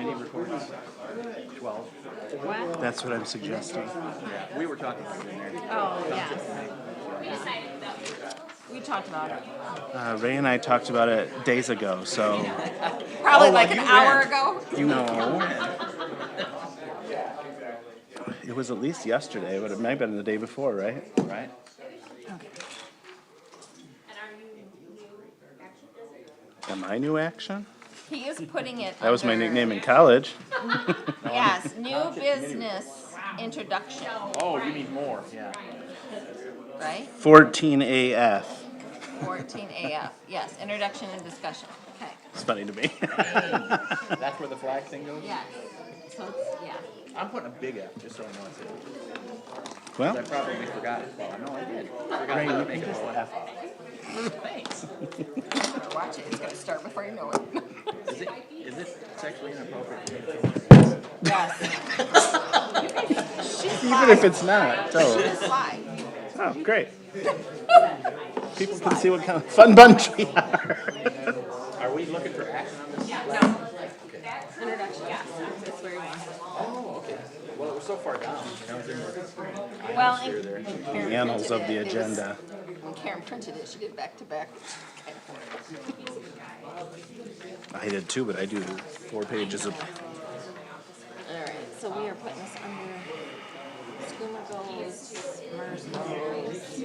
committee reports? 12. What? That's what I'm suggesting. Yeah, we were talking about it in there. Oh, yes. We talked about it. Ray and I talked about it days ago, so Probably Oh, like well, an you hour went. ago. no. It was at least yesterday, but it might have been the day before, right? Right? Am I new action? He is putting it That was my under- nickname in college. Yes, new business introduction, Oh, you mean more, yeah. right? 14 AF. 14 AF, yes, introduction and discussion. Okay. It's funny to me. That's where the flag thing goes? Yes. So it's, yeah. I'm putting a big F, just so I know it's it. Well, I probably forgot it. Well, no, I did. Forgot how to make it a one. Thanks. Watch it, it's gonna start before you know it. Is it sexually inappropriate? Yes. even if it's not, so. Just lie. Oh, great. People can see what kind of fun bunch we are. Are we looking for action on this? No. Introduction, yes, that's where you want. Oh, okay. Well, it was so far down. I was in the Well, here, and there. when Karen Annals printed of the it, it was- agenda. When Karen printed it, she did back to back. I did too, but I do 4 pages of. All right, so we are putting this under schooner goes, MERS goes,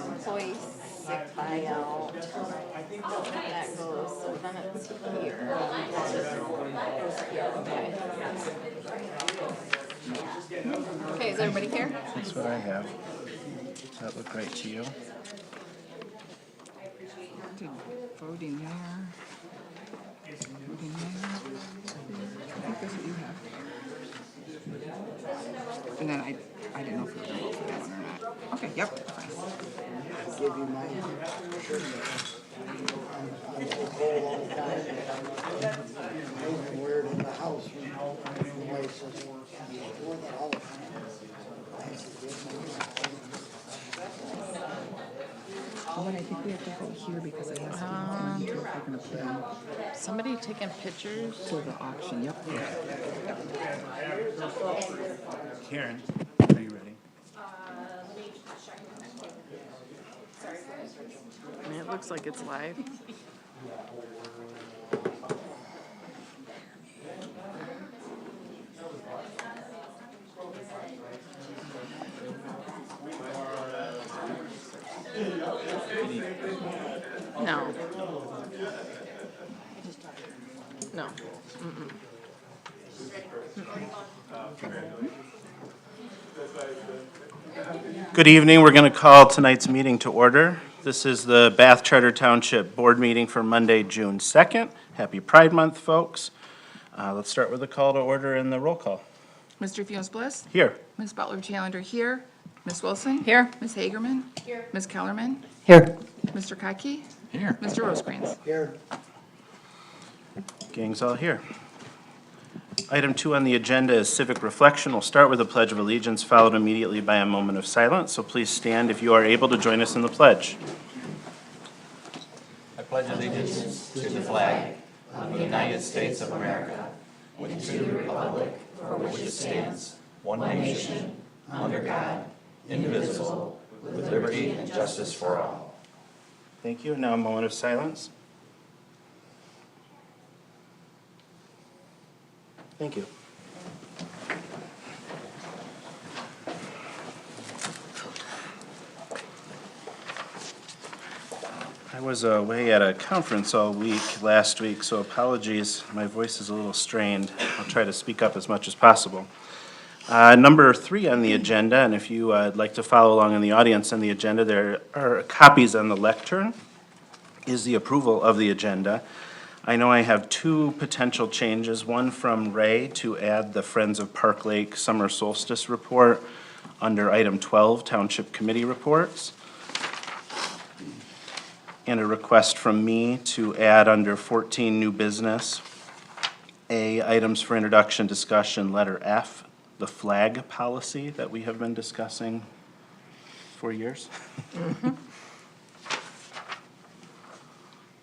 employee sick buyout. That goes, so then it's here. Okay, is everybody here? That's what I have. Does that look right to you? Voting there. Voting there. I think that's what you have. And then I didn't know if you were gonna vote for that one or not. Okay, yep, fine. Give you my shirt. I'm so cold all the time. I even wear it in the house when the wife says, I wear that all the time. I said, "Yes, Oh, but I think we have to vote here because it has to be turned to if we're gonna put them Somebody taking pictures? to the auction, yep. Karen, are you ready? I mean, it looks like it's live. No. No. Good evening. We're going to call tonight's meeting to order. This is the Bath Charter Township Board meeting for Monday, June 2nd. Happy Pride Month, folks. Let's start with the call to order and the roll call. Mr. Fields Bliss? Here. Ms. Butler Challenger here. Ms. Wilson? Here. Ms. Hagerman? Here. Ms. Kellerman? Here. Mr. Kaki? Here. Mr. Rosecrans? Here. Gang's all here. Item 2 on the agenda is civic reflection. We'll start with a pledge of allegiance, followed immediately by a moment of silence. So please stand if you are able to join us in the pledge. I pledge allegiance to the flag of the United States of America, and to the republic for which it stands, one nation, under God, indivisible, with liberty and justice for all. Thank you. Now a moment of silence. Thank you. I was away at a conference all week last week, so apologies. My voice is a little strained. I'll try to speak up as much as possible. Number 3 on the agenda, and if you would like to follow along in the audience on the agenda, there are copies on the lectern, is the approval of the agenda. I know I have 2 potential changes, one from Ray to add the Friends of Park Lake Summer Solstice Report under item 12, Township Committee Reports, and a request from me to add under 14, New Business, A, items for introduction, discussion, letter F, the flag policy that we have been discussing for years.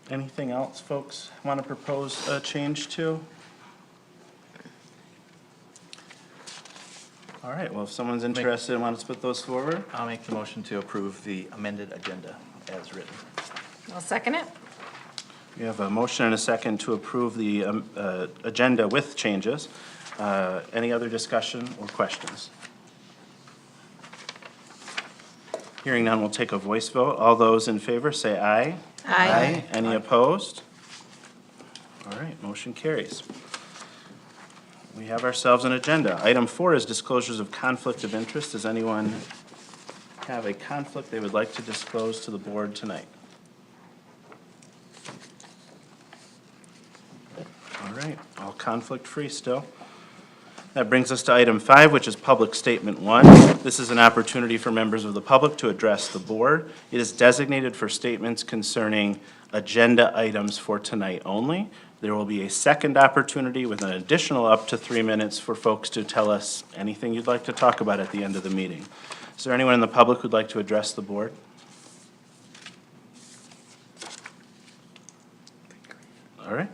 Anything else folks want to propose a change to? All right, well, if someone's interested and wants to put those forward, I'll make the motion to approve the amended agenda as written. I'll second it. we have a motion and a second to approve the agenda with changes. Any other discussion or questions? Hearing none, we'll take a voice vote. All those in favor say aye. Aye. Any opposed? All right, motion carries. We have ourselves an agenda. Item 4 is disclosures of conflict of interest. Does anyone have a conflict they would like to disclose to the board tonight? All right, all conflict-free still. That brings us to item 5, which is public statement 1. This is an opportunity for members of the public to address the board. It is designated for statements concerning agenda items for tonight only. There will be a second opportunity with an additional up to 3 minutes for folks to tell us anything you'd like to talk about at the end of the meeting. Is there anyone in the public who'd like to address the board? All right.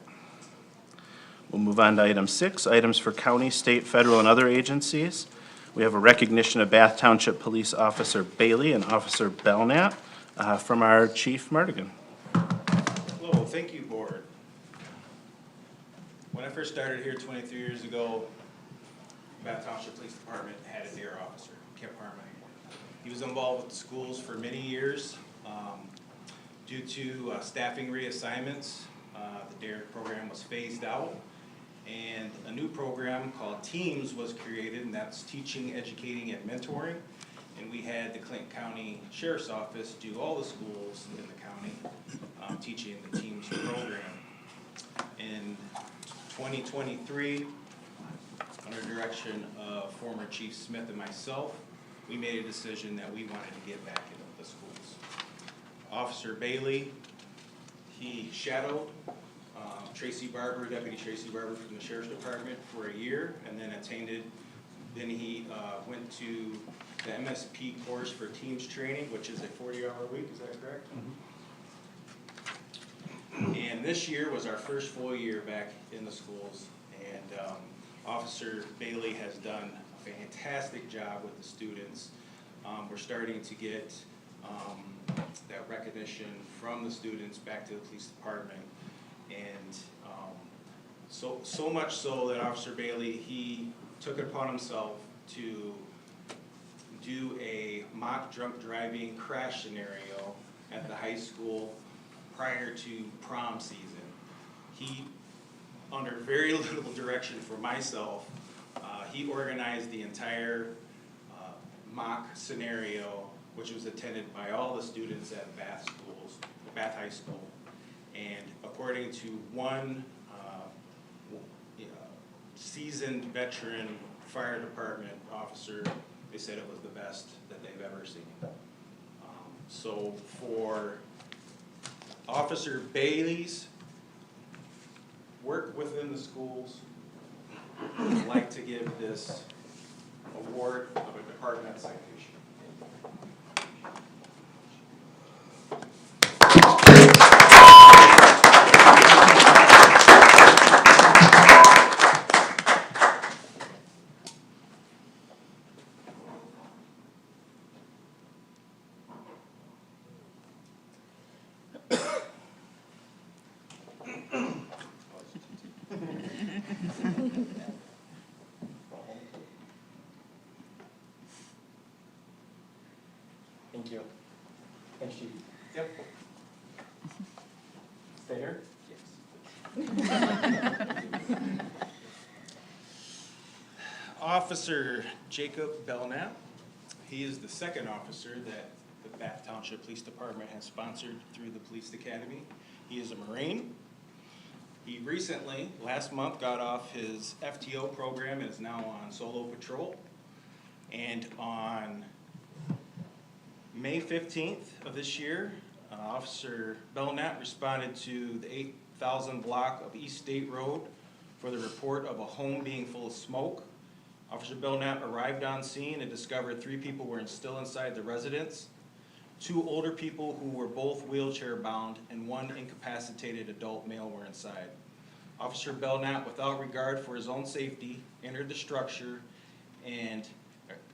We'll move on to item 6, items for county, state, federal, and other agencies. We have a recognition of Bath Township Police Officer Bailey and Officer Belknap from our Chief Mardigan. Hello, thank you, board. When I first started here 23 years ago, Bath Township Police Department had a DARE officer, Kip Harmon. He was involved with the schools for many years. Due to staffing reassignments, the DARE program was phased out, and a new program called Teams was created, and that's teaching, educating, and mentoring. And we had the Clinton County Sheriff's Office do all the schools in the county, teaching the Teams program. In 2023, under direction of former Chief Smith and myself, we made a decision that we wanted to get back into the schools. Officer Bailey, he shadowed Tracy Barber, Deputy Tracy Barber from the Sheriff's Department for a year, and then then he went to the MSP course for Teams training, which is a 40-hour week, is that correct? Mm-hmm. And this year was our first full year back in the schools, and Officer Bailey has done a fantastic job with the students. We're starting to get that recognition from the students back to the police department. And so much so that Officer Bailey, he took it upon himself to do a mock drunk driving crash scenario at the high school prior to prom season. He, under very little direction from myself, he organized the entire mock scenario, which was attended by all the students at Bath schools, Bath High School. And according to one seasoned veteran fire department officer, they said it was the best that they've ever seen. So for Officer Bailey's work within the schools, I'd like to give this award of a department citation. Thank you. Thanks, Chief. Yep. Stay here? Yes. Officer Jacob Belknap. He is the second officer that the Bath Township Police Department has sponsored through the Police Academy. He is a Marine. He recently, last month, got off his FTO program and is now on solo patrol. And on May 15th of this year, Officer Belknap responded to the 8,000 block of East State Road for the report of a home being full of smoke. Officer Belknap arrived on scene and discovered 3 people were still inside the residence. 2 older people who were both wheelchair bound and 1 incapacitated adult male were inside. Officer Belknap, without regard for his own safety, entered the structure and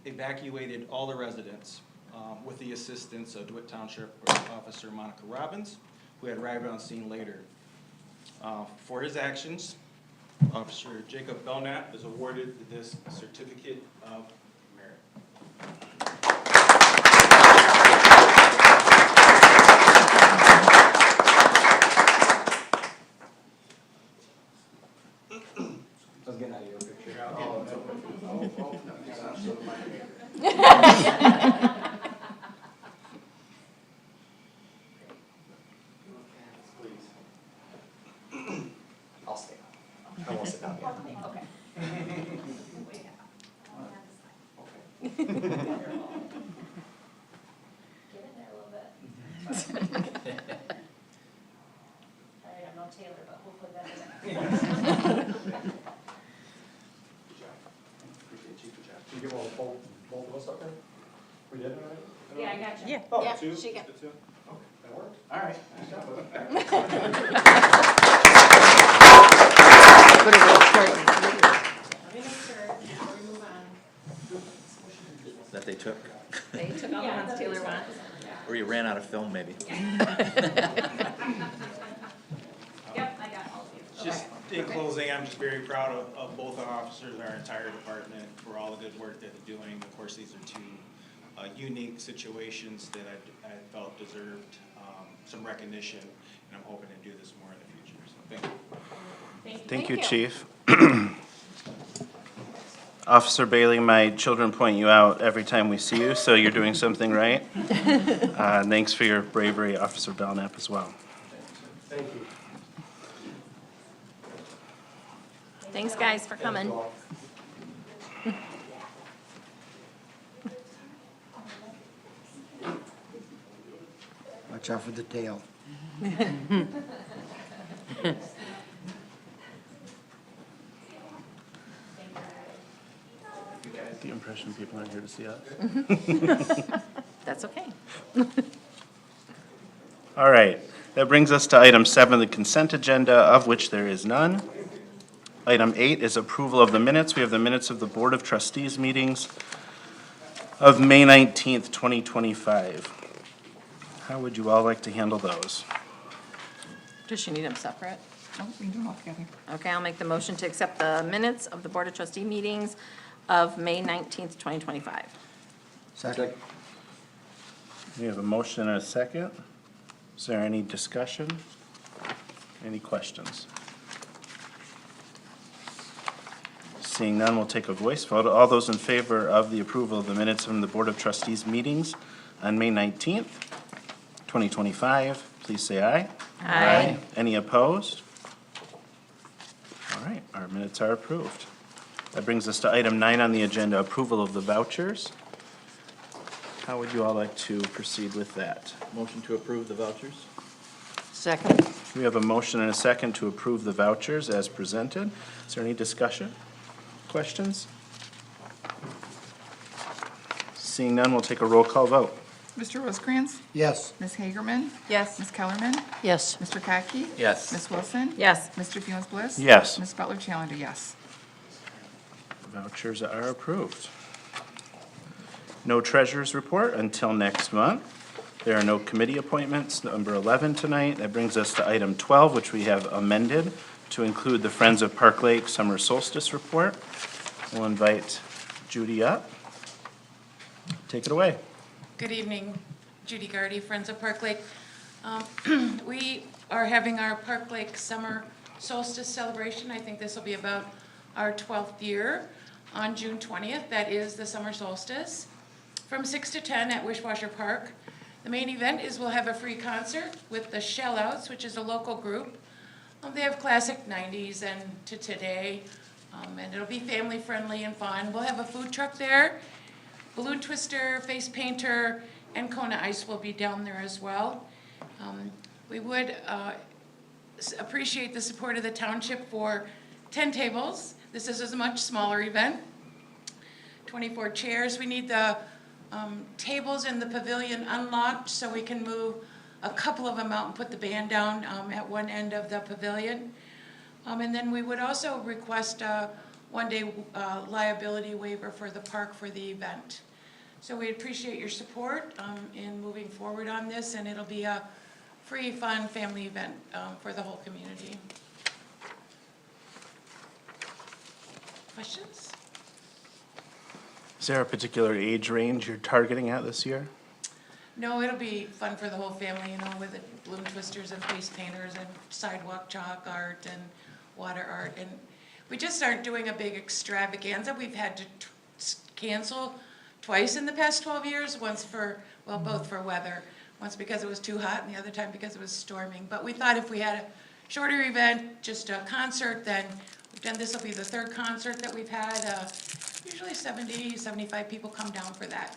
evacuated all the residents with the assistance of DeWitt Township Officer Monica Robbins, who had arrived on scene later. For his actions, Officer Jacob Belknap is awarded this certificate of merit. I was getting out of your picture. I'll stay. I won't sit down yet. Okay. Get in there a little bit. All right, I'm no Taylor, but hopefully that's it. Can you give both of us up there? We did already? Yeah, I got you. Yeah, Oh, yeah, two? she got. The two? Okay, that worked. All right. Nice job. But it will start in three. Let me make sure before we move on. That they took, They took all the ones Taylor wants. or you ran out of film maybe. Yep, I got all of you. Just in closing, I'm just very proud of both our officers, our entire department, for all the good work that they're doing. Of course, these are two unique situations that I felt deserved some recognition, and I'm hoping to do this more in the future. So thank you. Thank you, Chief. Officer Bailey, my children point you out every time we see you, so you're doing something right. Thanks for your bravery, Officer Belknap, as well. Thank you. Thanks, guys, for coming. Watch out for the tail. The impression people aren't here to see us. That's okay. All right, that brings us to item 7, the consent agenda, of which there is none. Item 8 is approval of the minutes. We have the minutes of the Board of Trustees meetings of May 19th, 2025. How would you all like to handle those? Does she need them separate? Oh, we can do them all together. Okay, I'll make the motion to accept the minutes of the Board of Trustee meetings of May 19th, 2025. Second. We have a motion and a second. Is there any discussion? Any questions? Seeing none, we'll take a voice vote. All those in favor of the approval of the minutes from the Board of Trustees meetings on May 19th, 2025, please say aye. Aye. Any opposed? All right, our minutes are approved. That brings us to item 9 on the agenda, approval of the vouchers. How would you all like to proceed with that? Motion to approve the vouchers? Second. We have a motion and a second to approve the vouchers as presented. Is there any discussion? Questions? Seeing none, we'll take a roll call vote. Mr. Rosecrans? Yes. Ms. Hagerman? Yes. Ms. Kellerman? Yes. Mr. Catke? Yes. Ms. Wilson? Yes. Mr. Funes Bliss? Yes. Ms. Butler Challenger, yes. Vouchers are approved. No treasurer's report until next month. There are no committee appointments, number 11 tonight. That brings us to item 12, which we have amended to include the Friends of Park Lake Summer Solstice Report. We'll invite Judy up. Take it away. Good evening, Judy Gardy, Friends of Park Lake. We are having our Park Lake Summer Solstice celebration. I think this will be about our 12th year on June 20th. That is the summer solstice from 6 to 10 at Wishwasher Park. The main event is we'll have a free concert with the Shellouts, which is a local group. They have classic 90s and to today, and it'll be family friendly and fun. We'll have a food truck there. Balloon twister, face painter, and Kona Ice will be down there as well. We would appreciate the support of the township for 10 tables. This is a much smaller event. 24 chairs. We need the tables in the pavilion unlocked so we can move a couple of them out and put the band down at one end of the pavilion. And then we would also request one-day liability waiver for the park for the event. So we appreciate your support in moving forward on this, and it'll be a free, fun family event for the whole community. Questions? Is there a particular age range you're targeting at this year? No, it'll be fun for the whole family, you know, with the balloon twisters and face painters and sidewalk chalk art and water art. And we just aren't doing a big extravaganza. We've had to cancel twice in the past 12 years, once for, well, both for weather. Once because it was too hot and the other time because it was storming. But we thought if we had a shorter event, just a concert, then we've done, this will be the third concert that we've had. Usually 70, 75 people come down for that.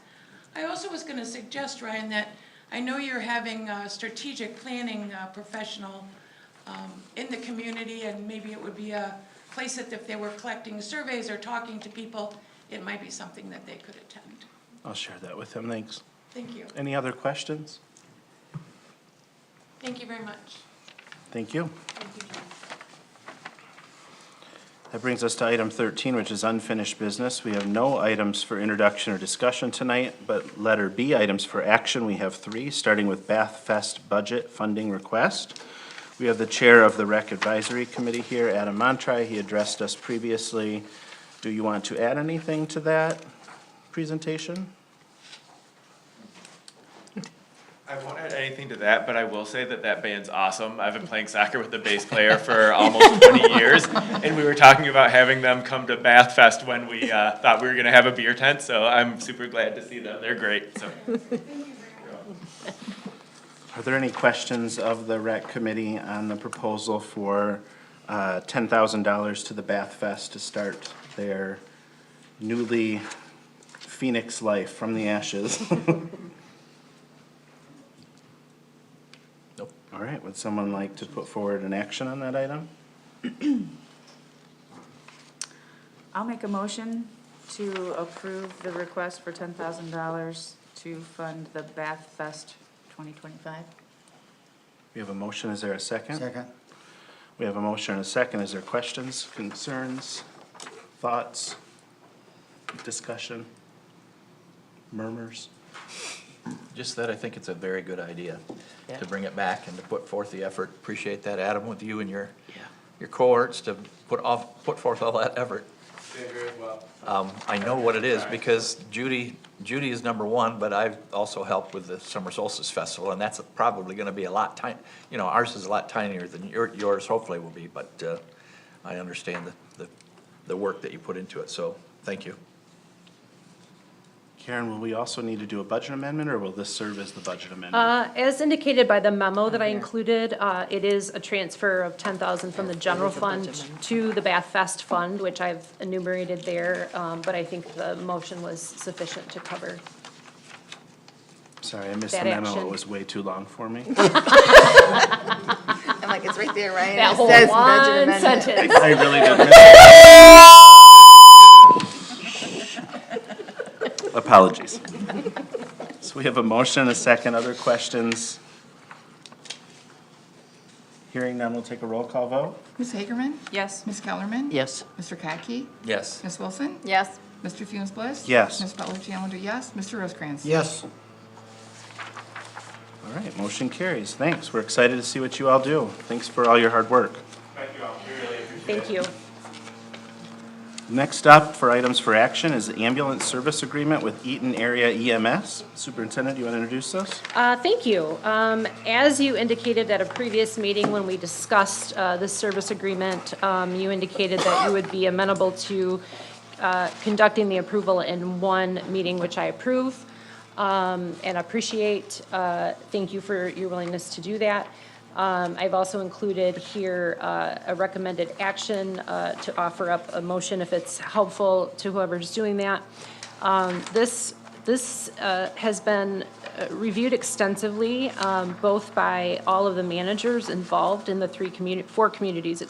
I also was going to suggest, Ryan, that I know you're having a strategic planning professional in the community, and maybe it would be a place that if they were collecting surveys or talking to people, it might be something that they could attend. I'll share that with him, thanks. Thank you. Any other questions? Thank you very much. Thank you. Thank you, John. That brings us to item 13, which is unfinished business. We have no items for introduction or discussion tonight, but letter B, items for action, we have 3, starting with Bath Fest budget funding request. We have the chair of the Rec Advisory Committee here, Adam Montry. He addressed us previously. Do you want to add anything to that presentation? I won't add anything to that, but I will say that that band's awesome. I've been playing soccer with the bass player for almost 20 years, and we were talking about having them come to Bath Fest when we thought we were going to have a beer tent, so I'm super glad to see them. They're great. So. Are there any questions of the Rec Committee on the proposal for $10,000 to the Bath Fest to start their newly phoenix life from the ashes? All right, would someone like to put forward an action on that item? I'll make a motion to approve the request for $10,000 to fund the Bath Fest 2025. We have a motion, is there a second? Second. We have a motion and a second, is there questions, concerns, thoughts, discussion, murmurs? Just that I think it's a very good idea to bring it back and to put forth the effort. Appreciate that, Adam, with you and your cohorts to put forth all that effort. I know what it is because Judy is number one, but I've also helped with the Summer Solstice Festival, and that's probably going to be a lot tiny. You know, ours is a lot tinier than yours. Hopefully will be, but I understand the work that you put into it. So thank you. Karen, will we also need to do a budget amendment, or will this serve as the budget amendment? As indicated by the memo that I included, it is a transfer of $10,000 from the general fund to the Bath Fest fund, which I've enumerated there, but I think the motion was sufficient to cover. Sorry, I missed that the memo, action. it was way too long for me. I'm like, it's right there, Ryan. That It whole says budget one amendment. sentence. I really did miss it. Apologies. So we have a motion and a second. Other questions? Hearing none, we'll take a roll call vote. Ms. Hagerman? Yes. Ms. Kellerman? Yes. Mr. Catke? Yes. Ms. Wilson? Yes. Mr. Funes Bliss? Yes. Ms. Butler Challenger, yes. Mr. Rosecrans? Yes. All right, motion carries. Thanks. We're excited to see what you all do. Thanks for all your hard work. Thank you all. We really appreciate it. Thank you. Next up for items for action is the ambulance service agreement with Eaton Area EMS. Superintendent, do you want to introduce this? Thank you. As you indicated at a previous meeting when we discussed this service agreement, you indicated that you would be amenable to conducting the approval in one meeting, which I approve and appreciate. Thank you for your willingness to do that. I've also included here a recommended action to offer up a motion if it's helpful to whoever's doing that. This has been reviewed extensively, both by all of the managers involved in the four communities,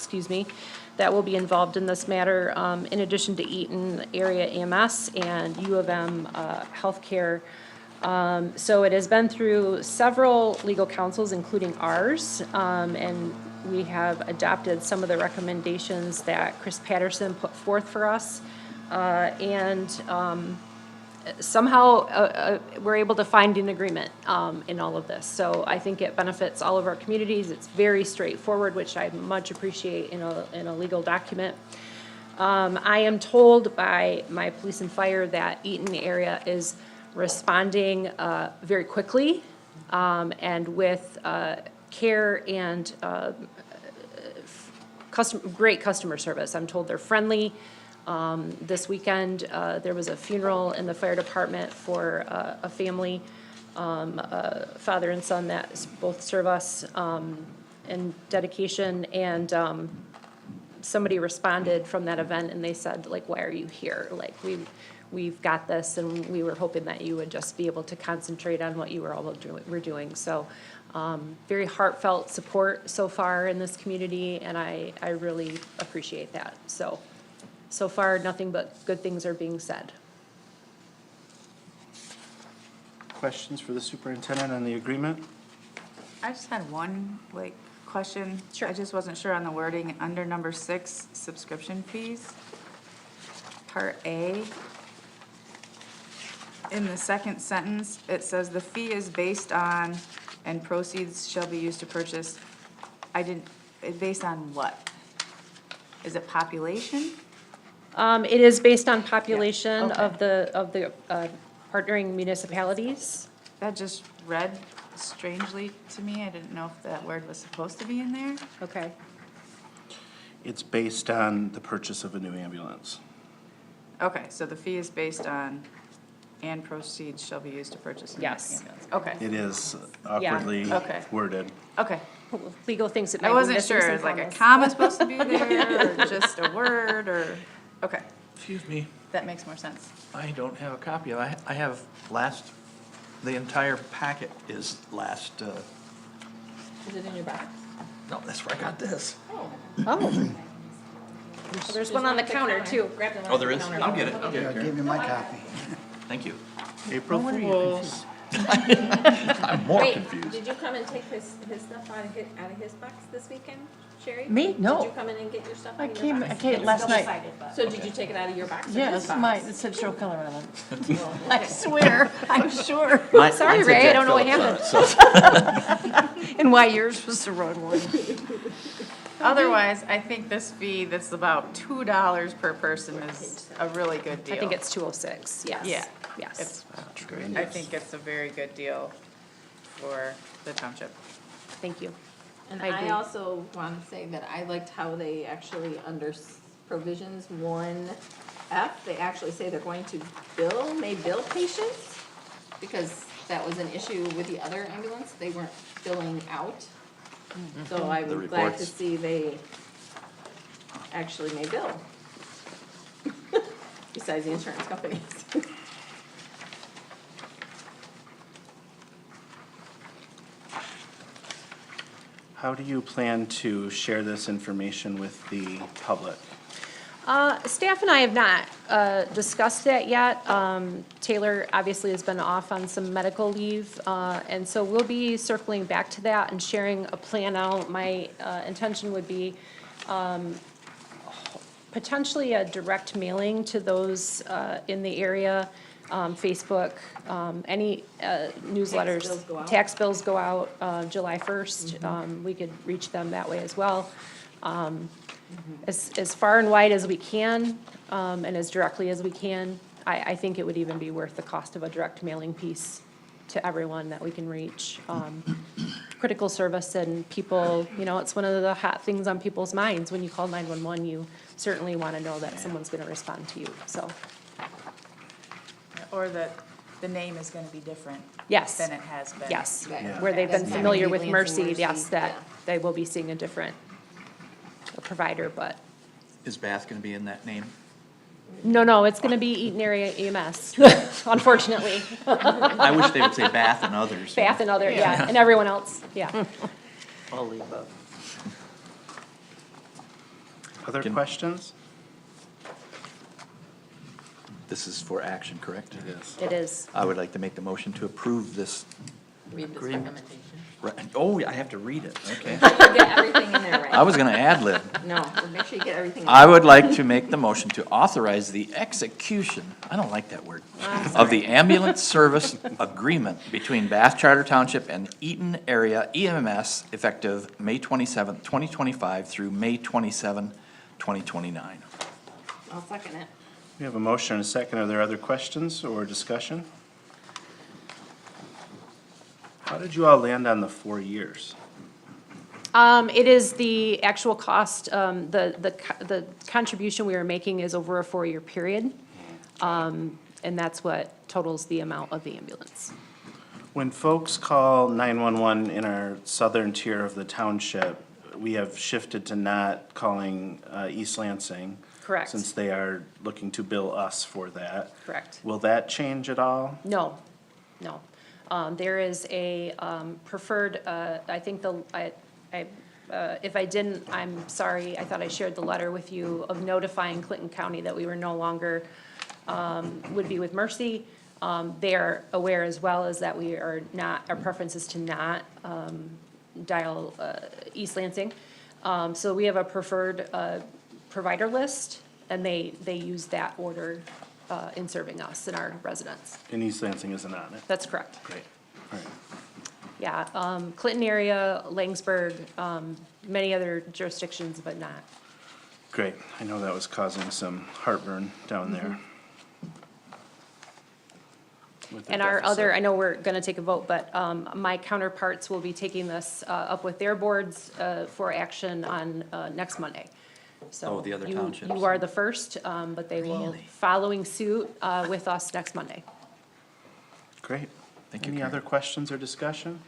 that will be involved in this matter, in addition to Eaton Area EMS and U of M Healthcare. So it has been through several legal counsels, including ours, and we have adopted some of the recommendations that Chris Patterson put forth for us. And somehow we're able to find an agreement in all of this. So I think it benefits all of our communities. It's very straightforward, which I much appreciate in a legal document. I am told by my police and fire that Eaton area is responding very quickly and with care and great customer service. I'm told they're friendly. This weekend, there was a funeral in the fire department for a family, father and son that both serve us in dedication, and somebody responded from that event and they said, like, why are you here? Like, we've got this, and we were hoping that you would just be able to concentrate on what you were doing. So very heartfelt support so far in this community, and I really appreciate that. So far, nothing but good things are being said. Questions for the superintendent on the agreement? I just had one, question. Sure. I just wasn't sure on the wording, under number 6, subscription fees. Part A, in the second sentence, it says the fee is based on and proceeds shall be used to purchase. Based on what? Is it population? It is based on population Yeah, okay. of the partnering municipalities. That just read strangely to me. I didn't know if that word was supposed to be in there. Okay. It's based on the purchase of a new ambulance. Okay, so the fee is based on and proceeds shall be used to purchase a new Yes. ambulance. Okay, It is awkwardly Okay. worded. okay. Legal things that might I be wasn't missing sure, some is like a commas. comma supposed to be there, or just a word, or, okay, Excuse me, that makes more sense. I don't have a copy of it. I have the entire packet is last, Is it in your box? no, that's where I got this. Oh. There's one on the counter too. Grab the one Oh, on there the is? counter. I'll get it, I'll get I'll it, Karen. give you my copy. Thank you. April Fools. I'm more Wait, confused. did you come and take his stuff out of his box this weekend, Sherry? Me? No. Did you come in and get your stuff I out of your came, box? I came last night. So did you take it out of your box or his Yes, box? it said show color on it. I swear, I'm sure. Sorry, Ray, I don't know what happened. And why yours was the wrong one. Otherwise, I think this fee that's about $2 per person is a really good deal. I think it's 206, yes. Yeah. Yes. It's, I think it's a very good deal for the township. Thank you. And I agree. I also want to say that I liked how they actually, under provisions 1F, they actually say they're going to may bill patients, because that was an issue with the other ambulance, they weren't billing out. So I was glad to reports. see they actually may bill. Besides the insurance companies. How do you plan to share this information with the public? Staff and I have not discussed that yet. Taylor obviously has been off on some medical leave, and so we'll be circling back to that and sharing a plan out. My intention would be potentially a direct mailing to those in the area, Facebook, any newsletters. bills go out. Tax bills go out July 1st. We could reach them that way as well. As far and wide as we can, and as directly as we can. I think it would even be worth the cost of a direct mailing piece to everyone that we can reach. Critical service and people, it's one of the hot things on people's minds. When you call 911, you certainly want to know that someone's going to respond to you, so. Or that the name is gonna be different. Yes. Than it has been. Yes, Yeah. where they've been That's familiar with immediately into Mercy, yes, Mercy, that yeah. they will be seeing a different provider, but, Is Bath gonna be in that name? no, it's gonna be Eaton Area EMS, unfortunately. I wish they would say Bath and others. Bath and other, yeah, and everyone else, yeah. I'll leave up. Other Can- questions? This is for action, correct? It is. It is. I would like to make the motion to approve this Read this Agreement. recommendation. Right. Oh, I have to read it, okay. You get everything in there right. I was gonna ad lib. No, make sure you get everything in I there. would like to make the motion to authorize the execution, I don't like that word, of the ambulance service agreement between Bath Charter Township and Eaton Area EMS effective May 27th, 2025 through May 27, 2029. I'll second it. We have a motion and a second. Are there other questions or discussion? How did you all land on the 4 years? It is the actual cost, the contribution we are making is over a 4-year period. And that's what totals the amount of the ambulance. When folks call 911 in our southern tier of the township, we have shifted to not calling East Lansing. Correct. Since they are looking to bill us for that. Correct. Will that change at all? No, no. There is a preferred, I think if I didn't, I'm sorry, I thought I shared the letter with you of notifying Clinton County that we were no longer, would be with Mercy. They are aware as well as that we are not, our preference is to not dial East Lansing. So we have a preferred provider list, and they use that order in serving us and our residents. And East Lansing isn't on it? That's correct. Great, all right. Yeah, Clinton area, Langsberg, many other jurisdictions, but not. Great, I know that was causing some heartburn down there. With the And our deficit. other, I know we're gonna take a vote, but my counterparts will be taking this up with their boards for action on next Monday. So Oh, the other you- townships. You are the first, but they will, Really? following suit with us next Monday. Great. Thank you, Any Karen. other questions or discussion?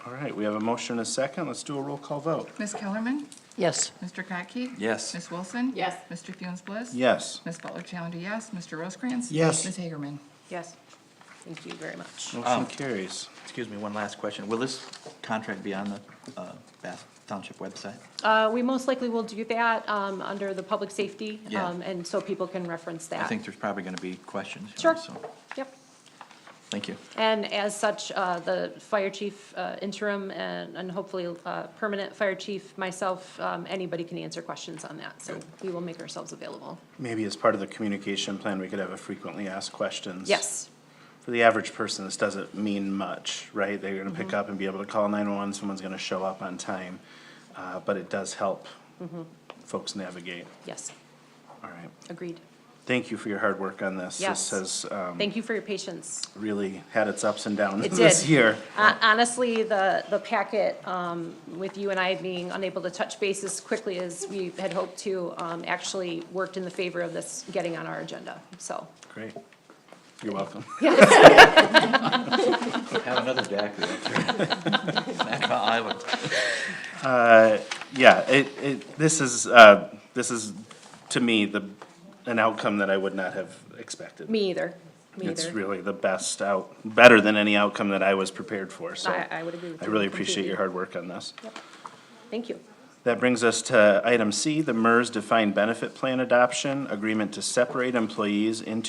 All right, we have a motion and a second. Let's do a roll call vote. Ms. Kellerman? Yes. Mr. Kotke? Yes. Ms. Wilson? Yes. Mr. Funes Bliss? Yes. Ms. Butler Challenger, yes. Mr. Rosecrans? Yes. Ms. Hagerman? Yes, thank you very much. Motion carries. Excuse me, one last question. Will this contract be on the Bath Township website? We most likely will do that under the public safety, Yeah. And so people can reference that. I think there's probably gonna be questions. you Sure, know, so, yep. thank you. And as such, the fire chief interim and hopefully permanent fire chief, myself, anybody can answer questions on that. So we will make ourselves available. Maybe as part of the communication plan, we could have a frequently asked questions. Yes, For the average person, this doesn't mean much, right? They're gonna pick up and be able to call 911, someone's gonna show up on time. But it does help folks navigate. yes, All right. agreed. Thank you for your hard work on this. Yes. This has Thank you for your patience. really had its ups and downs It this did. year. Honestly, the packet, with you and I being unable to touch base as quickly as we had hoped to, actually worked in the favor of this getting on our agenda, so. Great. You're welcome. Have another daiquiri. Napa Island. Yeah, this is, to me, an outcome that I would not have expected. Me either, me It's either. really the better than any outcome that I was prepared for, so. I would agree with I you really appreciate your completely. hard work on this. Thank you. That brings us to item C, the MERS defined benefit plan adoption, agreement to separate employees in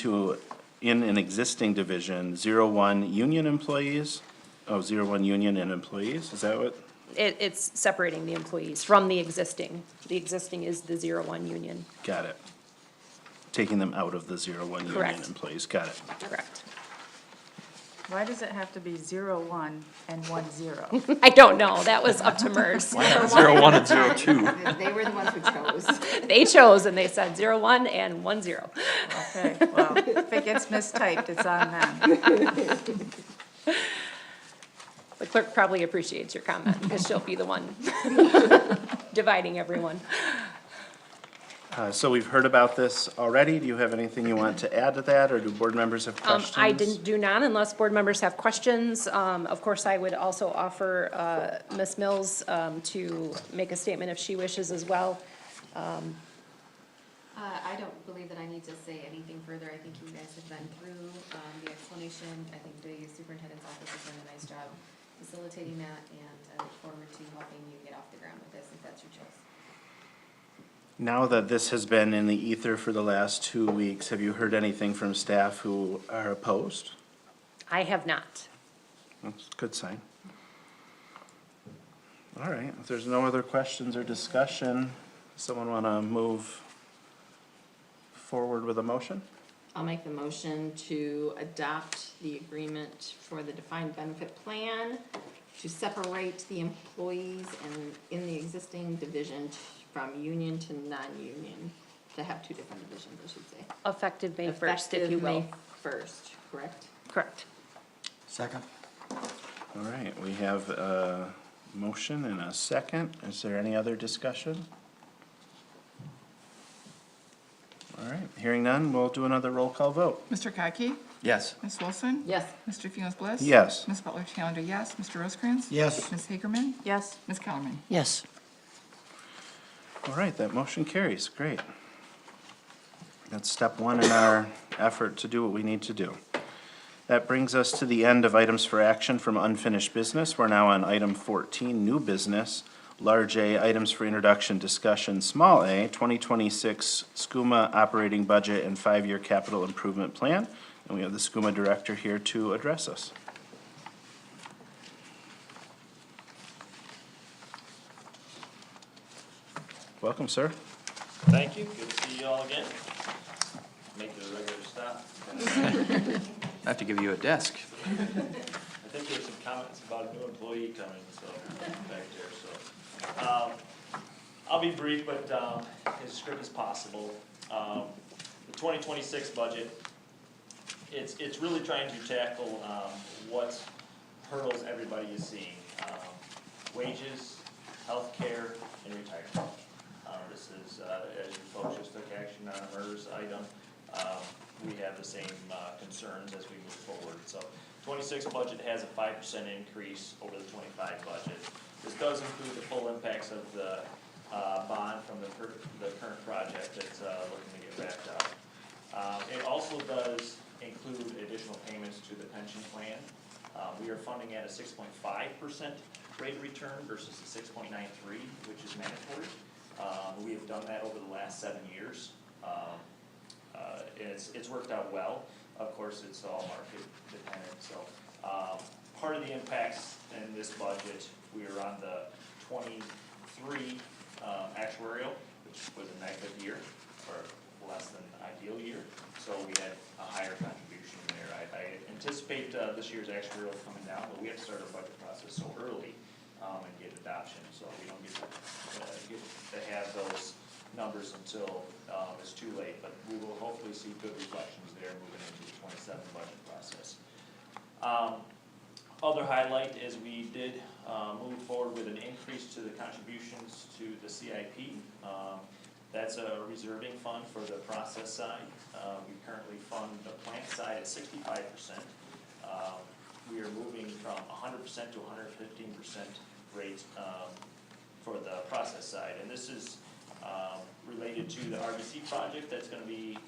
an existing division, 01 union employees. Oh, 01 union and employees, is that what? It's separating the employees from the existing. The existing is the 01 union, Got it. Taking them out of the 01 union Correct. employees, got it. correct. Why does it have to be 01 and 10? I don't know, that was up to MERS. 01 and 02. They were the ones who chose. They chose and they said 01 and 10. Okay, well, if it gets mistyped, it's on them. The clerk probably appreciates your comment, because she'll be the one dividing everyone. So we've heard about this already. Do you have anything you want to add to that, or do board members have questions? I do not, unless board members have questions. Of course, I would also offer Ms. Mills to make a statement if she wishes as well. I don't believe that I need to say anything further. I think you guys have been through the explanation. I think the superintendent's office has done a nice job facilitating that, and I look forward to helping you get off the ground with this if that's your choice. Now that this has been in the ether for the last 2 weeks, have you heard anything from staff who are opposed? I have not. That's a good sign. All right, if there's no other questions or discussion, someone want to move forward with a motion? I'll make the motion to adopt the agreement for the defined benefit plan to separate the employees in the existing division from union to non-union, to have two different divisions, I should say. Effective May 1st, if you will. Effective May 1st, correct? Correct. Second. All right, we have a motion and a second. Is there any other discussion? All right, hearing none, we'll do another roll call vote. Mr. Kaki? Yes. Ms. Wilson? Yes. Mr. Funes Bliss? Yes. Ms. Butler Challenger, yes. Mr. Rosecrans? Yes. Ms. Hagerman? Yes. Ms. Kellerman? Yes. All right, that motion carries, great. That's step one in our effort to do what we need to do. That brings us to the end of items for action from unfinished business. We're now on item 14, new business. Large A, items for introduction, discussion. Small A, 2026 SCUMA operating budget and 5-year capital improvement plan. And we have the SCUMA director here to address us. Welcome, sir. Thank you, good to see you all again. Make it a regular stop. I have to give you a desk. I think there's some comments about a new employee coming, so, back there, so. I'll be brief, but, as quick as possible. The 2026 budget, it's really trying to tackle, what hurdles everybody is seeing. Wages, healthcare, and retirement. This is, as you folks just took action on a MERS item, we have the same concerns as we move forward. So 26 budget has a 5% increase over the 25 budget. This does include the full impacts of the bond from the current project that's looking to get wrapped up. It also does include additional payments to the pension plan. We are funding at a 6.5% rate of return versus the 6.93, which is mandatory. We have done that over the last 7 years. It's worked out well. Of course, it's all market dependent. So part of the impacts in this budget, we are on the 23 actuarial, which was a negative year or less than ideal year. So we had a higher contribution there. I anticipate this year's actuarial coming down, but we have to start our budget process so early and get adoption. So we don't get to have those numbers until it's too late. But we will hopefully see good reflections there moving into the 27 budget process. Other highlight is we did move forward with an increase to the contributions to the CIP. That's a reserving fund for the process side. We currently fund the plant side at 65%. We are moving from 100% to 115% rate for the process side. And this is related to the RBC project that's going to be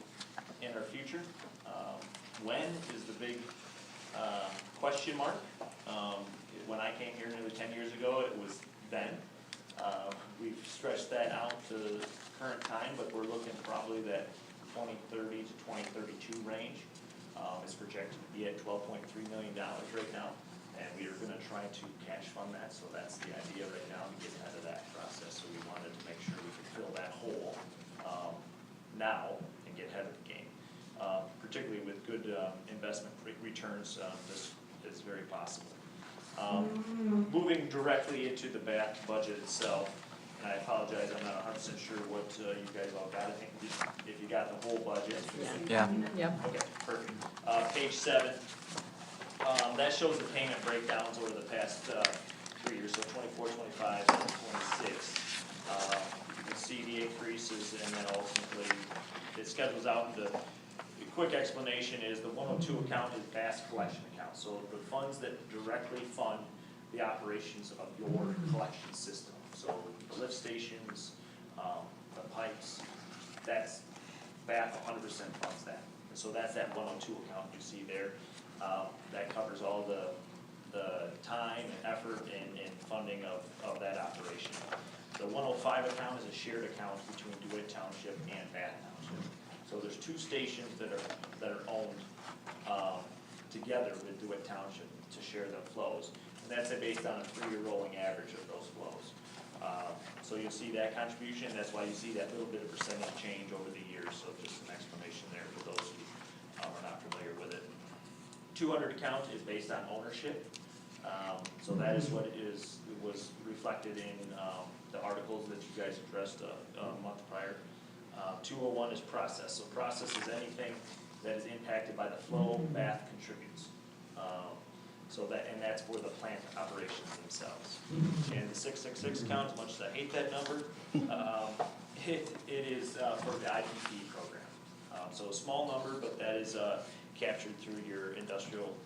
in our future. When is the big question mark? When I came here nearly 10 years ago, it was then. We've stretched that out to the current time, but we're looking probably that 2030 to 2032 range. It's projected to be at $12.3 million right now, and we are going to try to cash fund that, so that's the idea right now, to get ahead of that process. So we wanted to make sure we could fill that hole now and get ahead of the game. Particularly with good investment returns, this is very possible. Moving directly into the back budget itself, and I apologize, I'm not 100% sure what you guys all got. I think if you got the whole budget. Yeah. Yep. Okay, perfect. Page 7, that shows the payment breakdowns over the past 3 years, so 24, 25, and 26. You can see the increases, and then ultimately it schedules out into. A quick explanation is the 102 account is mass collection account, so the funds that directly fund the operations of your collection system. So the lift stations, the pipes, that's BAF 100% funds that. And so that's that 102 account you see there. That covers all the time and effort and funding of that operation. The 105 account is a shared account between DeWitt Township and Bath Township. So there's 2 stations that are owned together with DeWitt Township to share the flows. And that's based on a 3-year rolling average of those flows. So you'll see that contribution, that's why you see that little bit of percentage change over the years, so just an explanation there for those who are not familiar with it. 200 account is based on ownership, so that is what it is, it was reflected in the articles that you guys addressed a month prior. 201 is process, so process is anything that is impacted by the flow, Bath contributes. So that's for the plant operations themselves. And the 666 account, as much as I hate that number, it is for the IPP program. So a small number, but that is captured through your industrial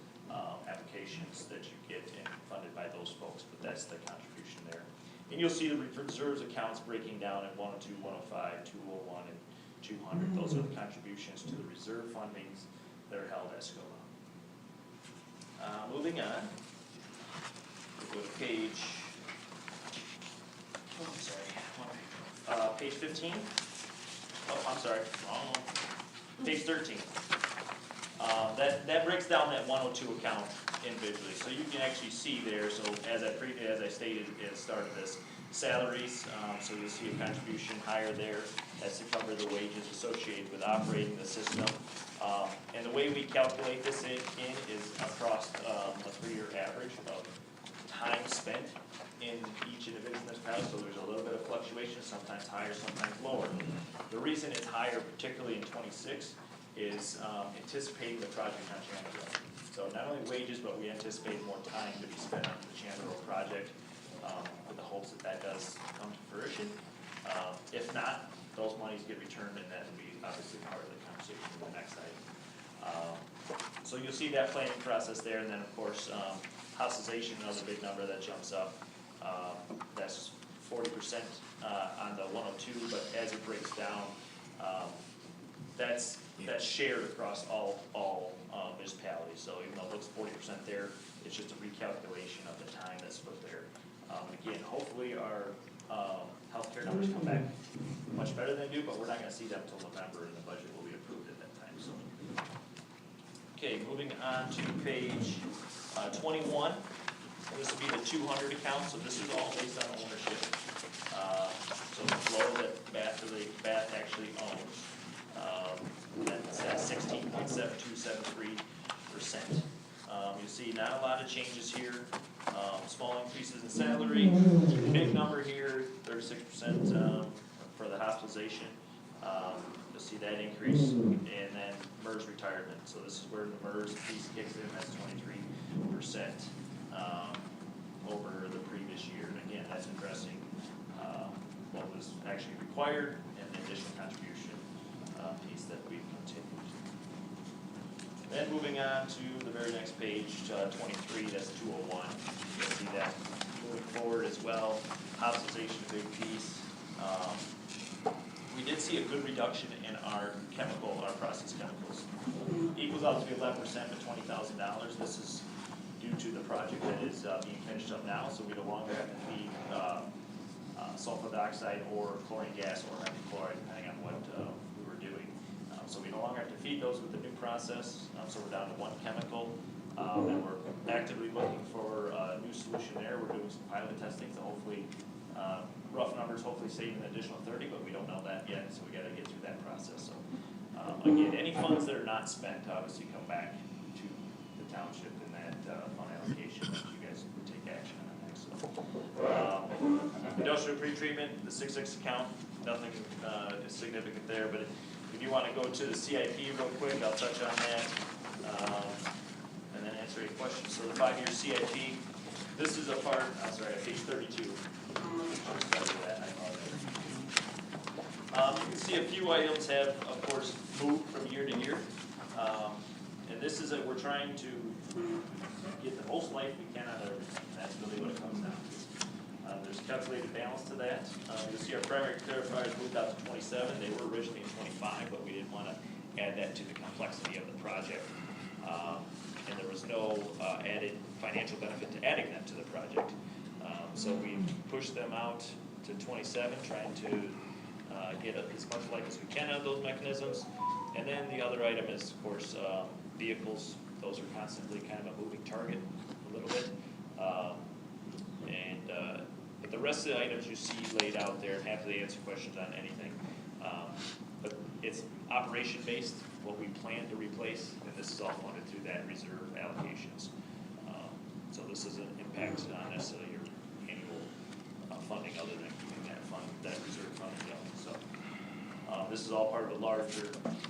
applications that you get and funded by those folks, but that's the contribution there. And you'll see the reserves accounts breaking down at 102, 105, 201, and 200. Those are the contributions to the reserve fundings that are held at SCOA. Moving on, we'll go to page, oh, I'm sorry, page 15. Oh, I'm sorry, wrong one. Page 13. That breaks down that 102 account individually, so you can actually see there. So as I stated at the start of this, salaries. So you'll see a contribution higher there. That's to cover the wages associated with operating the system. And the way we calculate this in is across a 3-year average of time spent in each individual municipality. So there's a little bit of fluctuation, sometimes higher, sometimes lower. The reason it's higher, particularly in 26, is anticipating the project on Chandler Road. So not only wages, but we anticipate more time to be spent on the Chandler Road project with the hopes that that does come to fruition. If not, those monies get returned, and that will be obviously part of the conversation in the next item. So you'll see that planning process there, and then of course, hospitalization, another big number that jumps up. That's 40% on the 102, but as it breaks down, that's shared across all municipalities. So even though it looks 40% there, it's just a recalculation of the time that's put there. Again, hopefully our healthcare numbers come back much better than they do, but we're not going to see them until November, and the budget will be approved at that time. So, okay, moving on to page 21. This will be the 200 account. So this is all based on ownership. So the flow that Bath actually owns. That's at 16.7273%. You'll see not a lot of changes here. Small increases in salary. Big number here, 36% for the hospitalization. You'll see that increase, and then MERS retirement. So this is where the MERS piece kicks in. That's 23% over the previous year. And again, that's addressing what was actually required and the additional contribution piece that we've continued. Then moving on to the very next page, 23, that's 201. You'll see that moving forward as well. Hospitalization, a big piece. We did see a good reduction in our process chemicals. Equals out to be 11%, but $20,000. This is due to the project that is being finished up now, so we no longer have to feed sulfur dioxide or chlorine gas or hydrochloride, depending on what we were doing. So we no longer have to feed those with the new process, so we're down to 1 chemical, and we're actively looking for a new solution there. We're doing some pilot testing, so hopefully, rough numbers, hopefully save an additional 30, but we don't know that yet, so we gotta get through that process. So again, any funds that are not spent obviously come back to the township in that fund allocation that you guys would take action on next. So, industrial pretreatment, the 66 account, nothing is significant there, but if you want to go to the CIP real quick, I'll touch on that, and then answer any questions. So the 5-year CIP, this is a part, I'm sorry, page 32. You can see a few items have, of course, moved from year to year. And this is that we're trying to get the most life we can out of everything. That's really what it comes down to. There's calculated balance to that. You'll see our primary clarifiers moved out to 27. They were originally 25, but we didn't want to add that to the complexity of the project. And there was no added financial benefit to adding that to the project. So we pushed them out to 27, trying to get as much life as we can out of those mechanisms. And then the other item is, of course, vehicles. those are constantly kind of a moving target a little bit. But the rest of the items you see laid out there, and happy to answer questions on anything. But it's operation-based, what we plan to replace, and this is all funded through that reserve allocations. So this isn't impact on necessarily your annual funding, other than keeping that reserve fund going. So this is all part of a larger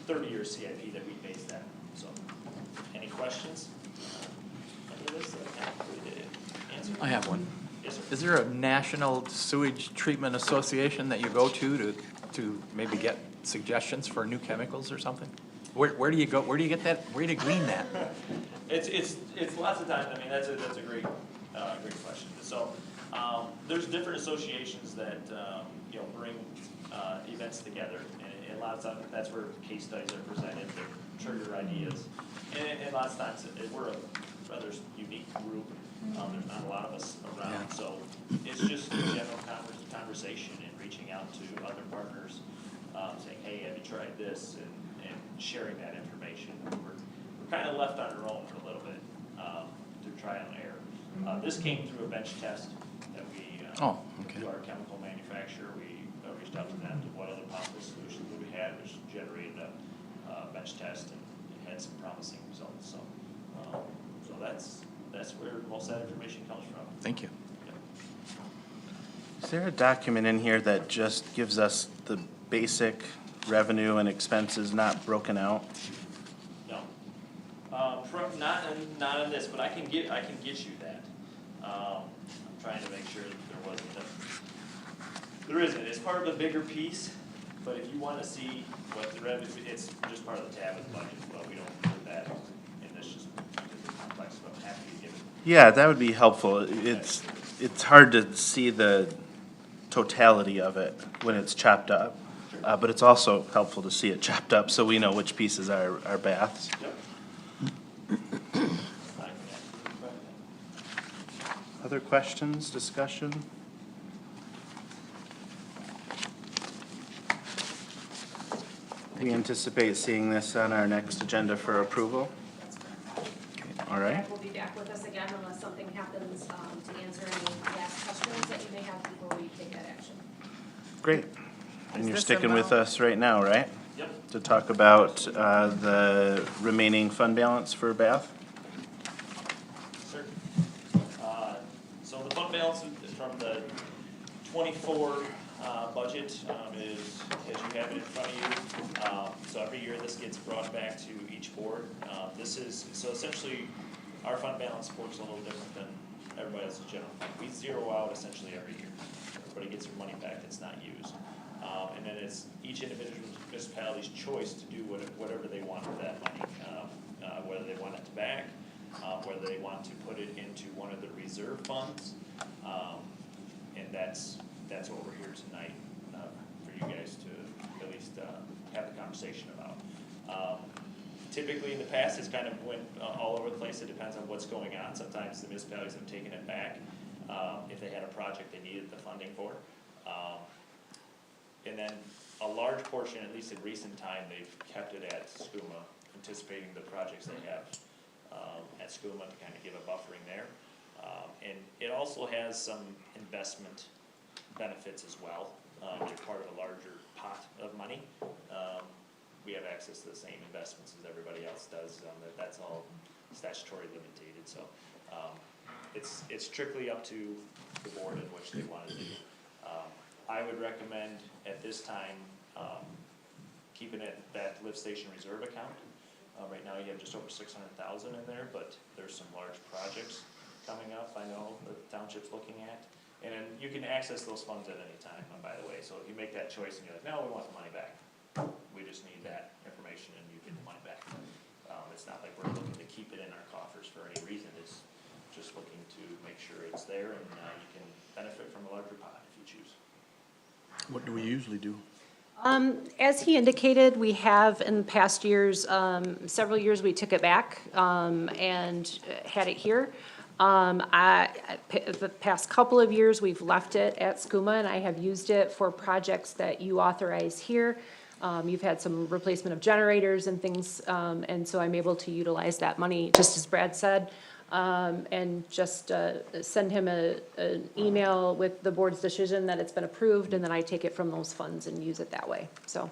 30-year CIP that we based that on. So any questions? Any of this that I'm happy to answer? I have one. Yes, sir. Is there a national sewage treatment association that you go to maybe get suggestions for new chemicals or something? Where do you go, where do you get that, where do you glean that? It's lots of times, I mean, that's a great, great question. So, there's different associations that, you know, bring, events together, and a lot of times, that's where case studies are presented, they trigger ideas. And lots of times, we're a rather unique group, there's not a lot of us around, Yeah. so it's just a general conversation and reaching out to other partners, saying, hey, have you tried this, and sharing that information. We're kind of left on our own for a little bit, through trial and error. This came through a bench test that we, through our chemical manufacturer, we reached out to them to what other possible solutions that we had, which generated a bench test and had some promising results. So, so that's where most of that information comes from. Thank you. Is there a document in here that just gives us the basic revenue and expenses not broken out? No. Not on this, but I can get you that. I'm trying to make sure that there wasn't there isn't. It's part of a bigger piece, but if you want to see what the revenue, it's just part of the tab of the budget. Well, we don't put that in this just because it's complex, but I'm happy to give it. Yeah, that would be helpful. It's hard to see the totality of it when it's chopped up. But it's also helpful to see it chopped up so we know which pieces are baths. Yep. Other questions, discussion? We anticipate seeing this on our next agenda for approval. All right. Jack will be back with us again unless something happens to answer any last questions that you may have before we take that action. Great. And Is you're this sticking with amount- us right now, right? Yep. To talk about the remaining fund balance for Bath? Sure. So the fund balance from the 24 budget is, as you have it in front of you. So every year this gets brought back to each board. This is, so essentially, our fund balance works a little different than everybody else's general fund. We zero out essentially every year. Everybody gets their money back that's not used. And then it's each individual municipality's choice to do whatever they want with that money, whether they want it to back, whether they want to put it into one of the reserve funds. And that's what we're here tonight, for you guys to at least have the conversation about. Typically in the past, it's kind of went all over the place. It depends on what's going on. Sometimes the municipalities have taken it back if they had a project they needed the funding for. And then a large portion, at least in recent time, they've kept it at SCUMA, anticipating the projects they have at SCUMA to kind of give a buffering there. And it also has some investment benefits as well. They're part of a larger pot of money. We have access to the same investments as everybody else does. That's all statutory limited, so it's strictly up to the board in which they want to do. I would recommend at this time keeping it that lift station reserve account. Right now you have just over 600,000 in there, but there's some large projects coming up. I know the township's looking at, and then you can access those funds at any time. By the way, so if you make that choice and you're like, no, we want the money back, we just need that information and you get the money back. It's not like we're looking to keep it in our coffers for any reason. It's just looking to make sure it's there and you can benefit from a larger pot if you choose. What do we usually do? As he indicated, we have in past years, several years, we took it back and had it here. The past couple of years, we've left it at SCUMA, and I have used it for projects that you authorize here. You've had some replacement of generators and things, and so I'm able to utilize that money, just as Brad said, and just send him an email with the board's decision that it's been approved, and then I take it from those funds and use it that way, so.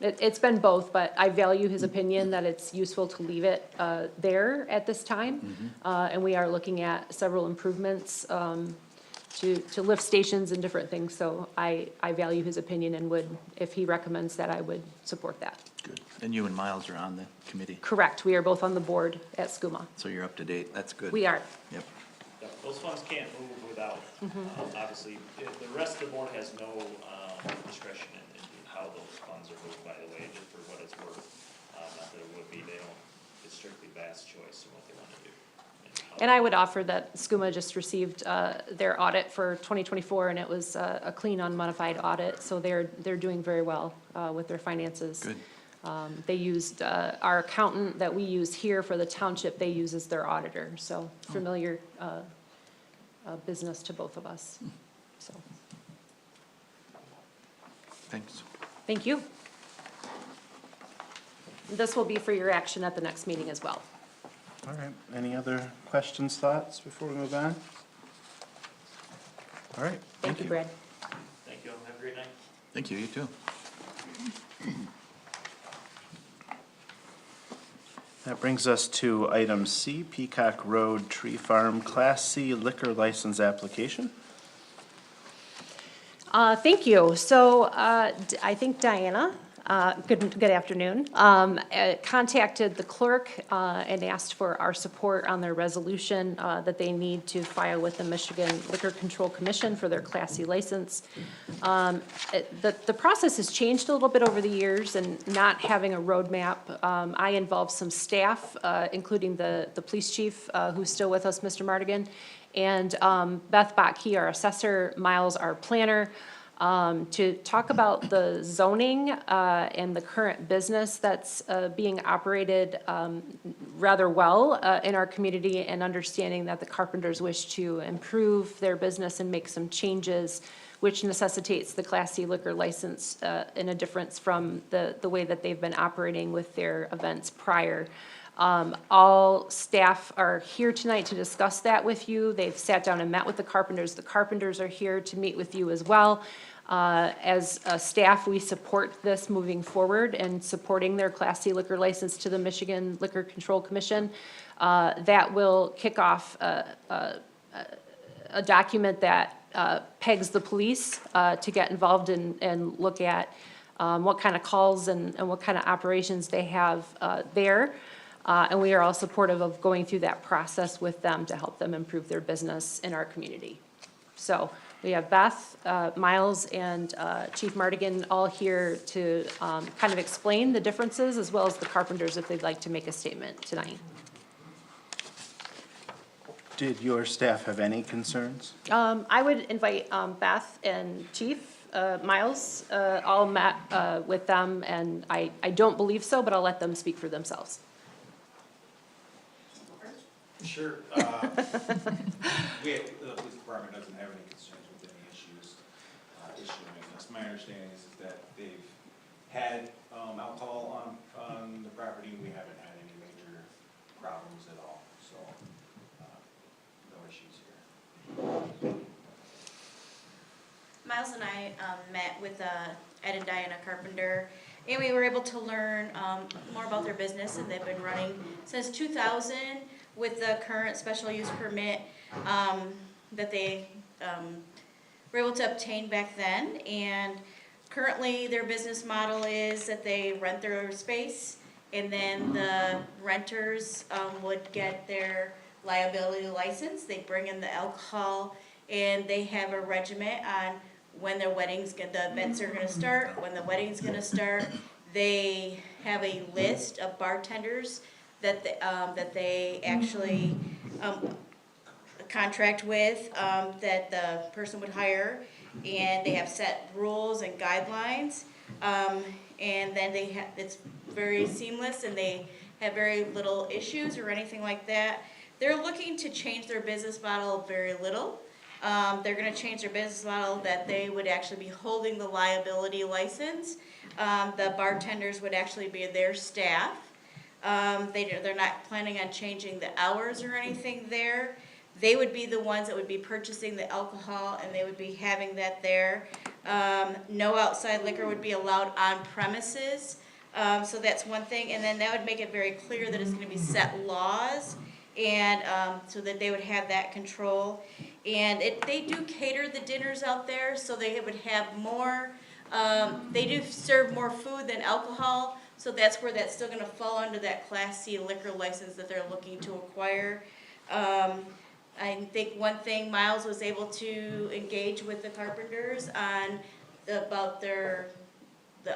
It's been both, but I value his opinion that it's useful to leave it there at this time. And we are looking at several improvements to lift stations and different things. So I value his opinion and would, if he recommends that, I would support that. Good. And you and Miles are on the committee, Correct. We are both on the board at SCUMA. so you're up to date. That's good. We are. Yep. Those funds can't move without, obviously, the rest of the board has no discretion in how those funds are moved, by the way, just for what it's worth. Not that it would be, it's strictly Bath's choice of what they want to do. And I would offer that SCUMA just received their audit for 2024, and it was a clean, unmodified audit, so they're doing very well with their finances. Good. They used, our accountant that we use here for the township, they use as their auditor, so familiar business to both of us, so. Thanks. Thank you. This will be for your action at the next meeting as well. All right, any other questions, thoughts before we move on? All right. Thank you, Brad. Thank you, have a great night. Thank you, you too. That brings us to item C, Peacock Road Tree Farm Class C liquor license application. Thank you. So I think Diana, good afternoon, contacted the clerk and asked for our support on their resolution that they need to file with the Michigan Liquor Control Commission for their Class C license. The process has changed a little bit over the years, and not having a roadmap, I involved some staff, including the police chief, who's still with us, Mr. Mardigan, and Beth Botke, our assessor, Miles, our planner, to talk about the zoning and the current business that's being operated rather well in our community, and understanding that the carpenters wish to improve their business and make some changes, which necessitates the Class C liquor license in a difference from the way that they've been operating with their events prior. All staff are here tonight to discuss that with you. They've sat down and met with the carpenters. The carpenters are here to meet with you as well. As a staff, we support this moving forward and supporting their Class C liquor license to the Michigan Liquor Control Commission. That will kick off a document that pegs the police to get involved and look at what kind of calls and what kind of operations they have there. And we are all supportive of going through that process with them to help them improve their business in our community. So we have Beth, Miles, and Chief Mardigan all here to kind of explain the differences, as well as the carpenters if they'd like to make a statement tonight. Did your staff have any concerns? I would invite Beth and Chief Miles, all met with them, and I don't believe so, but I'll let them speak for themselves. Sure. The police department doesn't have any concerns with any issues issuing this. My understanding is that they've had alcohol on the property. We haven't had any major problems at all, so no issues here. Miles and I met with Ed and Diana Carpenter, and we were able to learn more about their business, and they've been running since 2000 with the current special use permit that they were able to obtain back then. And currently their business model is that they rent their space, and then the renters would get their liability license. They bring in the alcohol, and they have a regiment on when their weddings, the events are going to start, when the wedding's going to start. They have a list of bartenders that they actually contract with, that the person would hire, and they have set rules and guidelines, and then it's very seamless, and they have very little issues or anything like that. they're looking to change their business model very little. They're gonna change their business model that they would actually be holding the liability license. The bartenders would actually be their staff. They're not planning on changing the hours or anything there. They would be the ones that would be purchasing the alcohol, and they would be having that there. No outside liquor would be allowed on premises. So that's one thing, and then that would make it very clear that it's gonna be set laws, and, so that they would have that control. And they do cater the dinners out there, so they would have more, they do serve more food than alcohol, so that's where that's still gonna fall under that Class C liquor license that they're looking to acquire. I think one thing, Miles was able to engage with the carpenters on about the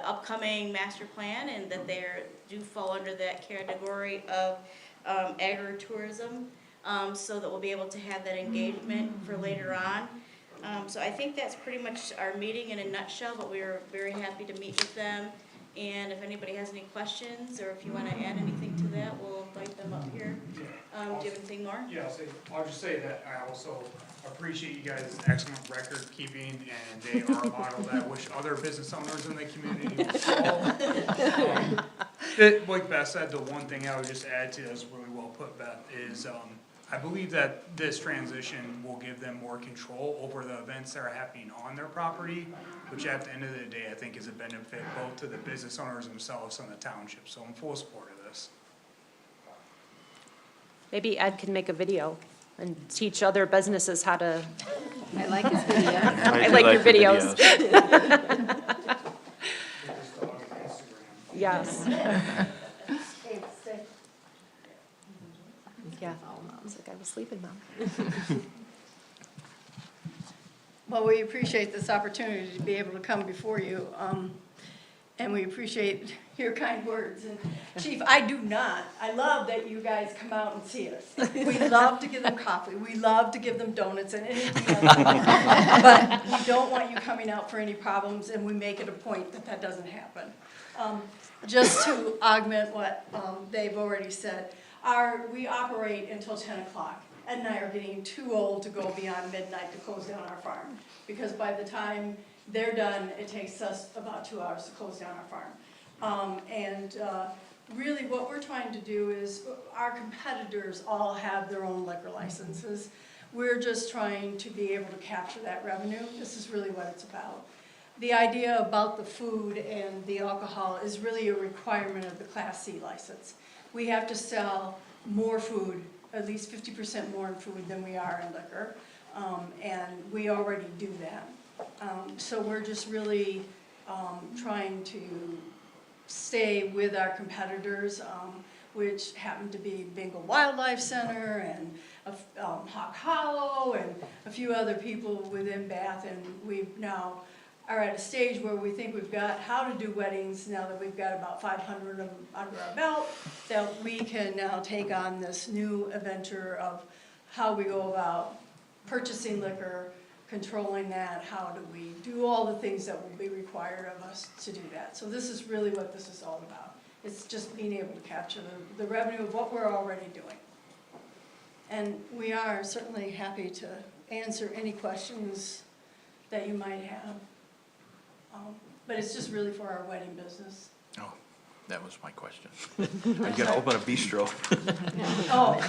upcoming master plan, and that they do fall under that category of agritourism, so that we'll be able to have that engagement for later on. So I think that's pretty much our meeting in a nutshell, but we were very happy to meet with them. And if anybody has any questions, or if you want to add anything to that, we'll invite them up here. Do you have anything more? Yeah, I'll just say that I also appreciate you guys' excellent record keeping, and they are a model that I wish other business owners in the community would follow. Like Beth said, the one thing I would just add to that's really well put, Beth, is I believe that this transition will give them more control over the events that are happening on their property, which at the end of the day, I think is a benefit both to the business owners themselves and the township, so I'm full support of this. Maybe Ed can make a video and teach other businesses how to. I like his video. I like your videos. Yes. Yeah. It's like I was sleeping, Mom. Well, we appreciate this opportunity to be able to come before you, and we appreciate your kind words. And Chief, I love that you guys come out and see us. We love to give them coffee, we love to give them donuts and anything else. But we don't want you coming out for any problems, and we make it a point that that doesn't happen. Just to augment what they've already said, we operate until 10 o'clock. Ed and I are getting too old to go beyond midnight to close down our farm, because by the time they're done, it takes us about 2 hours to close down our farm. Really what we're trying to do is, our competitors all have their own liquor licenses. We're just trying to be able to capture that revenue. This is really what it's about. The idea about the food and the alcohol is really a requirement of the Class C license. We have to sell more food, at least 50% more in food than we are in liquor, and we already do that. So we're just really trying to stay with our competitors, which happen to be Bengal Wildlife Center and Hawk Hollow and a few other people within Bath, and we've now are at a stage where we think we've got how to do weddings now that we've got about 500 of them under our belt, that we can now take on this new adventure of how we go about purchasing liquor, controlling that, how do we do all the things that will be required of us to do that. So this is really what this is all about. It's just being able to capture the revenue of what we're already doing. And we are certainly happy to answer any questions that you might have. But it's just really for our wedding business. Oh, that was my question. Are you gonna open a bistro? Oh.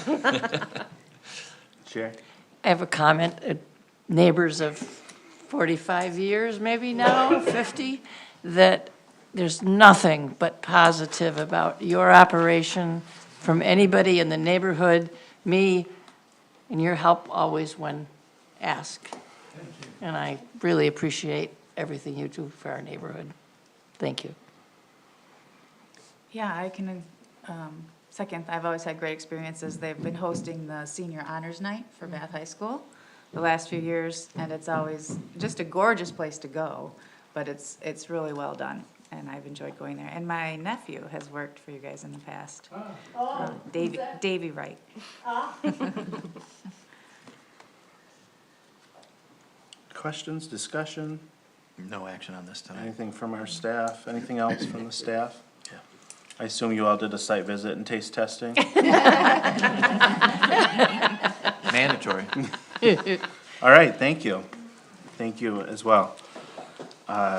Chair? I have a comment. Neighbors of 45 years, maybe now, 50, that there's nothing but positive about your operation from anybody in the neighborhood, me, and your help always when asked. And I really appreciate everything you do for our neighborhood. Thank you. Yeah, I can second. I've always had great experiences. They've been hosting the Senior Honors Night for Bath High School the last few years, and it's always just a gorgeous place to go, but it's really well done, and I've enjoyed going there. And my nephew has worked for you guys in the past. Davy Wright. Questions, discussion? No action on this tonight. Anything from our staff? Anything else from the staff? Yeah. I assume you all did a site visit and taste testing? Mandatory. All right, thank you. Thank you as well.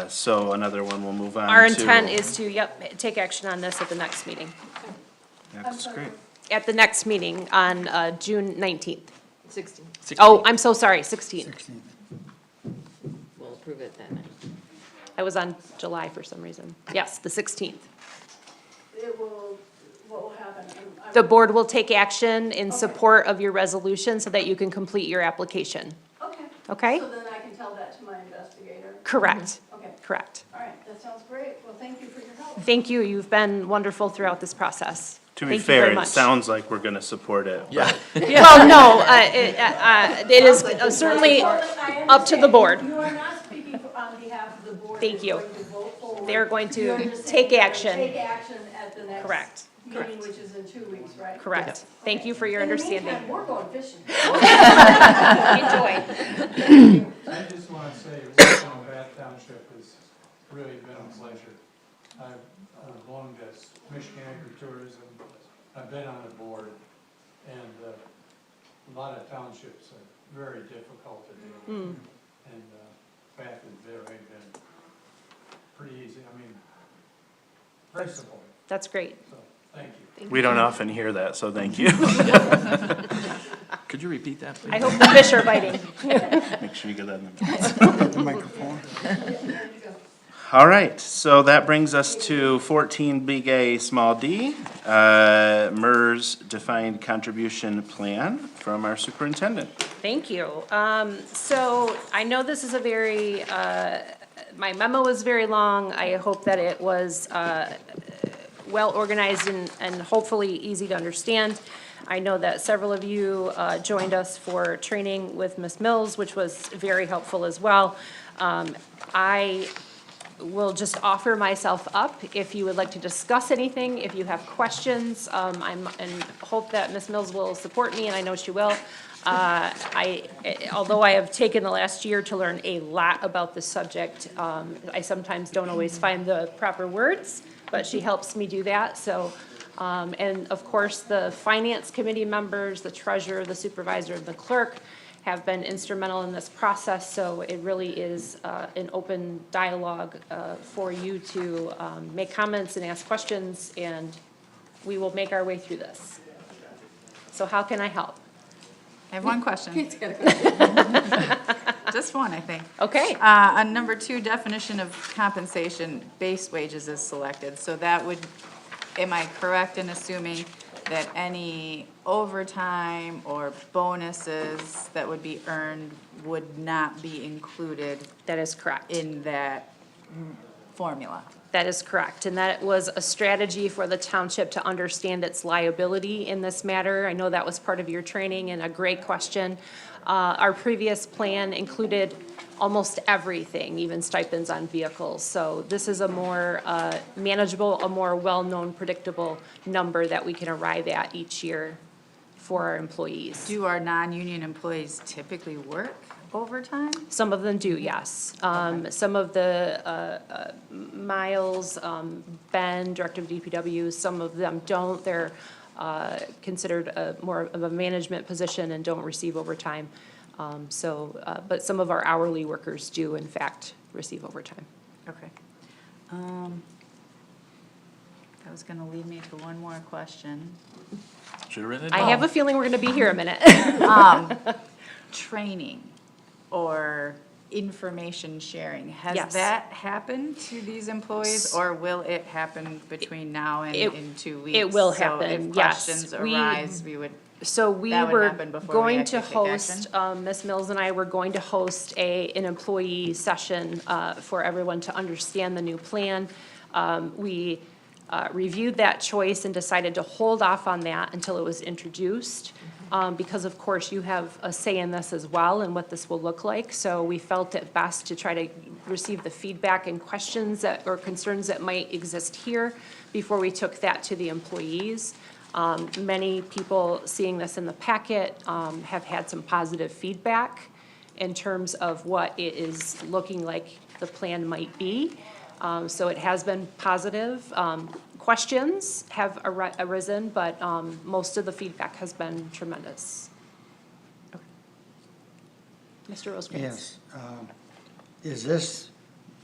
So another one, we'll move on to. Our intent is to, take action on this at the next meeting. That's great. At the next meeting on June 19th. 16. Oh, I'm so sorry, 16th. We'll approve it that night. I was on July for some reason. Yes, the 16th. It will, what will happen? The board will take action in support of your resolution so that you can complete your application. Okay. Okay? So then I can tell that to my investigator? Correct. Okay. Correct. All right, that sounds great. Well, thank you for your help. Thank you. You've been wonderful throughout this process. To be Thank you very fair, it much. sounds like we're gonna support it. Yeah. Well, no, it is certainly up to the board. You are not speaking on behalf of the board. Thank you. That's going to vote forward. They're going to You're just take saying you're gonna action. Take action at the next. Correct. Meeting, which is in 2 weeks, right? Correct. Thank you for your In the understanding. meantime, we're going fishing. Enjoy. I just want to say, working on Bath Township has really been a pleasure. I've belonged to Michigan Agritourism, I've been on the board, and a lot of townships are very difficult to deal with. And Bath has really been pretty easy, I mean, very supportive, That's great. so thank you. We don't often hear that, so thank you. Could you repeat that, please? I hope the fish are biting. Make sure you get that in the microphone. All right, so that brings us to 14 big A small d, MERS defined contribution plan from our superintendent. Thank you. So I know this is a very, my memo was very long. I hope that it was well organized and hopefully easy to understand. I know that several of you joined us for training with Ms. Mills, which was very helpful as well. I will just offer myself up if you would like to discuss anything, if you have questions. And hope that Ms. Mills will support me, and I know she will. Although I have taken the last year to learn a lot about this subject, I sometimes don't always find the proper words, but she helps me do that. So, and of course, the finance committee members, the treasurer, the supervisor, and the clerk have been instrumental in this process, so it really is an open dialogue for you to make comments and ask questions, and we will make our way through this. So how can I help? I have one question. Just one, I think. Okay. On number 2, definition of compensation, base wages is selected. So that would, am I correct in assuming that any overtime or bonuses that would be earned would not be included? That is correct. In that formula? That is correct, and that was a strategy for the township to understand its liability in this matter. I know that was part of your training and a great question. Our previous plan included almost everything, even stipends on vehicles. So this is a more manageable, a more well-known, predictable number that we can arrive at each year for our employees. Do our non-union employees typically work overtime? Some of them do, yes. Some of the Miles, Ben, Director of DPW, some of them don't. They're considered more of a management position and don't receive overtime. But some of our hourly workers do, in fact, receive overtime. Okay. That was gonna lead me to one more question. Should have written it I down. have a feeling we're gonna be here a minute. Training or information sharing, has Yes. that happened to these employees, or will it happen between now and in 2 weeks? It will So happen, if yes. questions arise, we would, So we that would were happen before we going to actually take host, Ms. Mills and I were going to host an employee session for everyone to understand the new plan. We reviewed that choice and decided to hold off on that until it was introduced. Because of course you have a say in this as well and what this will look like. So we felt it best to try to receive the feedback and questions or concerns that might exist here before we took that to the employees. Many people seeing this in the packet have had some positive feedback in terms of what it is looking like the plan might be. So it has been positive. questions have arisen, but most of the feedback has been tremendous. Okay. Mr. Rosecrans? Yes. Is this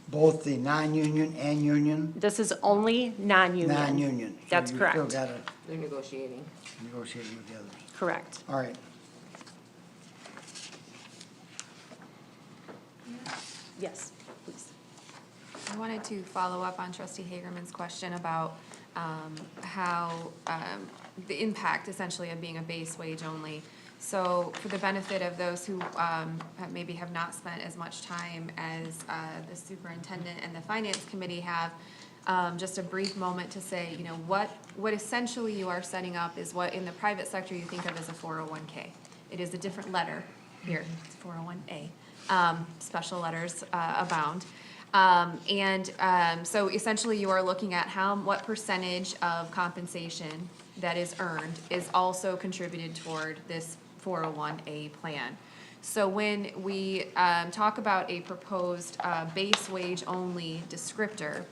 both the non-union and union? This is only non-union. Non-union. So That's correct. You still gotta They're negotiating. negotiate with the others. Correct. All right. Yes, please. I wanted to follow up on Trustee Hagerman's question about how the impact essentially of being a base wage only. So for the benefit of those who maybe have not spent as much time as the superintendent and the finance committee have, just a brief moment to say, you know, what essentially you are setting up is what in the private sector you think of as a 401K. It is a different letter here, it's 401A. Special letters abound. So essentially you are looking at what percentage of compensation that is earned is also contributed toward this 401A plan. So when we talk about a proposed base wage only descriptor,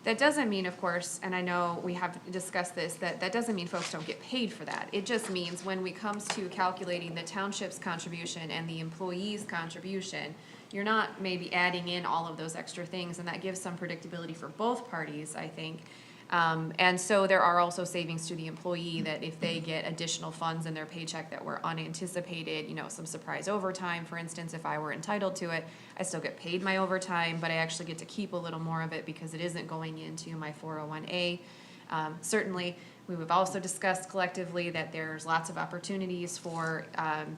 that doesn't mean, of course, and I know we have discussed this, that doesn't mean folks don't get paid for that. It just means when it comes to calculating the township's contribution and the employee's contribution, you're not maybe adding in all of those extra things, and that gives some predictability for both parties, I think. And so there are also savings to the employee that if they get additional funds in their paycheck that were unanticipated, you know, some surprise overtime, for instance, if I were entitled to it, I still get paid my overtime, but I actually get to keep a little more of it because it isn't going into my 401A. Certainly, we've also discussed collectively that there's lots of opportunities for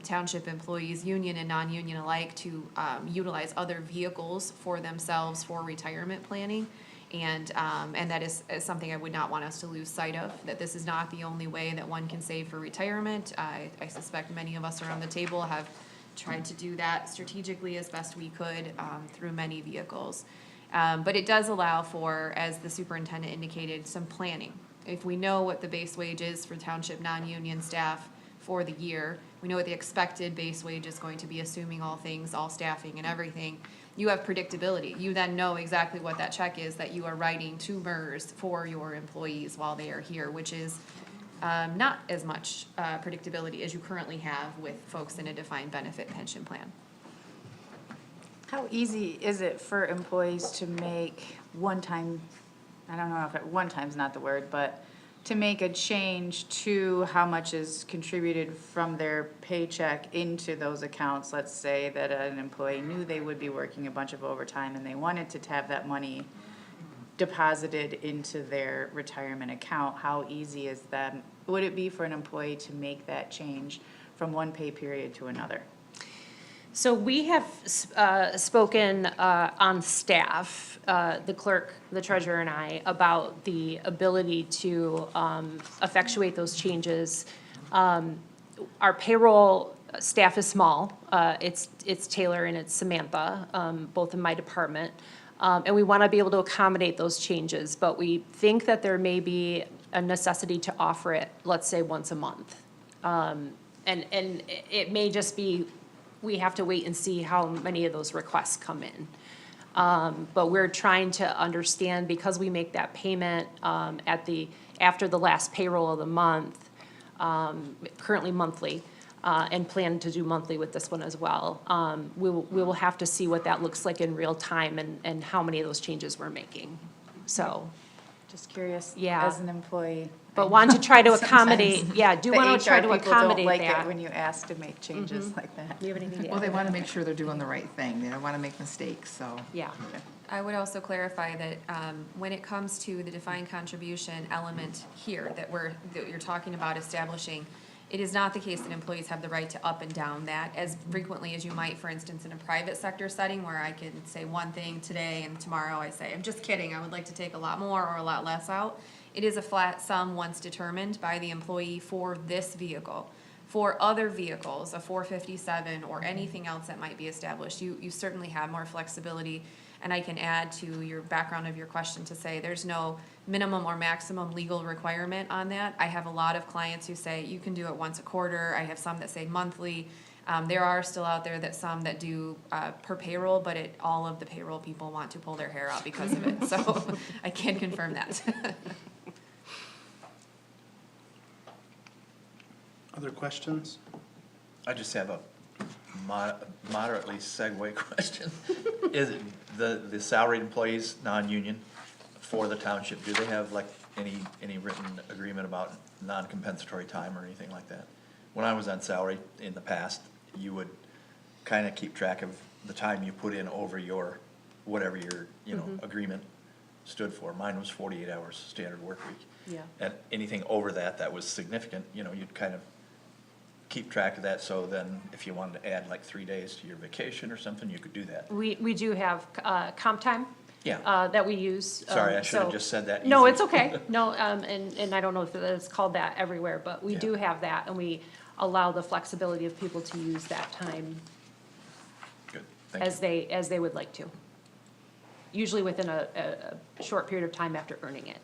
township employees, union and non-union alike, to utilize other vehicles for themselves for retirement planning. And that is something I would not want us to lose sight of, that this is not the only way that one can save for retirement. I suspect many of us around the table have tried to do that strategically as best we could through many vehicles. But it does allow for, as the superintendent indicated, some planning. If we know what the base wage is for township non-union staff for the year, we know what the expected base wage is going to be, assuming all things, all staffing and everything. You have predictability. You then know exactly what that check is that you are writing to MERS for your employees while they are here, which is not as much predictability as you currently have with folks in a defined benefit pension plan. How easy is it for employees to make one-time, I don't know if one time's not the word, but to make a change to how much is contributed from their paycheck into those accounts? Let's say that an employee knew they would be working a bunch of overtime and they wanted to have that money deposited into their retirement account. How easy is that? Would it be for an employee to make that change from one pay period to another? So we have spoken on staff, the clerk, the treasurer, and I, about the ability to effectuate those changes. Our payroll staff is small. It's Taylor and it's Samantha, both in my department. And we want to be able to accommodate those changes, but we think that there may be a necessity to offer it, let's say, once a month. And it may just be, we have to wait and see how many of those requests come in. But we're trying to understand, because we make that payment after the last payroll of the month, currently monthly, and plan to do monthly with this one as well. We will have to see what that looks like in real time and how many of those changes we're making. So, just curious, yeah, as an employee. But want to try to accommodate, yeah, do want to try to accommodate like that. it when you ask to make changes like that. Do you have anything to add? Well, they want to make sure they're doing the right thing. They don't want to make mistakes, so. Yeah. I would also clarify that when it comes to the defined contribution element here that you're talking about establishing, it is not the case that employees have the right to up and down that as frequently as you might, for instance, in a private sector setting where I can say one thing today and tomorrow I say, I'm just kidding, I would like to take a lot more or a lot less out. It is a flat sum once determined by the employee for this vehicle. For other vehicles, a 457 or anything else that might be established, you certainly have more flexibility. And I can add to your background of your question to say there's no minimum or maximum legal requirement on that. I have a lot of clients who say you can do it once a quarter. I have some that say monthly. There are still out there some that do per payroll, but all of the payroll people want to pull their hair out because of it. So I can confirm that. Other questions? I just have a moderately segue question. Is it the salaried employees, non-union, for the township, do they have like any written agreement about non-compensatory time or anything like that? When I was on salary in the past, you would kind of keep track of the time you put in over your, whatever your, agreement stood for. Mine was 48 hours standard work week. Yeah. And anything over that that was significant, you'd kind of keep track of that, so then if you wanted to add like 3 days to your vacation or something, you could do that. We do have comp time. Yeah. That we use. Sorry, I should have so- just said that No, easy. it's okay. No, and I don't know if it's called that everywhere, but we Yeah. do have that, and we allow the flexibility of people to use that time Good, thank you. as they would like to. Usually within a short period of time after earning it.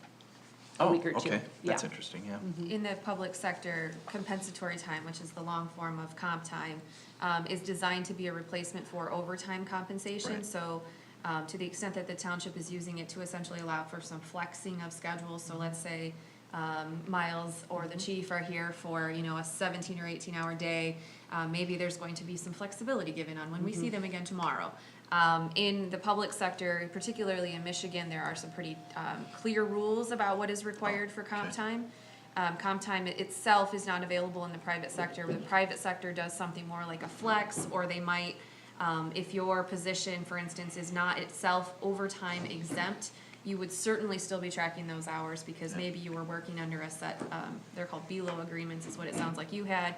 A week or two. Okay, that's Yeah. interesting, yeah. In the public sector, compensatory time, which is the long form of comp time, is designed to be a replacement for overtime compensation. Right. So to the extent that the township is using it to essentially allow for some flexing of schedules, so let's say Miles or the chief are here for, a 17 or 18-hour day, maybe there's going to be some flexibility given on when we see them again tomorrow. In the public sector, particularly in Michigan, there are some pretty clear rules about what is required for comp time. Comp time itself is not available in the private sector. The private sector does something more like a flex, or they might, if your position, for instance, is not itself overtime exempt, you would certainly still be tracking those hours, because maybe you were working under a set, they're called BELO agreements, is what it sounds like you had.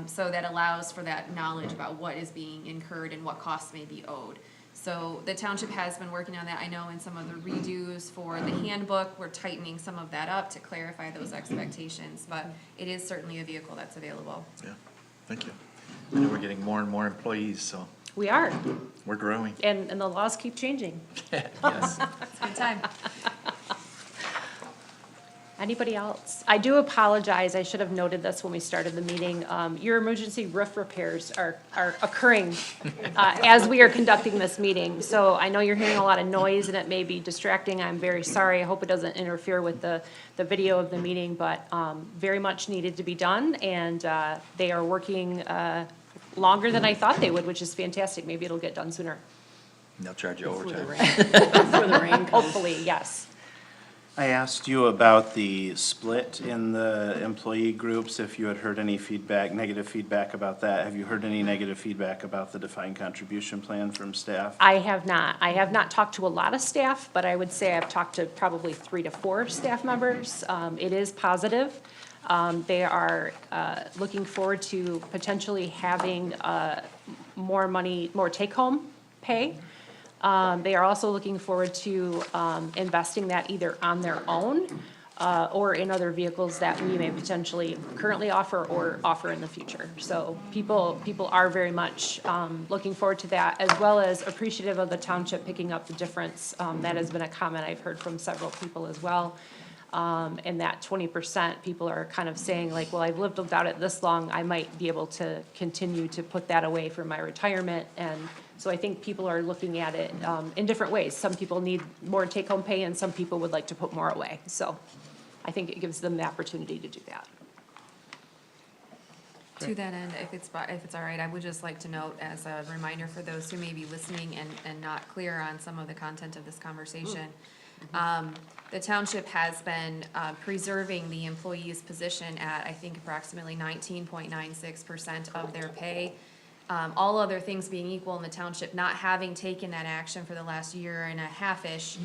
So that allows for that knowledge about what is being incurred and what costs may be owed. So the township has been working on that. I know in some of the redos for the handbook, we're tightening some of that up to clarify those expectations, but it is certainly a vehicle that's available. Yeah, thank you. I know we're getting more and more employees, so We are, we're growing. and the laws keep changing. Yes. It's a good time. Anybody else? I do apologize, I should have noted this when we started the meeting. Your emergency roof repairs are occurring as we are conducting this meeting. So I know you're hearing a lot of noise and it may be distracting. I'm very sorry. I hope it doesn't interfere with the video of the meeting, but very much needed to be done. And they are working longer than I thought they would, which is fantastic. Maybe it'll get done sooner. And they'll charge you overtime. Before the rain comes. Hopefully, yes. I asked you about the split in the employee groups, if you had heard any feedback, negative feedback about that. Have you heard any negative feedback about the defined contribution plan from staff? I have not. I have not talked to a lot of staff, but I would say I've talked to probably 3 to 4 staff members. It is positive. They are looking forward to potentially having more money, more take-home pay. They are also looking forward to investing that either on their own or in other vehicles that we may potentially currently offer or offer in the future. So people are very much looking forward to that, as well as appreciative of the township picking up the difference. That has been a comment I've heard from several people as well. And that 20%, people are kind of saying like, well, I've lived without it this long, I might be able to continue to put that away for my retirement. And so I think people are looking at it in different ways. Some people need more take-home pay and some people would like to put more away. So I think it gives them the opportunity to do that. To that end, if it's all right, I would just like to note as a reminder for those who may be listening and not clear on some of the content of this conversation. The township has been preserving the employee's position at, I think, approximately 19.96% of their pay. All other things being equal in the township, not having taken that action for the last year and a half-ish,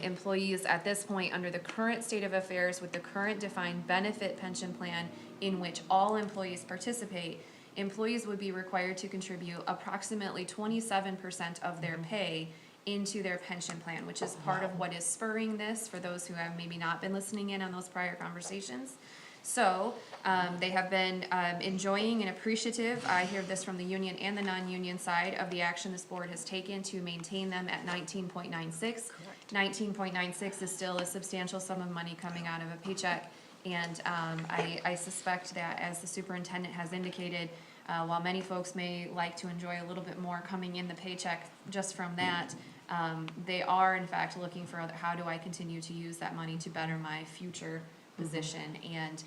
employees at this point, under the current state of affairs with the current defined benefit pension plan in which all employees participate, employees would be required to contribute approximately 27% of their pay into their pension plan, which is part of what is spurring this for those who have maybe not been listening in on those prior conversations. So they have been enjoying and appreciative, I hear this from the union and the non-union side, of the action this board has taken to maintain them at 19.96. 19.96 is still a substantial sum of money coming out of a paycheck. And I suspect that, as the superintendent has indicated, while many folks may like to enjoy a little bit more coming in the paycheck just from that, they are in fact looking for how do I continue to use that money to better my future position. And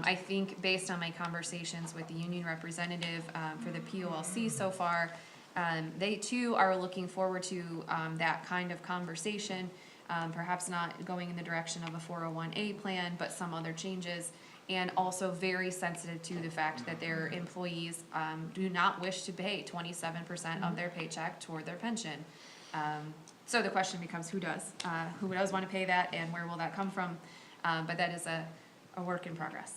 I think based on my conversations with the union representative for the POLC so far, they too are looking forward to that kind of conversation, perhaps not going in the direction of a 401A plan, but some other changes, and also very sensitive to the fact that their employees do not wish to pay 27% of their paycheck toward their pension. So the question becomes, who does? Who does want to pay that, and where will that come from? But that is a work in progress.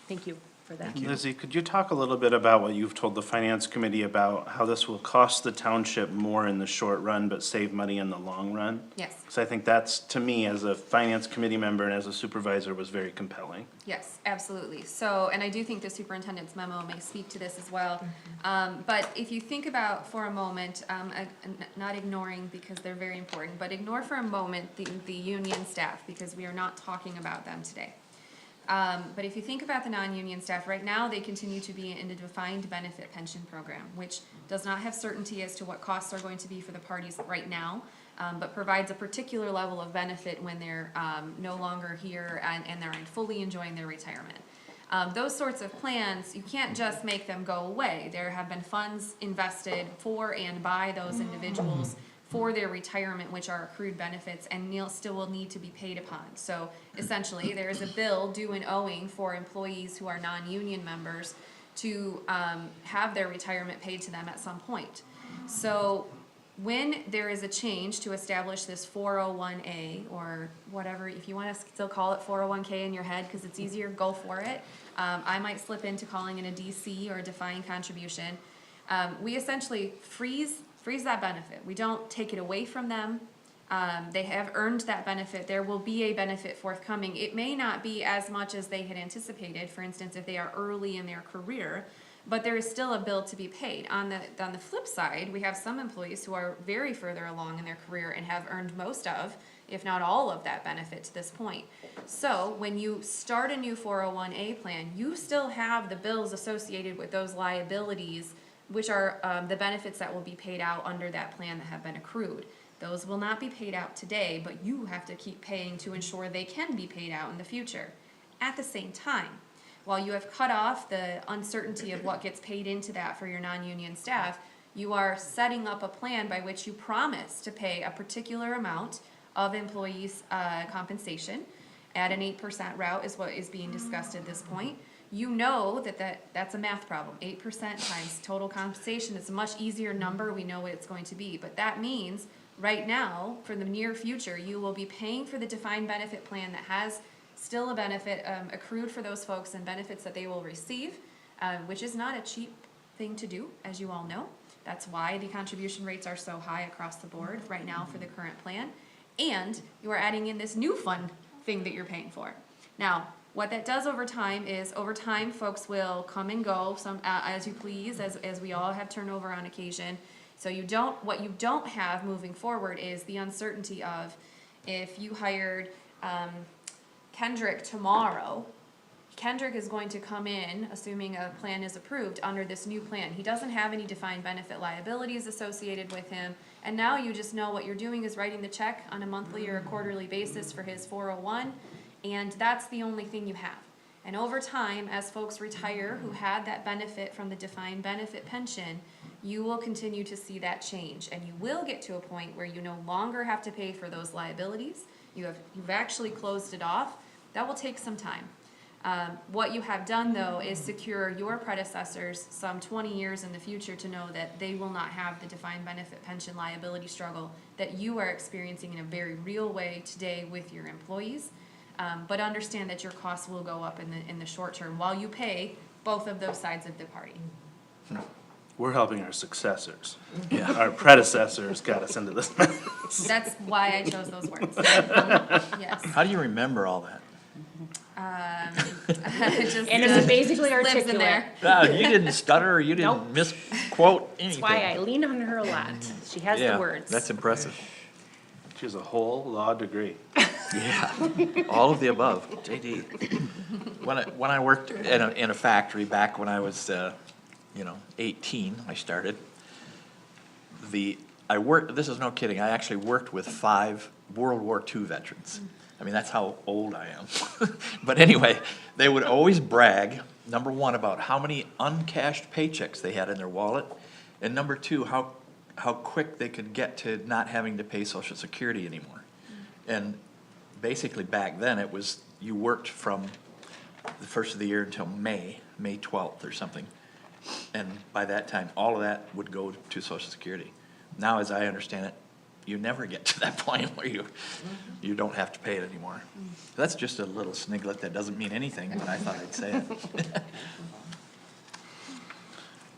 Thank you for that. Lizzie, could you talk a little bit about what you've told the finance committee about how this will cost the township more in the short run, but save money in the long run? Yes. Because I think that's, to me, as a finance committee member and as a supervisor, was very compelling. Yes, absolutely. So, and I do think the superintendent's memo may speak to this as well. But if you think about for a moment, not ignoring because they're very important, but ignore for a moment the union staff because we are not talking about them today. But if you think about the non-union staff, right now they continue to be in a defined benefit pension program, which does not have certainty as to what costs are going to be for the parties right now, but provides a particular level of benefit when they're no longer here and they're fully enjoying their retirement. Those sorts of plans, you can't just make them go away. There have been funds invested for and by those individuals for their retirement, which are accrued benefits, and still will need to be paid upon. So essentially, there is a bill due and owing for employees who are non-union members to have their retirement paid to them at some point. So when there is a change to establish this 401A or whatever, if you want to still call it 401K in your head because it's easier, go for it. I might slip into calling it a DC or a defined contribution. We essentially freeze that benefit. We don't take it away from them. They have earned that benefit. There will be a benefit forthcoming. It may not be as much as they had anticipated, for instance, if they are early in their career, but there is still a bill to be paid. On the flip side, we have some employees who are very further along in their career and have earned most of, if not all of that benefit to this point. So when you start a new 401A plan, you still have the bills associated with those liabilities, which are the benefits that will be paid out under that plan that have been accrued. Those will not be paid out today, but you have to keep paying to ensure they can be paid out in the future. At the same time, while you have cut off the uncertainty of what gets paid into that for your non-union staff, you are setting up a plan by which you promise to pay a particular amount of employees' compensation at an 8% route is what is being discussed at this point. You know that's a math problem. 8% times total compensation is a much easier number. We know what it's going to be. But that means right now, for the near future, you will be paying for the defined benefit plan that has still a benefit accrued for those folks and benefits that they will receive, which is not a cheap thing to do, as you all know. That's why the contribution rates are so high across the board right now for the current plan. And you are adding in this new fund thing that you're paying for. Now, what that does over time is, over time, folks will come and go as you please, as we all have turnover on occasion. So what you don't have moving forward is the uncertainty of if you hired Kendrick tomorrow, Kendrick is going to come in, assuming a plan is approved, under this new plan. He doesn't have any defined benefit liabilities associated with him, and now you just know what you're doing is writing the check on a monthly or a quarterly basis for his 401, and that's the only thing you have. And over time, as folks retire who had that benefit from the defined benefit pension, you will continue to see that change, and you will get to a point where you no longer have to pay for those liabilities. You've actually closed it off. That will take some time. What you have done, though, is secure your predecessors some 20 years in the future to know that they will not have the defined benefit pension liability struggle that you are experiencing in a very real way today with your employees. But understand that your costs will go up in the short term while you pay both of those sides of the party. We're helping our successors. Yeah. Our predecessors got us into this mess. That's why I chose those words. Yes. How do you remember all that? And it's basically lives articulate. in there. No, you didn't stutter, you didn't misquote anything. That's why I lean on her a lot. She has the words. That's impressive. She has a whole law degree. Yeah, all of the above, JD. When I worked in a factory back when I was 18, I started. This is no kidding, I actually worked with 5 World War II veterans. I mean, that's how old I am. But anyway, they would always brag, number one, about how many uncashed paychecks they had in their wallet, and number two, how quick they could get to not having to pay Social Security anymore. And basically back then, it was, you worked from the first of the year until May 12th or something. And by that time, all of that would go to Social Security. Now, as I understand it, you never get to that point where you don't have to pay it anymore. That's just a little sniglet that doesn't mean anything, but I thought I'd say it.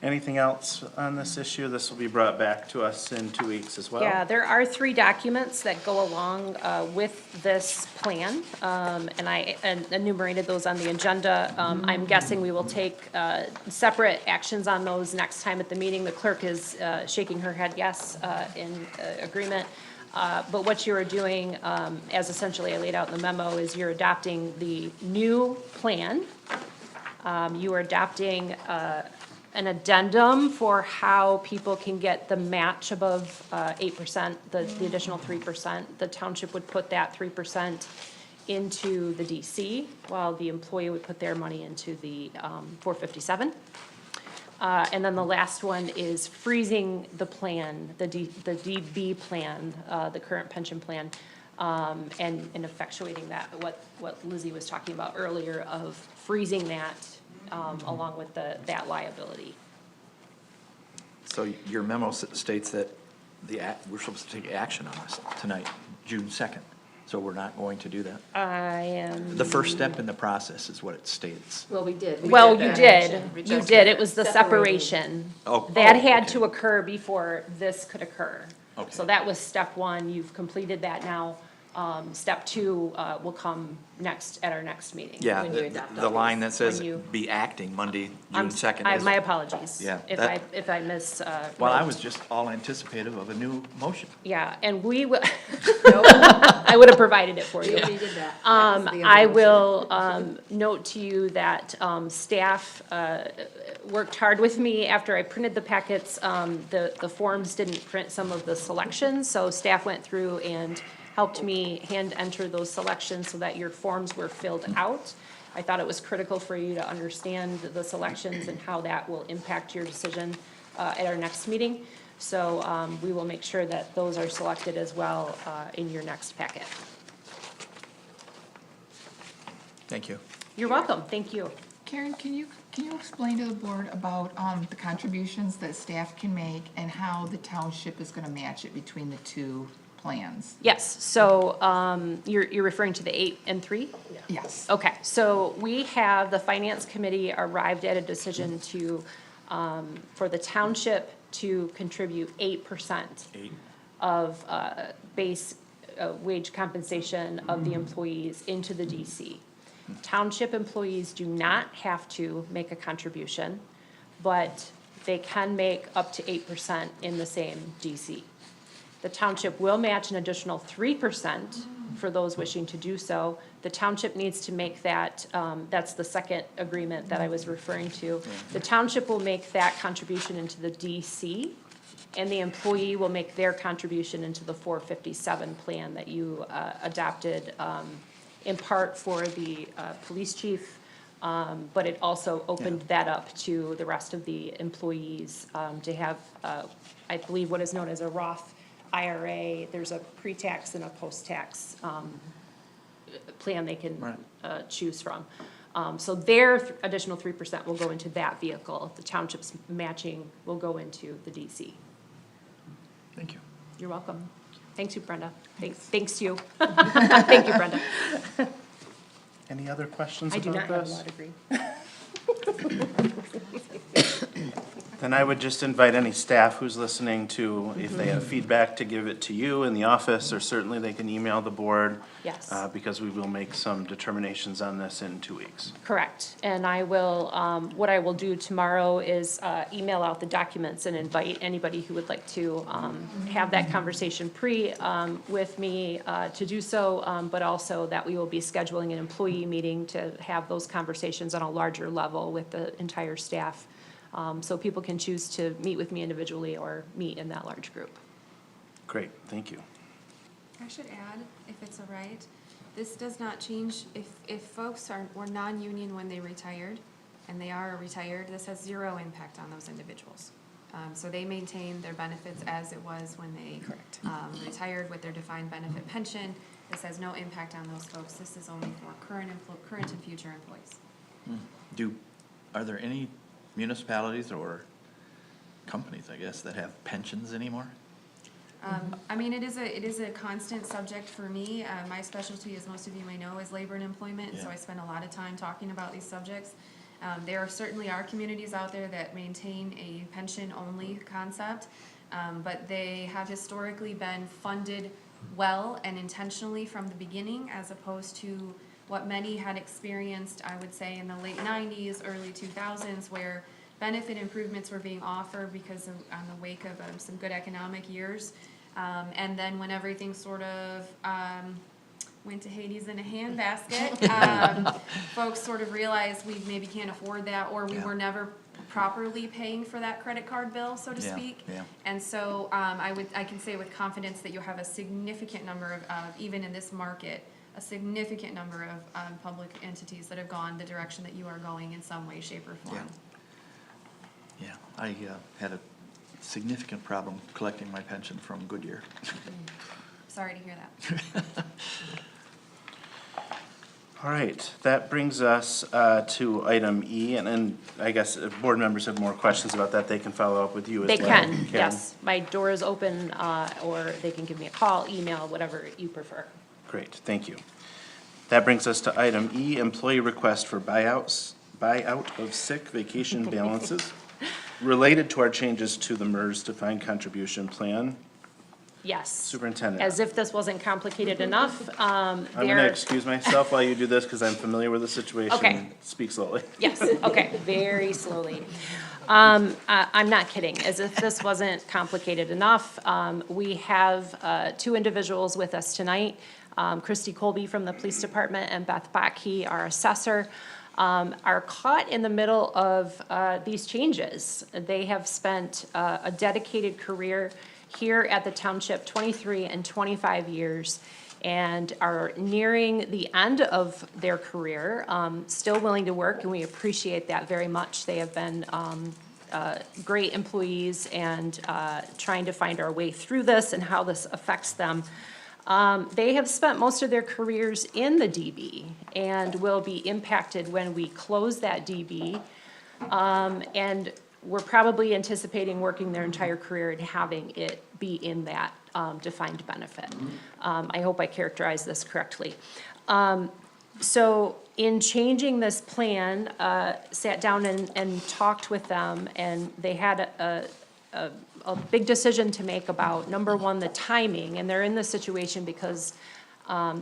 Anything else on this issue? This will be brought back to us in 2 weeks as well. Yeah, there are 3 documents that go along with this plan, and I enumerated those on the agenda. I'm guessing we will take separate actions on those next time at the meeting. The clerk is shaking her head yes in agreement. But what you are doing, as essentially I laid out in the memo, is you're adopting the new plan. You are adopting an addendum for how people can get the match above 8%, the additional 3%. The township would put that 3% into the DC, while the employee would put their money into the 457. And then the last one is freezing the plan, the DB plan, the current pension plan, and effectuating that, what Lizzie was talking about earlier, of freezing that along with that liability. So your memo states that we're supposed to take action on this tonight, June 2nd. So we're not going to do that? I am. The first step in the process is what it states. Well, we did. Well, you did. You did. It was the separation. That had to occur before this could occur. Okay. So that was step 1. You've completed that now. Step 2 will come next, at our next meeting. Yeah, when you adopt the line that says when you- be acting Monday, June 2nd. My apologies. Yeah, If I miss. Well, I was just all anticipative of a new motion. Yeah, and we will, I would have provided it for you. We already did that. That was the I other will, note to you that, staff, worked hard with me after I printed the packets. The forms didn't print some of the selections, so staff went through and helped me hand enter those selections so that your forms were filled out. I thought it was critical for you to understand the selections and how that will impact your decision, at our next meeting. So, we will make sure that those are selected as well, in your next packet. Thank you. You're welcome, thank you. Karen, can you explain to the board about the contributions that staff can make and how the township is gonna match it between the two plans? Yes, so, you're referring to the 8 and 3? Yes. Okay, so we have, the finance committee arrived at a decision to, for the township to contribute 8% of base wage compensation of the employees into the DC. Township employees do not have to make a contribution, but they can make up to 8% in the same DC. The township will match an additional 3% for those wishing to do so. The township needs to make that, that's the second agreement that I was referring to. The township will make that contribution into the DC, and the employee will make their contribution into the 457 plan that you adopted in part for the police chief, but it also opened that up to the rest of the employees to have, I believe, what is known as a Roth IRA. There's a pre-tax and a post-tax plan they can choose from. So their additional 3% will go into that vehicle. The township's matching will go into the DC. Thank you. You're welcome. Thanks you, Brenda. Thanks you. Thank you, Brenda. Any other questions I do about not have a this? law degree. Then I would just invite any staff who's listening to, if they have feedback, to give it to you in the office, or certainly they can email the board. Yes. Because we will make some determinations on this in 2 weeks. Correct. And I will, what I will do tomorrow is email out the documents and invite anybody who would like to have that conversation with me to do so, but also that we will be scheduling an employee meeting to have those conversations on a larger level with the entire staff. So people can choose to meet with me individually or meet in that large group. Great, thank you. I should add, if it's all right, this does not change, if folks were non-union when they retired, and they are retired, this has zero impact on those individuals. So they maintain their benefits as it was when they retired with their defined benefit pension. This has no impact on those folks. This is only for current and future employees. Are there any municipalities or companies, I guess, that have pensions anymore? I mean, it is a constant subject for me. My specialty, as most of you may know, is labor and employment, so I spend a lot of time talking about these subjects. There certainly are communities out there that maintain a pension-only concept, but they have historically been funded well and intentionally from the beginning, as opposed to what many had experienced, I would say, in the late 90s, early 2000s, where benefit improvements were being offered because of, on the wake of some good economic years. And then when everything sort of went to Hades in a handbasket, folks sort of realized we maybe can't afford that, or we were never properly paying for that credit card bill, so to speak. And so I can say with confidence that you'll have a significant number of, even in this market, a significant number of public entities that have gone the direction that you are going in some way, shape, or form. Yeah, I had a significant problem collecting my pension from Goodyear. Sorry to hear that. All right, that brings us to item E, and I guess if board members have more questions about that, they can follow up with you as well. They can, yes. My door is open, or they can give me a call, email, whatever you prefer. Great, thank you. That brings us to item E, employee request for buyout of sick vacation balances related to our changes to the MERS defined contribution plan. Yes. Superintendent. As if this wasn't complicated enough. I'm gonna excuse myself while you do this, because I'm familiar with the situation. Okay. Speak slowly. Yes, okay, very slowly. I'm not kidding, as if this wasn't complicated enough. We have two individuals with us tonight, Christy Colby from the police department and Beth Botke, our assessor, are caught in the middle of these changes. They have spent a dedicated career here at the township, 23 and 25 years, and are nearing the end of their career, still willing to work, and we appreciate that very much. They have been great employees and trying to find our way through this and how this affects them. They have spent most of their careers in the DB and will be impacted when we close that DB. And we're probably anticipating working their entire career and having it be in that defined benefit. I hope I characterized this correctly. So in changing this plan, sat down and talked with them, and they had a big decision to make about, number one, the timing, and they're in this situation because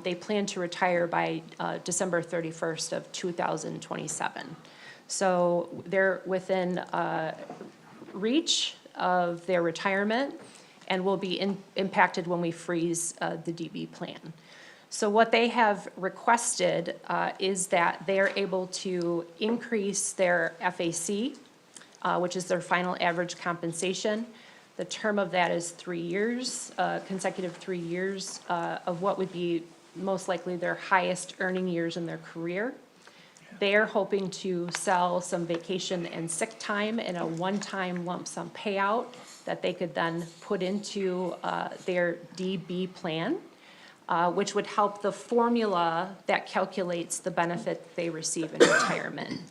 they plan to retire by December 31st of 2027. So they're within reach of their retirement and will be impacted when we freeze the DB plan. So what they have requested is that they're able to increase their FAC, which is their final average compensation. The term of that is 3 years, consecutive 3 years of what would be most likely their highest earning years in their career. They are hoping to sell some vacation and sick time in a one-time lump sum payout that they could then put into their DB plan, which would help the formula that calculates the benefit they receive in retirement.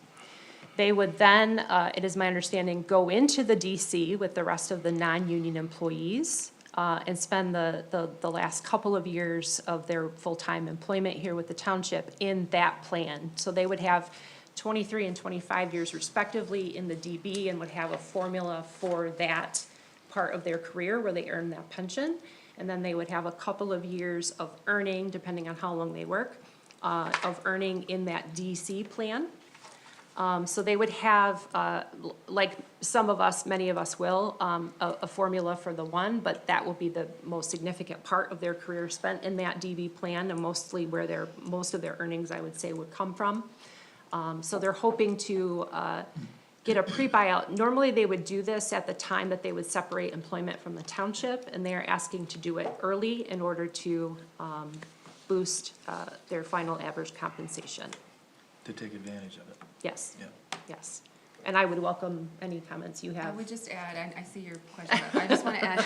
They would then, it is my understanding, go into the DC with the rest of the non-union employees and spend the last couple of years of their full-time employment here with the township in that plan. So they would have 23 and 25 years respectively in the DB and would have a formula for that part of their career where they earn that pension. And then they would have a couple of years of earning, depending on how long they work, of earning in that DC plan. So they would have, like some of us, many of us will, a formula for the one, but that will be the most significant part of their career spent in that DB plan, and mostly where most of their earnings, I would say, would come from. So they're hoping to get a pre-buyout. Normally, they would do this at the time that they would separate employment from the township, and they are asking to do it early in order to boost their final average compensation. To take advantage of it. Yes, Yeah. yes. And I would welcome any comments you I have. would just add, I see your question, but I just want to add,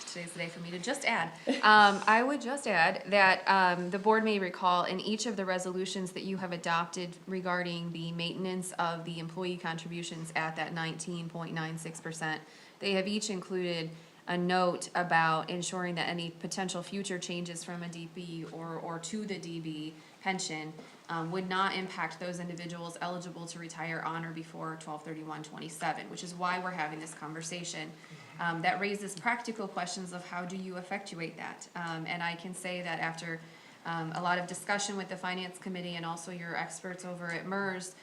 today's the day for me to just add. I would just add that the board may recall in each of the resolutions that you have adopted regarding the maintenance of the employee contributions at that 19.96%, they have each included a note about ensuring that any potential future changes from a DB or to the DB pension would not impact those individuals eligible to retire on or before 12/31/27, which is why we're having this conversation. That raises practical questions of how do you effectuate that? And I can say that after a lot of discussion with the Finance Committee and also your experts over at MERS,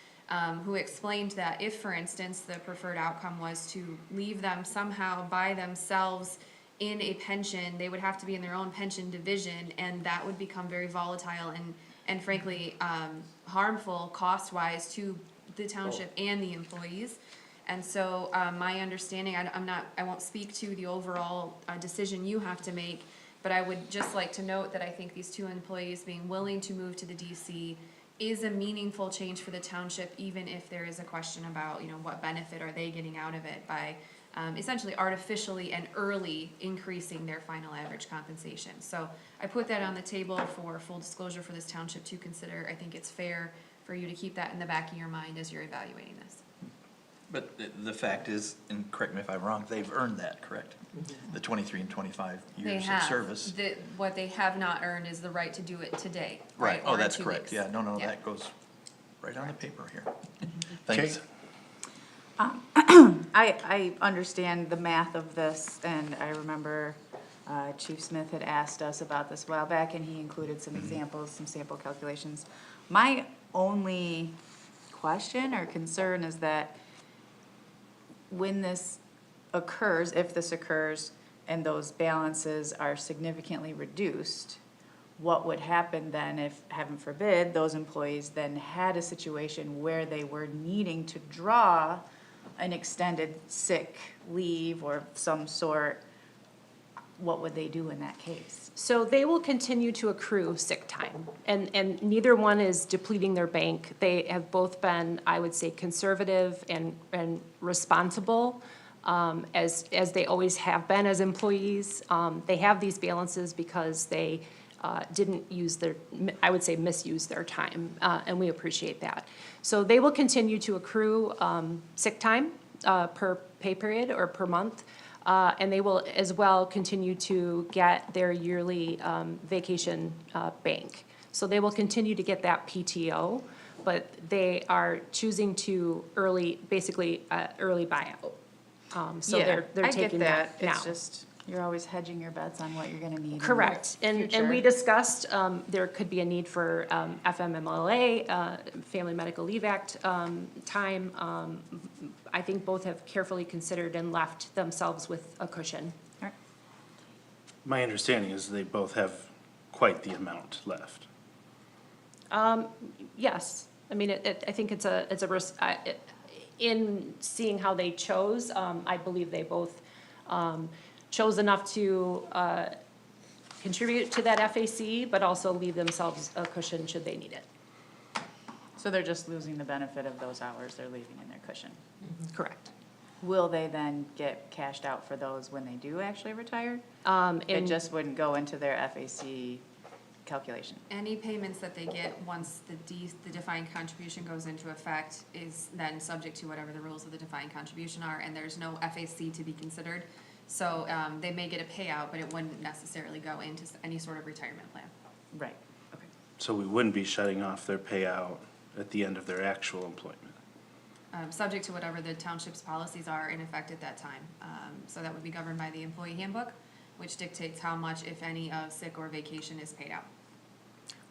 who explained that if, for instance, the preferred outcome was to leave them somehow by themselves in a pension, they would have to be in their own pension division, and that would become very volatile and frankly, harmful cost-wise to the township and the employees. And so, my understanding, I won't speak to the overall decision you have to make, but I would just like to note that I think these two employees being willing to move to the DC is a meaningful change for the township, even if there is a question about, what benefit are they getting out of it by essentially artificially and early increasing their final average compensation. So I put that on the table for full disclosure for this township to consider. I think it's fair for you to keep that in the back of your mind as you're evaluating this. But the fact is, and correct me if I'm wrong, they've earned that, correct? The 23 and 25 They years of have. service. What they have not earned is the right to do it today. Right, or oh, in that's 2 correct, weeks. yeah, no, Yeah. that goes right on the paper here. Thanks. I understand the math of this, and I remember Chief Smith had asked us about this a while back, and he included some examples, some sample calculations. My only question or concern is that when this occurs, if this occurs, and those balances are significantly reduced, what would happen then if, heaven forbid, those employees then had a situation where they were needing to draw an extended sick leave or some sort? What would they do in that case? So they will continue to accrue sick time, and neither one is depleting their bank. They have both been, I would say, conservative and responsible, as they always have been as employees. They have these balances because they didn't use their, I would say, misuse their time, and we appreciate that. So they will continue to accrue sick time per pay period or per month. And they will as well continue to get their yearly vacation bank. So they will continue to get that PTO, but they are choosing to early buyout. So Yeah, they're taking that now. It's just, you're always hedging your bets on what you're gonna need in the Correct, and we future. discussed, there could be a need for FMLA, Family Medical Leave Act time. I think both have carefully considered and left themselves with a cushion. My understanding is they both have quite the amount left. Yes, I mean, I think it's a risk, in seeing how they chose, I believe they both chose enough to contribute to that FAC, but also leave themselves a cushion should they need it. So they're just losing the benefit of those hours they're leaving in their cushion. Correct. Will they then get cashed out for those when they do actually retire? It And just wouldn't go into their FAC calculation. Any payments that they get once the defined contribution goes into effect is then subject to whatever the rules of the defined contribution are, and there's no FAC to be considered. So they may get a payout, but it wouldn't necessarily go into any sort of retirement plan. Right, okay. So we wouldn't be shutting off their payout at the end of their actual employment. Subject to whatever the township's policies are in effect at that time. So that would be governed by the employee handbook, which dictates how much, if any, of sick or vacation is paid out.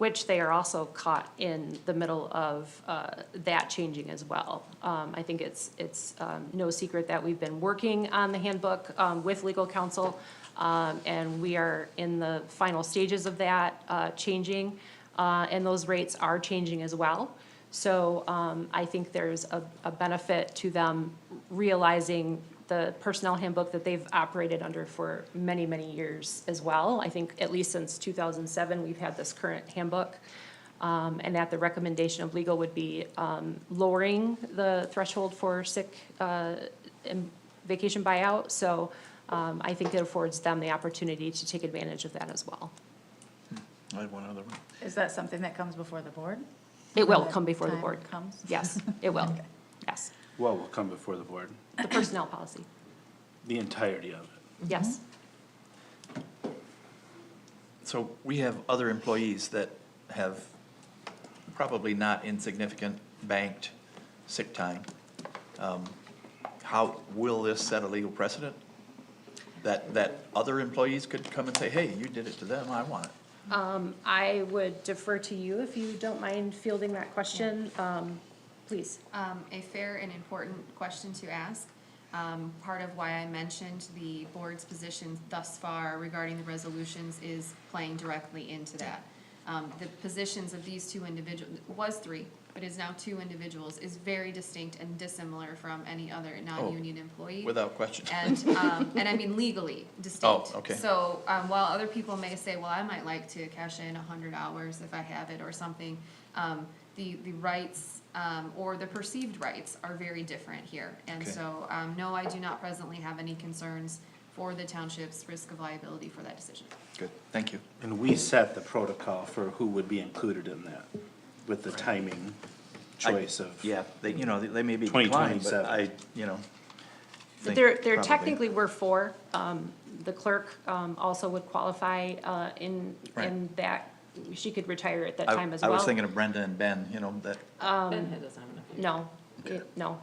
which they are also caught in the middle of that changing as well. I think it's no secret that we've been working on the handbook with legal counsel, and we are in the final stages of that changing, and those rates are changing as well. So I think there's a benefit to them realizing the personnel handbook that they've operated under for many, many years as well. I think at least since 2007, we've had this current handbook. And that the recommendation of legal would be lowering the threshold for sick and vacation buyout. So I think it affords them the opportunity to take advantage of that as well. I had one other one. Is that something that comes before the board? It will When the come before the time board. comes? Yes, it will. Yes. What will come before the board? The personnel policy. The entirety of it. Yes. So we have other employees that have probably not insignificant banked sick time. How will this set a legal precedent? That other employees could come and say, hey, you did it to them, I want it. I would defer to you if you don't mind fielding that question. Please. A fair and important question to ask. Part of why I mentioned the board's position thus far regarding the resolutions is playing directly into that. The positions of these two individuals, was three, but is now two individuals, is very distinct and dissimilar from any other non-union employee. Without question. And I mean legally distinct. Oh, okay. So, while other people may say, well, I might like to cash in 100 hours if I have it or something, the rights, or the perceived rights are very different here. And Okay. so, no, I do not presently have any concerns for the township's risk of liability for that decision. Good, thank you. And we set the protocol for who would be included in that, with the timing choice of. Yeah, they, they may be declined, but 2027. I, think There probably. technically were four. The clerk also would qualify in that, she could retire at that time as well. I was thinking of Brenda and Ben, that. Ben No, no,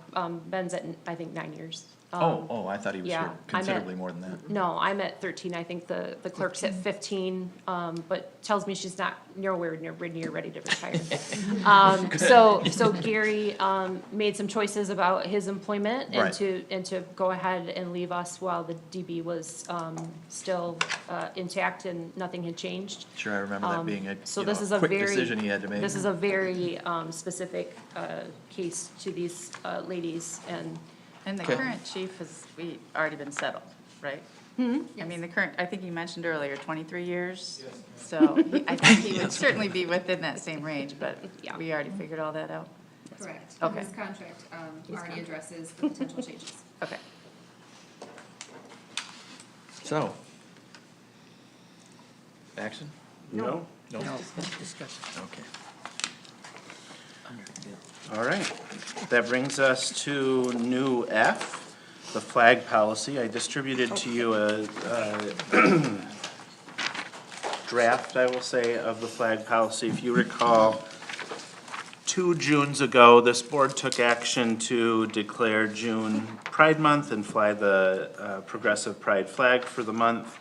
Ben's at, I think, 9 years. I thought he was yeah, here I'm at- considerably more than that. No, I'm at 13, I think the clerk's at 15, but tells me she's not nowhere near ready to retire. So Gary, made some choices about his employment and Right. to go ahead and leave us while the DB was, still, intact and nothing had changed. Sure, I remember that being So this is a quick very, decision he had to make. this is a very, specific, case to these, ladies and. And the Okay. current chief has, already been settled, right? Hmm? I mean, the current, I think you mentioned earlier, 23 years. So I think he would certainly be within that same range, but we already figured all that out. Correct. Okay. His contract, already addresses the potential changes. Okay. So. Action? No? No. Discussion. Okay. All right, that brings us to new F, the flag policy. I distributed to you a draft, I will say, of the flag policy. If you recall, 2 Junes ago, this board took action to declare June Pride Month and fly the progressive pride flag for the month.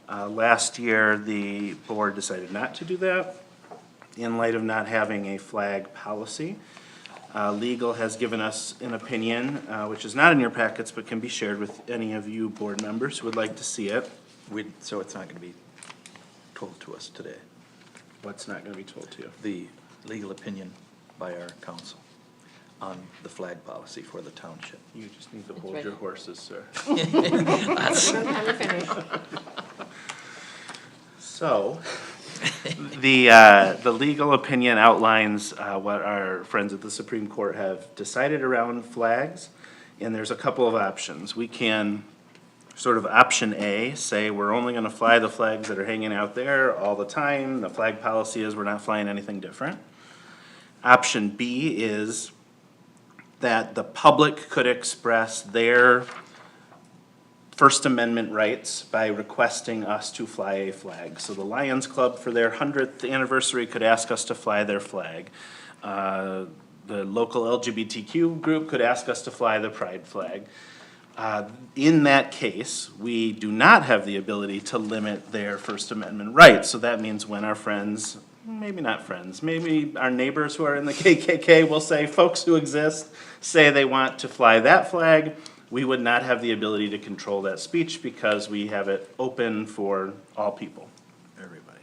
Last year, the board decided not to do that in light of not having a flag policy. Legal has given us an opinion, which is not in your packets, but can be shared with any of you board members who would like to see it. So it's not gonna be told to us today, What's not gonna be told to you? the legal opinion by our council on the flag policy for the township. You just need to hold your horses, sir. So, the legal opinion outlines what our friends at the Supreme Court have decided around flags, and there's a couple of options. We can, sort of option A, say we're only gonna fly the flags that are hanging out there all the time. The flag policy is we're not flying anything different. Option B is that the public could express their First Amendment rights by requesting us to fly a flag. So the Lions Club, for their 100th anniversary, could ask us to fly their flag. The local LGBTQ group could ask us to fly the pride flag. In that case, we do not have the ability to limit their First Amendment rights. So that means when our friends, maybe not friends, maybe our neighbors who are in the KKK will say, folks who exist, say they want to fly that flag, we would not have the ability to control that speech because we have it open for all people. Everybody.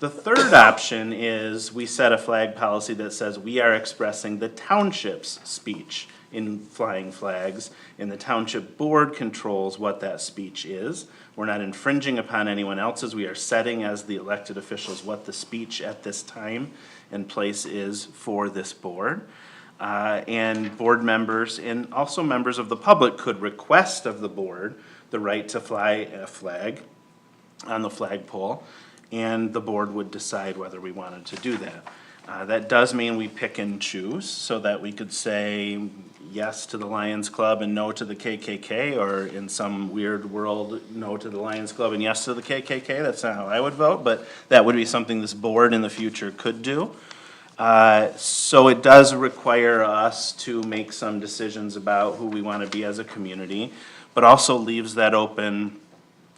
The third option is we set a flag policy that says we are expressing the township's speech in flying flags, and the township board controls what that speech is. We're not infringing upon anyone else's. We are setting as the elected officials what the speech at this time and place is for this board. And board members and also members of the public could request of the board the right to fly a flag on the flagpole, and the board would decide whether we wanted to do that. That does mean we pick and choose, so that we could say yes to the Lions Club and no to the KKK, or in some weird world, no to the Lions Club and yes to the KKK. That's not how I would vote, but that would be something this board in the future could do. So it does require us to make some decisions about who we want to be as a community, but also leaves that open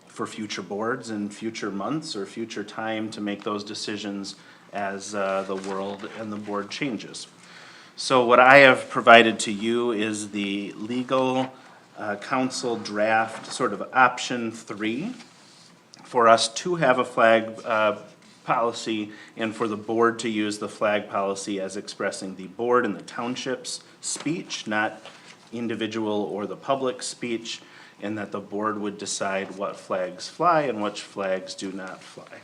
for future boards and future months or future time to make those decisions as the world and the board changes. So what I have provided to you is the legal counsel draft, sort of option 3, for us to have a flag policy and for the board to use the flag policy as expressing the board and the township's speech, not individual or the public speech, and that the board would decide what flags fly and which flags do not fly,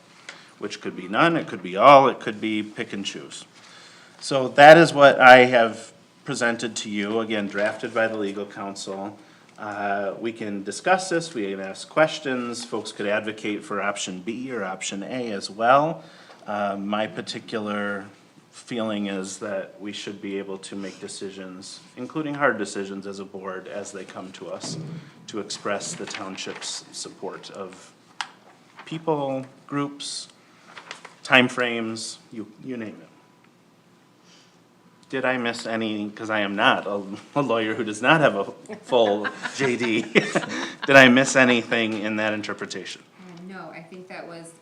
which could be none, it could be all, it could be pick and choose. So that is what I have presented to you, again, drafted by the legal counsel. We can discuss this, we can ask questions, folks could advocate for option B or option A as well. My particular feeling is that we should be able to make decisions, including hard decisions as a board, as they come to us, to express the township's support of people, groups, timeframes, you name it. Did I miss any, because I am not a lawyer who does not have a full JD, did I miss anything in that interpretation? No, I think that was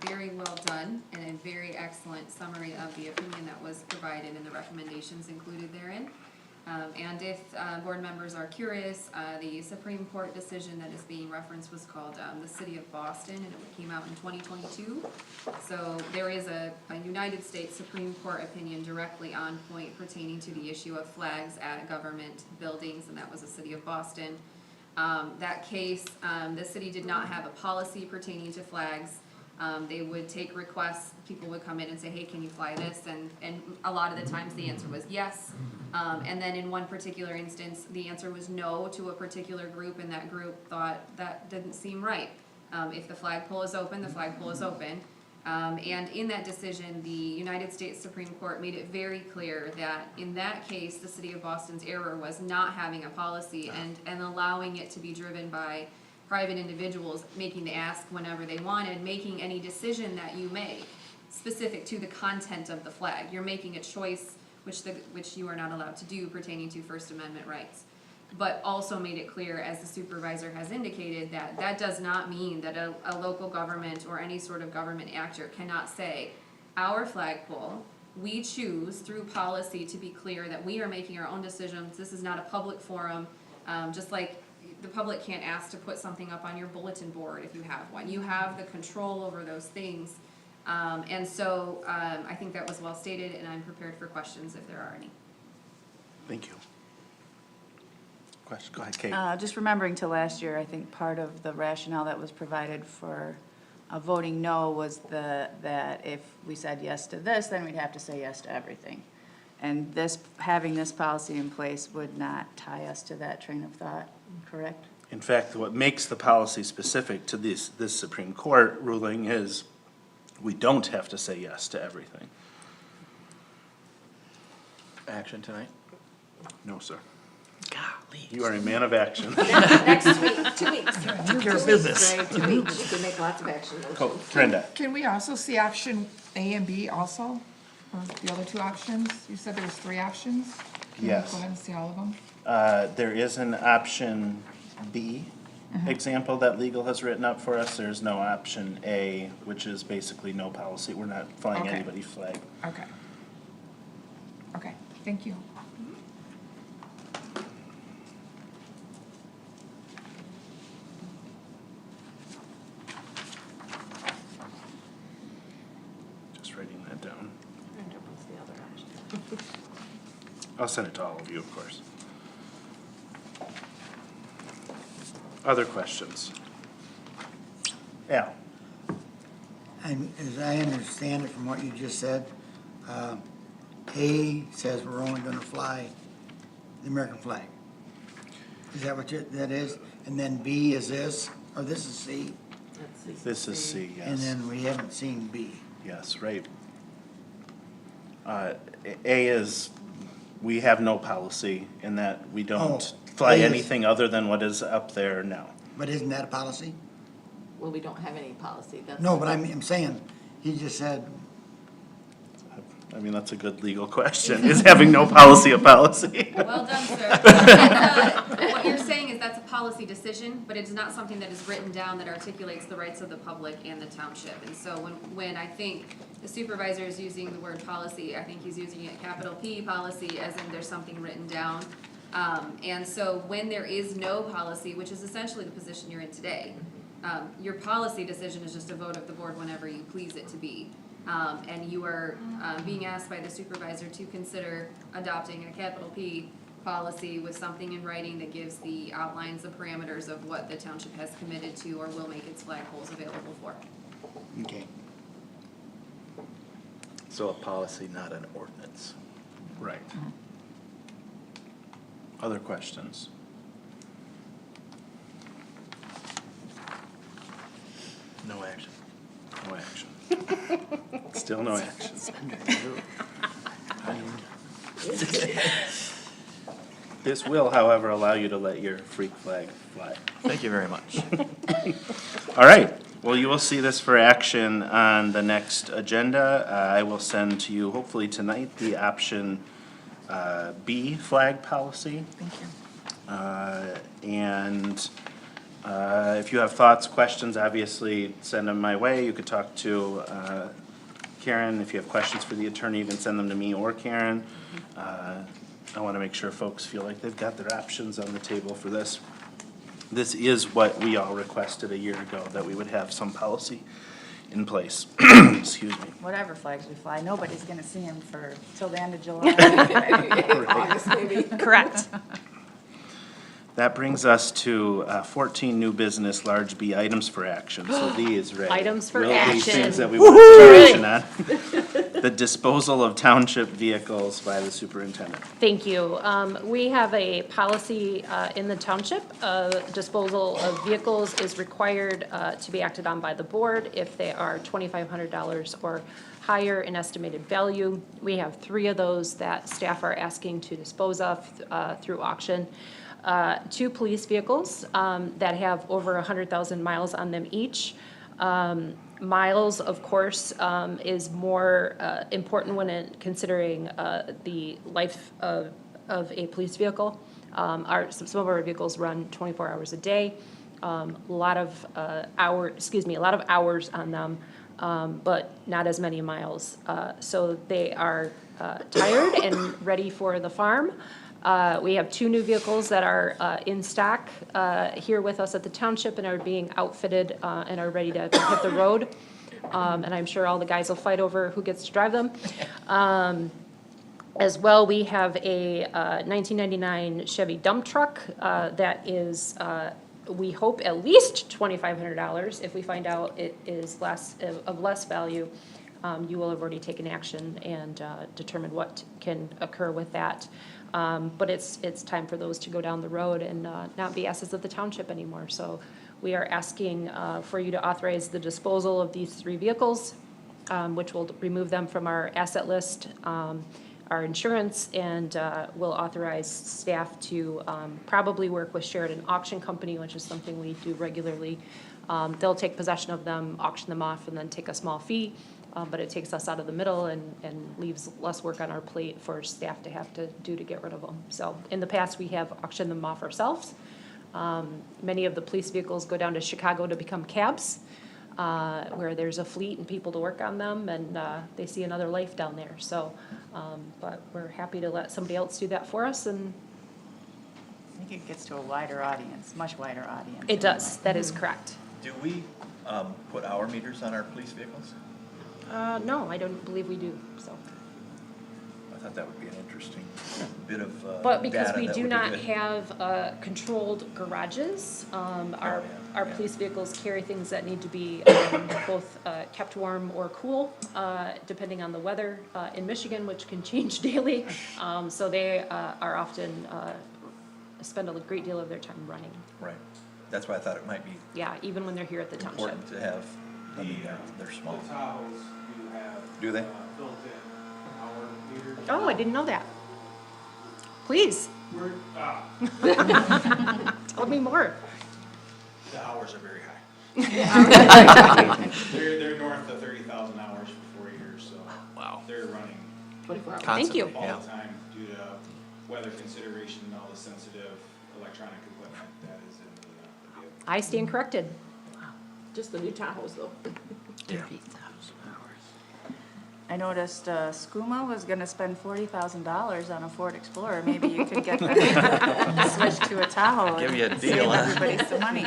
very well done and a very excellent summary of the opinion that was provided and the recommendations included therein. And if board members are curious, the Supreme Court decision that is being referenced was called the City of Boston, and it came out in 2022. So there is a United States Supreme Court opinion directly on point pertaining to the issue of flags at government buildings, and that was the City of Boston. That case, the city did not have a policy pertaining to flags. They would take requests, people would come in and say, hey, can you fly this? And a lot of the times the answer was yes. And then in one particular instance, the answer was no to a particular group, and that group thought that didn't seem right. If the flagpole is open, the flagpole is open. And in that decision, the United States Supreme Court made it very clear that in that case, the City of Boston's error was not having a policy and allowing it to be driven by private individuals making the ask whenever they wanted, making any decision that you make specific to the content of the flag. You're making a choice which you are not allowed to do pertaining to First Amendment rights. But also made it clear, as the supervisor has indicated, that that does not mean that a local government or any sort of government actor cannot say, our flagpole, we choose through policy to be clear that we are making our own decisions. This is not a public forum, just like the public can't ask to put something up on your bulletin board if you have one. You have the control over those things. And so I think that was well stated, and I'm prepared for questions if there are any. Thank you. Question, go ahead, Kate. Just remembering to last year, I think part of the rationale that was provided for voting no was that if we said yes to this, then we'd have to say yes to everything. And having this policy in place would not tie us to that train of thought, correct? In fact, what makes the policy specific to this Supreme Court ruling is we don't have to say yes to everything. Action tonight? No, sir. Golly. You are a man of action. Next week, 2 weeks. Take care of business. Right, 2 weeks, you can make lots of action motions. Brenda. Can we also see option A and B also? Or the other 2 options? You said there was 3 options? Can we Yes. go ahead and see all of them? There is an option B example that legal has written up for us. There's no option A, which is basically no policy. We're not flying Okay. anybody's flag. Okay. Okay, thank you. I'll send it to all of you, of course. Other questions? Yeah. And as I understand it from what you just said, A says we're only gonna fly the American flag. Is that what that is? And then B is this, or this is C? This is C, yes. And then we haven't seen B. Yes, right. A is, we have no policy in that we don't fly A is- anything other than what is up there now. But isn't that a policy? Well, we don't have any policy, that's. No, but I'm saying, he just said, I mean, that's a good legal question. Is having no policy a policy? Well done, sir. What you're saying is that's a policy decision, but it's not something that is written down that articulates the rights of the public and the township. And so when I think the supervisor is using the word policy, I think he's using it capital P policy, as in there's something written down. And so when there is no policy, which is essentially the position you're in today, your policy decision is just a vote of the board whenever you please it to be. And you are being asked by the supervisor to consider adopting a capital P policy with something in writing that gives the outlines, the parameters of what the township has committed to or will make its flagpoles available for. okay. So a policy, not an ordinance. Right. Other questions? No action. No action. Still no action. This will, however, allow you to let your freak flag fly. Thank you very much. All right, well, you will see this for action on the next agenda. I will send to you, hopefully tonight, the option B flag policy. Thank you. And if you have thoughts, questions, obviously send them my way. You could talk to Karen. If you have questions for the attorney, you can send them to me or Karen. I want to make sure folks feel like they've got their options on the table for this. This is what we all requested a year ago, that we would have some policy in place. Excuse me. Whatever flags we fly, nobody's gonna see them till the end of July. August, maybe. Correct. That brings us to 14 new business, large B items for action. So these, right? Items for will be action. things that we want to take action on. The disposal of township vehicles by the superintendent. Thank you. We have a policy in the township. Disposal of vehicles is required to be acted on by the board if they are $2,500 or higher in estimated value. We have 3 of those that staff are asking to dispose of through auction. 2 police vehicles that have over 100,000 miles on them each. Miles, of course, is more important when considering the life of a police vehicle. Some of our vehicles run 24 hours a day. A lot of hours on them, but not as many miles. So they are tired and ready for the farm. We have 2 new vehicles that are in stock here with us at the township and are being outfitted and are ready to hit the road. And I'm sure all the guys will fight over who gets to drive them. As well, we have a 1999 Chevy dump truck that is, we hope, at least $2,500. If we find out it is of less value, you will have already taken action and determined what can occur with that. But it's time for those to go down the road and not be assets of the township anymore. So we are asking for you to authorize the disposal of these 3 vehicles, which will remove them from our asset list, our insurance, and will authorize staff to probably work with Sheridan Auction Company, which is something we do regularly. They'll take possession of them, auction them off, and then take a small fee. But it takes us out of the middle and leaves less work on our plate for staff to have to do to get rid of them. So in the past, we have auctioned them off ourselves. Many of the police vehicles go down to Chicago to become cabs, where there's a fleet and people to work on them, and they see another life down there. So, but we're happy to let somebody else do that for us. And I think it gets to a wider audience, much wider audience. it does. That is correct. Do we put hour meters on our police vehicles? No, I don't believe we do. So. I thought that would be an interesting bit of But because data we that do would be not good. have controlled garages, our police vehicles carry things that need to be both kept warm or cool, depending on the weather in Michigan, which can change daily. So they are often spend a great deal of their time running. Right. That's why I thought it might be Yeah, even when they're here at the township. important to have, I mean, they're small. The Tahoes do have. Do they? Built-in hour meters. Oh, I didn't know that. Please, We're, tell me more. the hours are very high. They're north of 30,000 hours for 4 years, so. Wow. They're running. 24 hours. Thank you. All the time due to weather consideration and all the sensitive electronic equipment that is in the vehicle. I stand corrected. Just the new Tahoes though. I noticed SCUMA was gonna spend $40,000 on a Ford Explorer. Maybe you could get them to switch to a Tahoe. Give you a and deal, huh? Save everybody some money.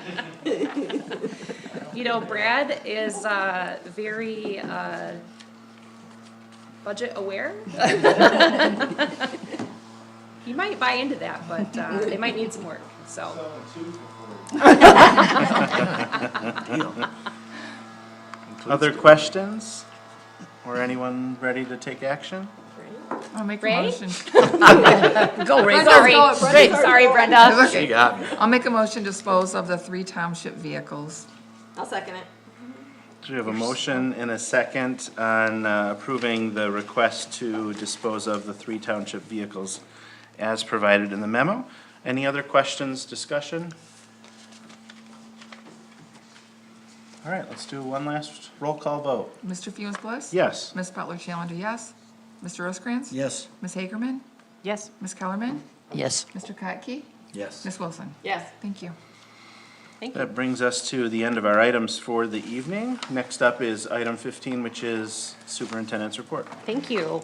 You know, Brad is very budget aware. He might buy into that, but they might need some work, so. Other questions? Or anyone ready to take action? I'll make a Ray? motion. Go, Ray, Brenda's sorry. going, Brenda's already Sorry, going. Brenda. It's okay. She got me. I'll make a motion to dispose of the 3 township vehicles. I'll second it. So we have a motion and a second on approving the request to dispose of the 3 township vehicles as provided in the memo. Any other questions, discussion? All right, let's do one last roll call vote. Mr. Funes Bliss? Yes. Ms. Butler Challenger, yes. Mr. Rosecrans? Yes. Ms. Hagerman? Yes. Ms. Kellerman? Yes. Mr. Kotke? Yes. Ms. Wilson? Yes. Thank you. Thank you. That brings us to the end of our items for the evening. Next up is item 15, which is superintendent's report. Thank you.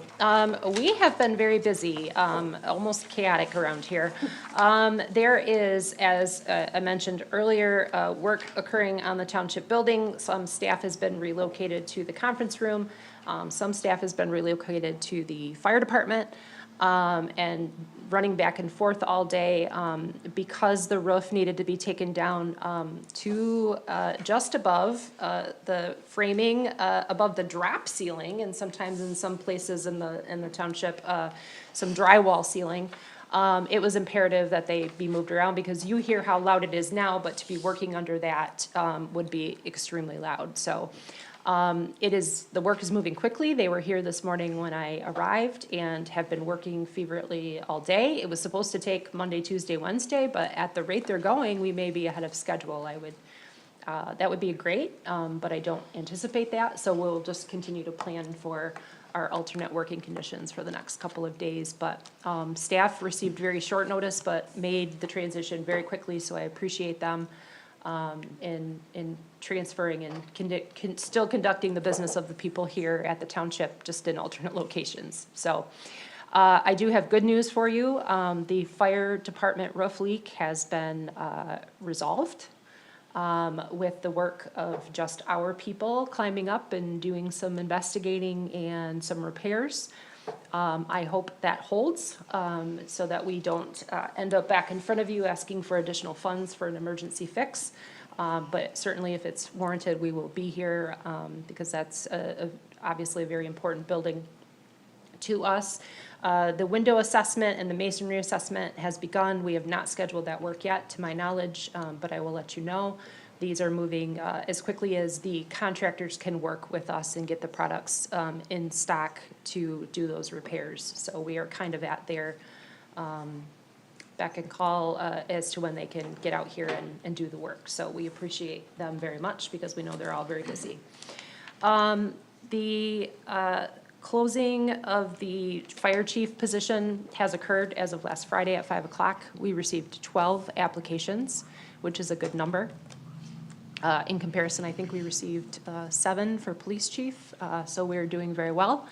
We have been very busy, almost chaotic around here. There is, as I mentioned earlier, work occurring on the township building. Some staff has been relocated to the conference room. Some staff has been relocated to the fire department. And running back and forth all day because the roof needed to be taken down to just above the framing, above the drop ceiling, and sometimes in some places in the township, some drywall ceiling. It was imperative that they be moved around because you hear how loud it is now, but to be working under that would be extremely loud. So the work is moving quickly. They were here this morning when I arrived and have been working feverishly all day. It was supposed to take Monday, Tuesday, Wednesday, but at the rate they're going, we may be ahead of schedule. That would be great, but I don't anticipate that. So we'll just continue to plan for our alternate working conditions for the next couple of days. But staff received very short notice, but made the transition very quickly, so I appreciate them in transferring and still conducting the business of the people here at the township, just in alternate locations. So I do have good news for you. The fire department roof leak has been resolved with the work of just our people climbing up and doing some investigating and some repairs. I hope that holds so that we don't end up back in front of you asking for additional funds for an emergency fix. But certainly if it's warranted, we will be here because that's obviously a very important building to us. The window assessment and the masonry assessment has begun. We have not scheduled that work yet, to my knowledge, but I will let you know. These are moving as quickly as the contractors can work with us and get the products in stock to do those repairs. So we are kind of at their beck and call as to when they can get out here and do the work. So we appreciate them very much because we know they're all very busy. The closing of the fire chief position has occurred as of last Friday at 5 o'clock. We received 12 applications, which is a good number. In comparison, I think we received 7 for police chief, so we're doing very well.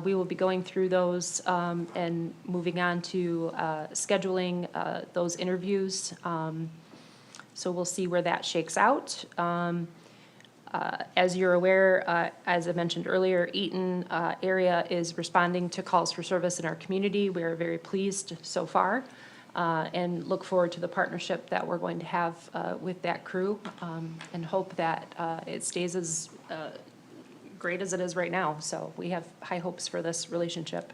We will be going through those and moving on to scheduling those interviews. So we'll see where that shakes out. As you're aware, as I mentioned earlier, Eaton area is responding to calls for service in our community. We are very pleased so far and look forward to the partnership that we're going to have with that crew and hope that it stays as great as it is right now. So we have high hopes for this relationship.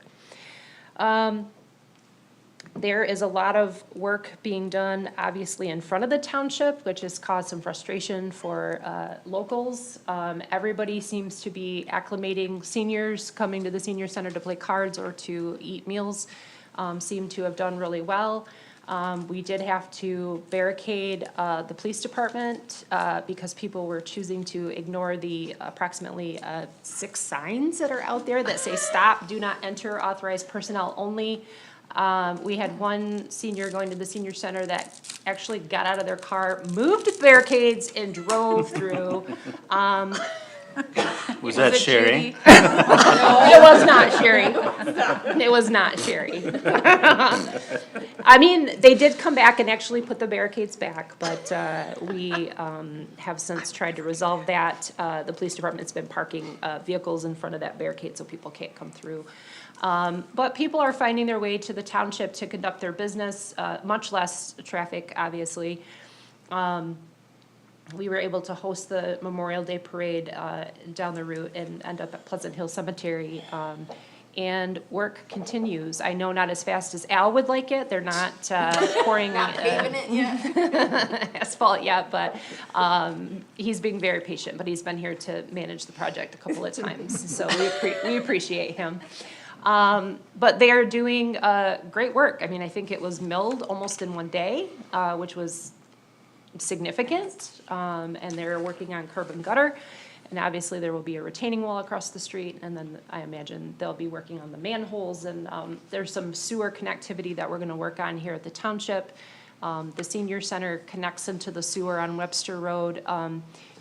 There is a lot of work being done, obviously, in front of the township, which has caused some frustration for locals. Everybody seems to be acclimating. Seniors coming to the senior center to play cards or to eat meals seem to have done really well. We did have to barricade the police department because people were choosing to ignore the approximately 6 signs that are out there that say stop, do not enter, authorized personnel only. We had one senior going to the senior center that actually got out of their car, moved the barricades, and drove through. Was that it Sherry? Judy? No, it was not Sherry. It was not Sherry. I mean, they did come back and actually put the barricades back, but we have since tried to resolve that. The police department's been parking vehicles in front of that barricade so people can't come through. But people are finding their way to the township to conduct their business, much less traffic, obviously. We were able to host the Memorial Day Parade down the route and end up at Pleasant Hill Cemetery. And work continues. I know not as fast as Al would like it. They're not pouring Paving it yet. asphalt yet, but he's being very patient. But he's been here to manage the project a couple of times, so we appreciate him. But they are doing great work. I mean, I think it was milled almost in one day, which was significant, and they're working on curb and gutter, and obviously there will be a retaining wall across the street, and then I imagine they'll be working on the manholes, and there's some sewer connectivity that we're going to work on here at the township. The senior center connects into the sewer on Webster Road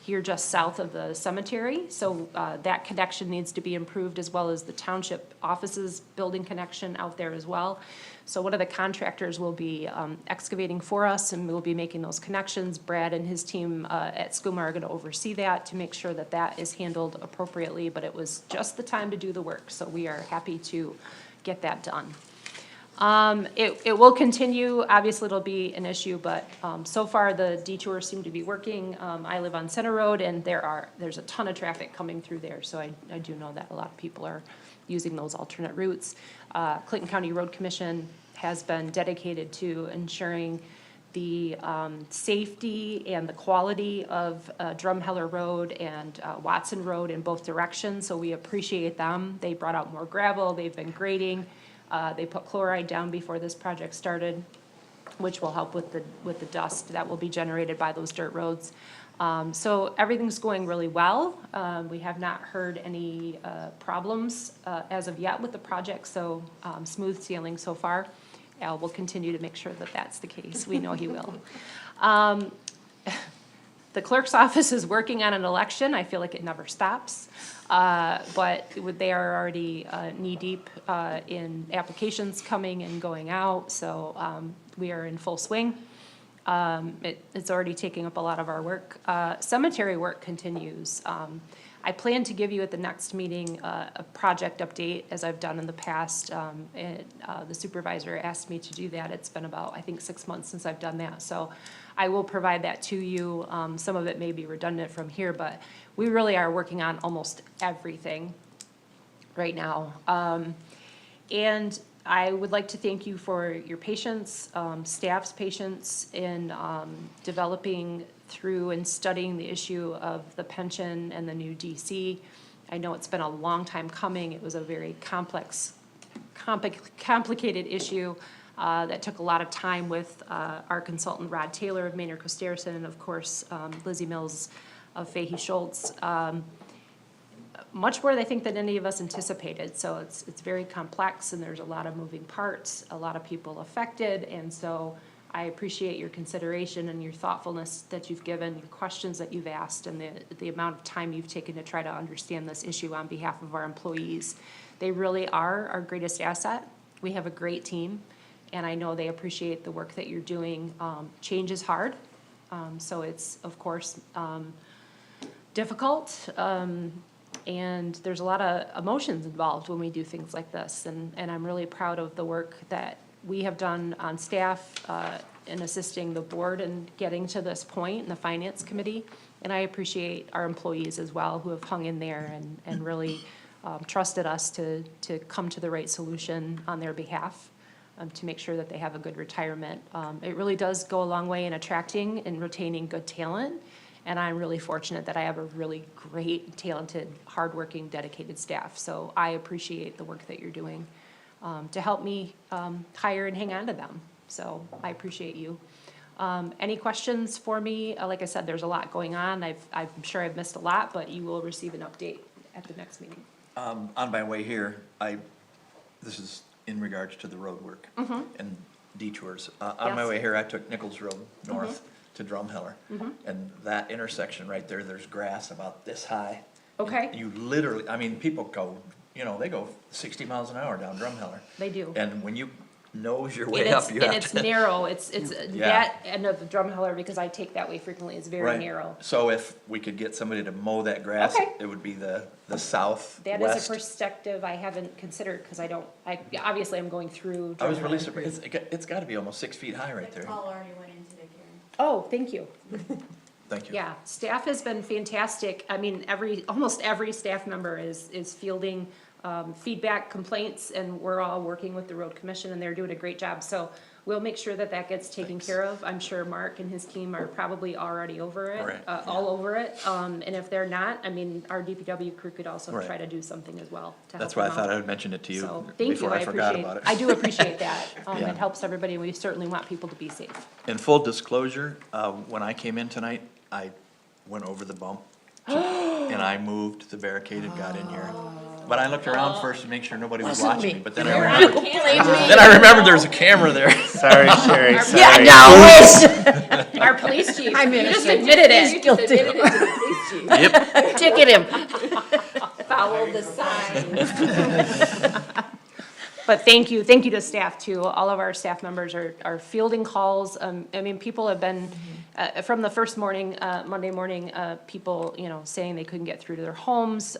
here just south of the cemetery, so that connection needs to be improved, as well as the township offices building connection out there as well. So one of the contractors will be excavating for us, and we'll be making those connections. Brad and his team at SCUMA are going to oversee that to make sure that that is handled appropriately, but it was just the time to do the work, so we are happy to get that done. It will continue. Obviously, it'll be an issue, but so far the detours seem to be working. I live on Center Road, and there's a ton of traffic coming through there, so I do know that a lot of people are using those alternate routes. Clinton County Road Commission has been dedicated to ensuring the safety and the quality of Drumheller Road and Watson Road in both directions, so we appreciate them. They brought out more gravel. They've been grading. They put chloride down before this project started, which will help with the dust that will be generated by those dirt roads. So everything's going really well. We have not heard any problems as of yet with the project, so smooth sailing so far. Al will continue to make sure that that's the case. We know he will. The clerk's office is working on an election. I feel like it never stops. But they are already knee-deep in applications coming and going out, so we are in full swing. It's already taking up a lot of our work. Cemetery work continues. I plan to give you at the next meeting a project update, as I've done in the past. The supervisor asked me to do that. It's been about, I think, 6 months since I've done that, so I will provide that to you. Some of it may be redundant from here, but we really are working on almost everything right now. And I would like to thank you for your patience, staff's patience in developing through and studying the issue of the pension and the new DC. I know it's been a long time coming. It was a very complicated issue that took a lot of time with our consultant Rod Taylor of Maynard Costerison, and of course Lizzie Mills of Fahey Schultz. Much more, I think, than any of us anticipated. So it's very complex, and there's a lot of moving parts, a lot of people affected, and so I appreciate your consideration and your thoughtfulness that you've given, your questions that you've asked, and the amount of time you've taken to try to understand this issue on behalf of our employees. They really are our greatest asset. We have a great team, and I know they appreciate the work that you're doing. Change is hard, so it's, of course, difficult, and there's a lot of emotions involved when we do things like this. And I'm really proud of the work that we have done on staff in assisting the board in getting to this point in the finance committee. And I appreciate our employees as well who have hung in there and really trusted us to come to the right solution on their behalf, to make sure that they have a good retirement. It really does go a long way in attracting and retaining good talent. And I'm really fortunate that I have a really great, talented, hardworking, dedicated staff. So I appreciate the work that you're doing to help me hire and hang on to them. So I appreciate you. Any questions for me? Like I said, there's a lot going on. I'm sure I've missed a lot, but you will receive an update at the next meeting. On my way here, this is in regards to the road work and detours. On my Yes. way here, I took Nichols Road north to Drumheller. And that intersection right there, there's grass about this high. Okay. And you literally, I mean, people go, they go 60 miles an hour down Drumheller. They do. And when you nose your way And up, it's, you and have it's to. narrow, it's Yeah. that end of the Drumheller, because I take that way frequently, is very Right. narrow. So if we could get somebody to mow that grass, Okay. it would be the southwest. That is a perspective I haven't considered, because obviously I'm going through. I was really Drumheller. surprised. It's gotta be almost 6 feet high right there. Call already went in today, Karen. Oh, thank you. Thank you. Yeah, staff has been fantastic. I mean, almost every staff member is fielding feedback, complaints, and we're all working with the road commission, and they're doing a great job. So we'll make sure that gets taken care of. I'm sure Mark and his team are probably already over it, Right. all over it. And if they're not, I mean, our DPW crew could also Right. try to do something as well to help That's why I them thought out. I would mention it to you So, thank you, before I forgot appreciate, about it. I do appreciate that. Yeah. It helps everybody, and we certainly want people to be safe. In full disclosure, when I came in tonight, I went over the bump. And I moved the barricade and got in here. But I looked around first to make sure nobody was Wasn't watching me. me, but then I remembered there's a camera there. Sorry, Sherry, sorry. Our police chief, I'm you just innocent. admitted it. You just admitted it to the police chief. Yep. Ticket him. Follow the signs. But thank you to staff too. All of our staff members are fielding calls. I mean, people have been, from the first morning, Monday morning, people, saying they couldn't get through to their homes.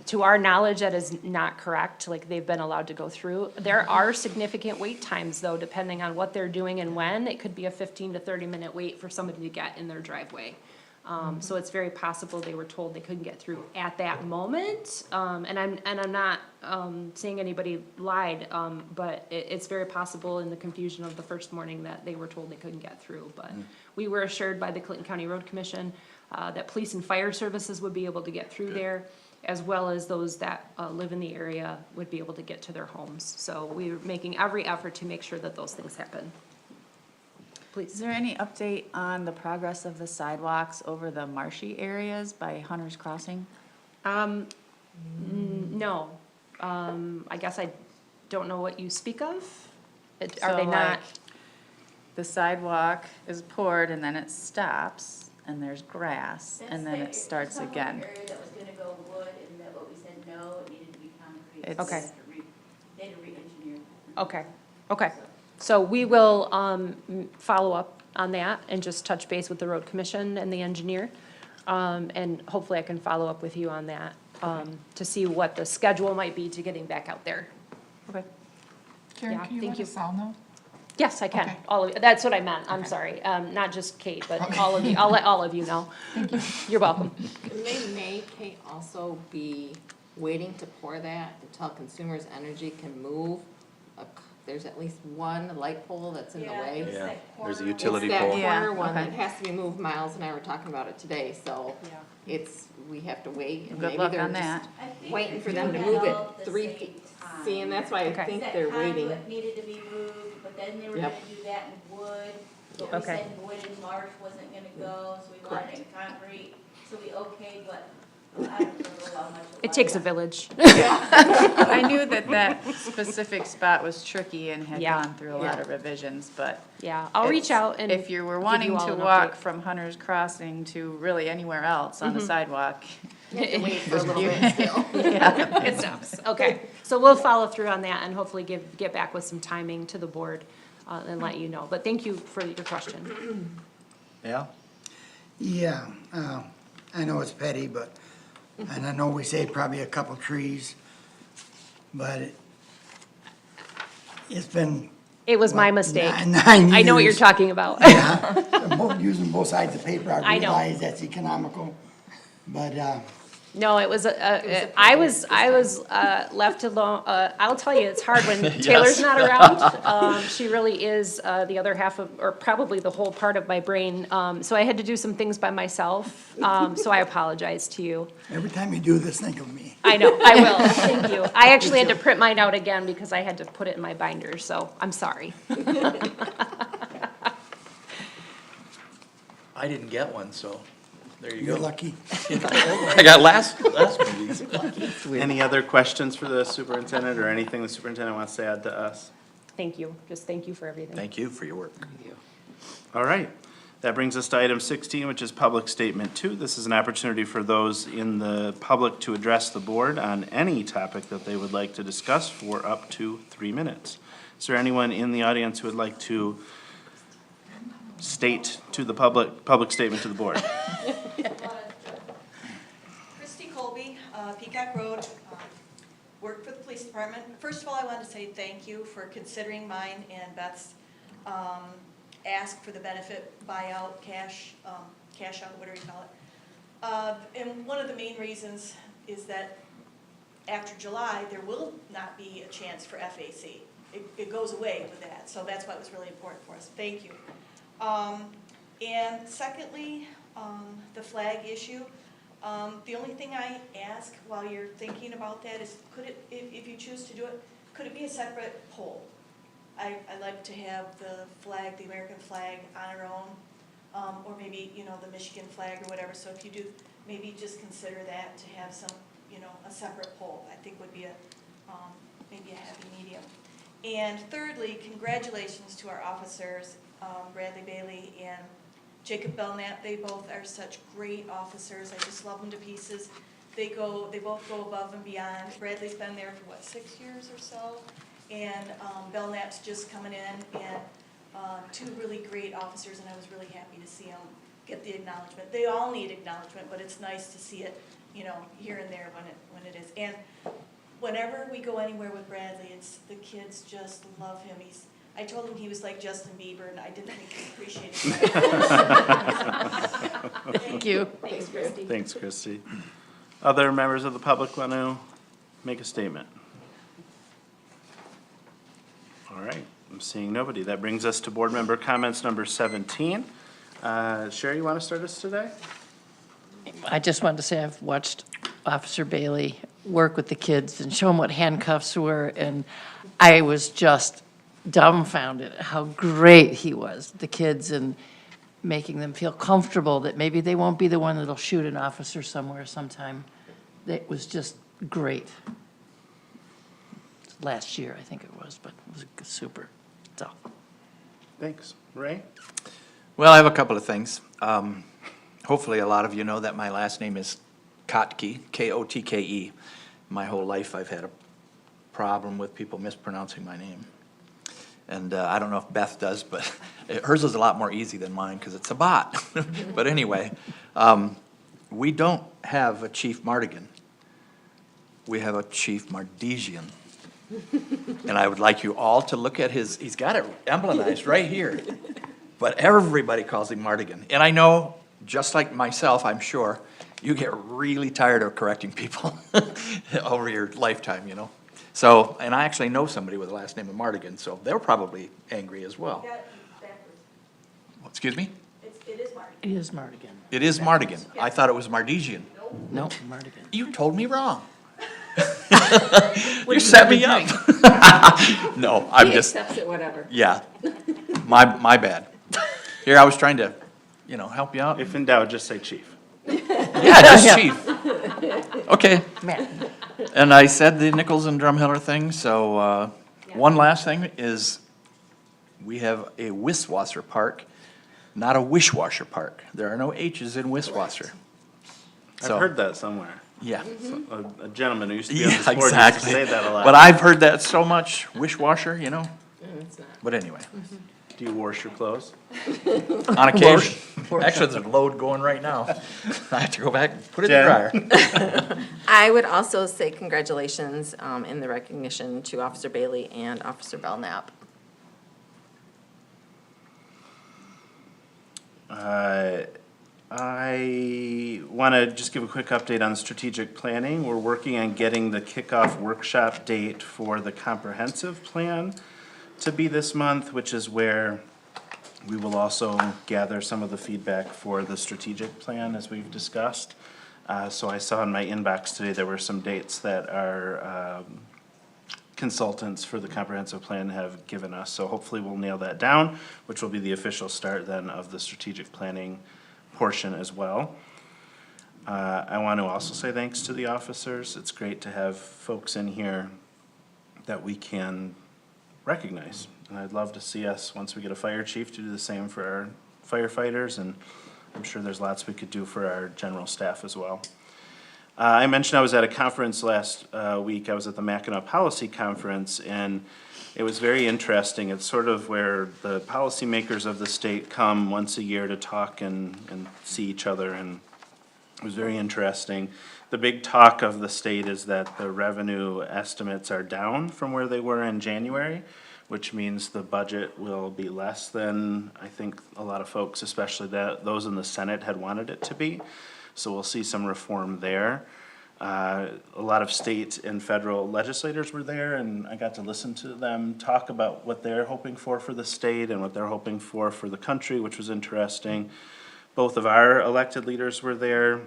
To our knowledge, that is not correct, like they've been allowed to go through. There are significant wait times though, depending on what they're doing and when. It could be a 15 to 30-minute wait for somebody to get in their driveway. So it's very possible they were told they couldn't get through at that moment. And I'm not saying anybody lied, but it's very possible in the confusion of the first morning that they were told they couldn't get through. But we were assured by the Clinton County Road Commission that police and fire services would be able to get through there, as well as those that live in the area would be able to get to their homes. So we're making every effort to make sure that those things happen. Please. Is there any update on the progress of the sidewalks over the marshy areas by Hunter's Crossing? No. I guess I don't know what you speak of. Are So, they not? like, the sidewalk is poured and then it stops and there's grass and then it starts again. Area that was gonna go wood and that what we said no, it needed to be concrete. It's- Okay. They had to re-engineer. Okay. So we will follow up on that and just touch base with the road commission and the engineer. And hopefully I can follow up with you on that, to see what the schedule might be to getting back out there. Okay. Karen, Yeah, can you thank let you. us all know? Yes, I can. Okay. All of you. That's what I meant. I'm sorry. Not just Kate, but all of you. I'll let all of you know. Thank you. You're welcome. May Kate also be waiting to pour that until Consumers Energy can move? There's at least one light pole that's in the way. it's Yeah, that there's a corner utility It's that pole. corner one okay. that has to be moved. Miles and I were talking about it today, so we have to wait. And Good maybe luck they're on just that. I think waiting for we them to had move it all the 3 same feet. time. See, and that's why I Okay. think That they're waiting. conduit needed to be moved, but then they were Yep. gonna do that in wood. But we Okay. said wood in March wasn't gonna go, so we wanted it in concrete, so we okayed, but I don't remember how much it was. It takes a village. I knew that specific spot was tricky and had Yeah. gone through a lot of revisions, but. Yeah, I'll reach out and If you were give wanting you all to an walk update. from Hunter's Crossing to really anywhere else on the sidewalk. You have to wait for a little bit still. It stops. Okay, so we'll follow through on that and hopefully get back with some timing to the board and let you know. But thank you for your question. Yeah? Yeah, I know it's petty, but, and I know we saved probably a couple trees, but it's been. It was my what, mistake. 9 I know what you're years. talking about. Using both sides of paper, I I know. realize that's economical, but, No, it was I was left alone. I'll tell you, it's hard when Taylor's not around. She really is the other half of, or probably the whole part of my brain. So I had to do some things by myself. So I apologize to you. every time you do this, think of me. I know, I will. Thank you. I actually had to print mine out again because I had to put it in my binder, so I'm sorry. I didn't get one, so there you go. You're lucky. I got last meeting. Any other questions for the superintendent or anything the superintendent wants to add to us? Thank you. Just thank you for everything. Thank you for your work. All right. That brings us to item 16, which is public statement 2. This is an opportunity for those in the public to address the board on any topic that they would like to discuss for up to 3 minutes. Is there anyone in the audience who would like to state to the public statement to the board? Christy Colby, Peacock Road, work for the police department. First of all, I want to say thank you for considering mine and Beth's ask for the benefit buyout, cash out, whatever you call it. And one of the main reasons is that after July, there will not be a chance for FAC. It goes away with that, so that's why it was really important for us. Thank you. And secondly, the flag issue. The only thing I ask while you're thinking about that is, could it, if you choose to do it, could it be a separate pole? I like to have the flag, the American flag, on our own, or maybe, you know, the Michigan flag or whatever. So if you do, maybe just consider that to have some, you know, a separate pole. I think would be maybe a happy medium. And thirdly, congratulations to our officers, Bradley Bailey and Jacob Belknap. They both are such great officers. I just love them to pieces. They both go above and beyond. Bradley's been there for what, 6 years or so? And Belknap's just coming in, and two really great officers, and I was really happy to see them get the acknowledgement. They all need acknowledgement, but it's nice to see it, you know, here and there when it is. And whenever we go anywhere with Bradley, it's the kids just love him. I told him he was like Justin Bieber, and I didn't think he appreciated it. Thank you. Thanks, Christy. Thanks, Christy. Other members of the public want to make a statement? All right, I'm seeing nobody. That brings us to board member comments number 17. Sherry, you want to start us today? I just wanted to say I've watched Officer Bailey work with the kids and show them what handcuffs were, and I was just dumbfounded at how great he was, the kids, and making them feel comfortable that maybe they won't be the one that'll shoot an officer somewhere sometime. It was just great. Last year, I think it was, but it was super. So. Thanks. Ray? Well, I have a couple of things. Hopefully, a lot of you know that my last name is Kotke, K-O-T-K-E. My whole life, I've had a problem with people mispronouncing my name. And I don't know if Beth does, but hers is a lot more easy than mine because it's a bot. But anyway, we don't have a Chief Mardigan. We have a Chief Mardesian. And I would like you all to look at he's got it emblemized right here. But everybody calls him Mardigan. And I know, just like myself, I'm sure, you get really tired of correcting people over your lifetime, you know. So, and I actually know somebody with the last name of Mardigan, so they're probably angry as well. Excuse me? It is Mardigan. It is Mardigan. It is Mardigan. I thought it was Mardesian. No, Mardigan. You told me wrong. You set me up. No, I'm just. He accepts it, whatever. Yeah, my bad. Here, I was trying to, you know, help you out. If in doubt, just say chief. Yeah, just chief. Okay. And I said the Nichols and Drumheller thing, so one last thing is we have a Wiswasser Park, not a Wishwasher Park. There are no H's in Wiswasser. I've heard that somewhere. Yeah. A gentleman who used to be on this board used to exactly. say that a lot. But I've heard that so much, Wishwasher, you know. It's not. But anyway. Do you wash your clothes? On occasion. Actually, there's a load going right now. I have to go back and put it in Jen? the dryer. I would also say congratulations in the recognition to Officer Bailey and Officer Belknap. I want to just give a quick update on strategic planning. We're working on getting the kickoff workshop date for the comprehensive plan to be this month, which is where we will also gather some of the feedback for the strategic plan as we've discussed. So I saw in my inbox today there were some dates that our consultants for the comprehensive plan have given us. So hopefully we'll nail that down, which will be the official start then of the strategic planning portion as well. I want to also say thanks to the officers. It's great to have folks in here that we can recognize. And I'd love to see us, once we get a fire chief, to do the same for our firefighters, and I'm sure there's lots we could do for our general staff as well. I mentioned I was at a conference last week. I was at the Mackinac Policy Conference, and it was very interesting. It's sort of where the policymakers of the state come once a year to talk and see each other, and it was very interesting. The big talk of the state is that the revenue estimates are down from where they were in January, which means the budget will be less than I think a lot of folks, especially those in the Senate, had wanted it to be. So we'll see some reform there. A lot of state and federal legislators were there, and I got to listen to them talk about what they're hoping for the state and what they're hoping for the country, which was interesting. Both of our elected leaders were there,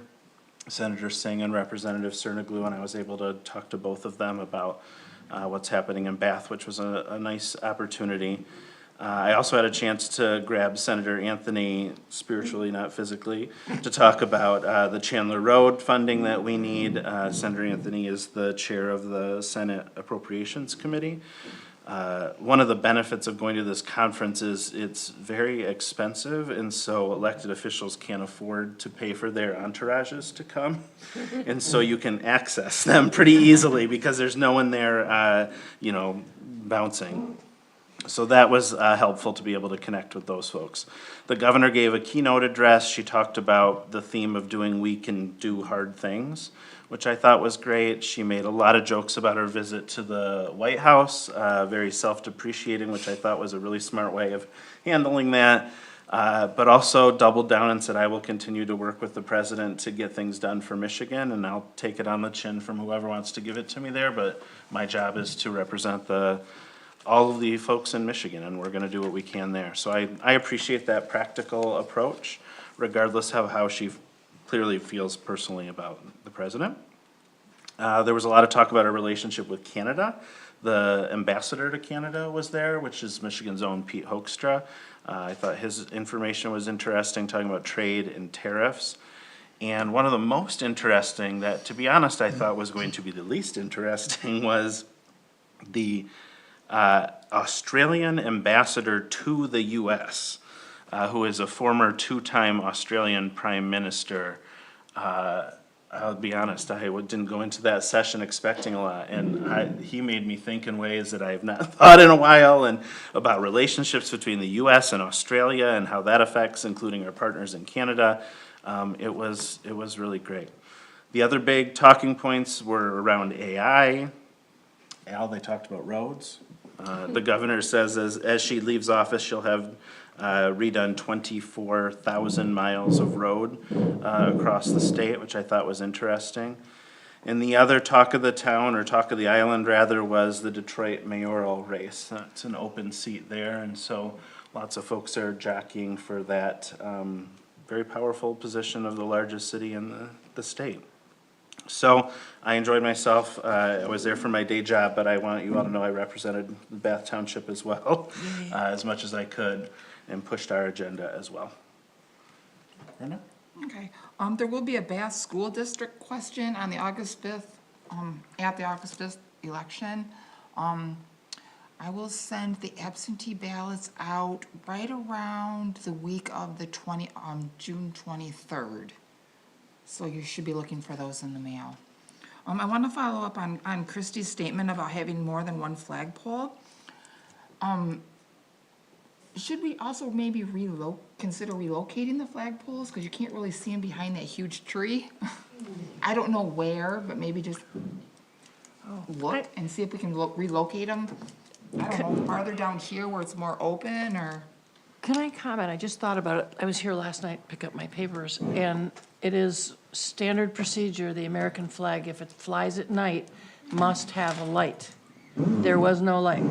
Senator Singh and Representative Cernoglu, and I was able to talk to both of them about what's happening in Bath, which was a nice opportunity. I also had a chance to grab Senator Anthony, spiritually, not physically, to talk about the Chandler Road funding that we need. Senator Anthony is the chair of the Senate Appropriations Committee. One of the benefits of going to this conference is it's very expensive, and so elected officials can't afford to pay for their entourages to come. And so you can access them pretty easily because there's no one there, bouncing. So that was helpful to be able to connect with those folks. The governor gave a keynote address. She talked about the theme of doing we can do hard things, which I thought was great. She made a lot of jokes about her visit to the White House, very self-depreciating, which I thought was a really smart way of handling that. But also doubled down and said, I will continue to work with the president to get things done for Michigan, and I'll take it on the chin from whoever wants to give it to me there, but my job is to represent all of the folks in Michigan, and we're gonna do what we can there. So I appreciate that practical approach, regardless of how she clearly feels personally about the president. There was a lot of talk about our relationship with Canada. The ambassador to Canada was there, which is Michigan's own Pete Hoekstra. I thought his information was interesting, talking about trade and tariffs. And one of the most interesting that, to be honest, I thought was going to be the least interesting was the Australian ambassador to the U.S., who is a former two-time Australian Prime Minister. I'll be honest, I didn't go into that session expecting a lot, and he made me think in ways that I have not thought in a while, and about relationships between the U.S. and Australia and how that affects, including our partners in Canada. It was really great. The other big talking points were around AI. They talked about roads. The governor says as she leaves office, she'll have redone 24,000 miles of road across the state, which I thought was interesting. And the other talk of the town, or talk of the island rather, was the Detroit mayoral race. It's an open seat there, and so lots of folks are jockeying for that very powerful position of the largest city in the state. So I enjoyed myself. I was there for my day job, but I want you all to know I represented Bath Township as well, as much as I could, and pushed our agenda as well. Brenda? Okay, there will be a Bath School District question on the August 5th, at the August 5th election. I will send the absentee ballots out right around the week of the June 23rd. So you should be looking for those in the mail. I want to follow up on Christie's statement about having more than one flagpole. should we also maybe consider relocating the flagpoles? Because you can't really see them behind that huge tree. I don't know where, but maybe just look and see if we can relocate them. I don't know, farther down here where it's more open, or? Can I comment? I just thought about it. I was here last night, pick up my papers, and it is standard procedure, the American flag, if it flies at night, must have a light. There was no light.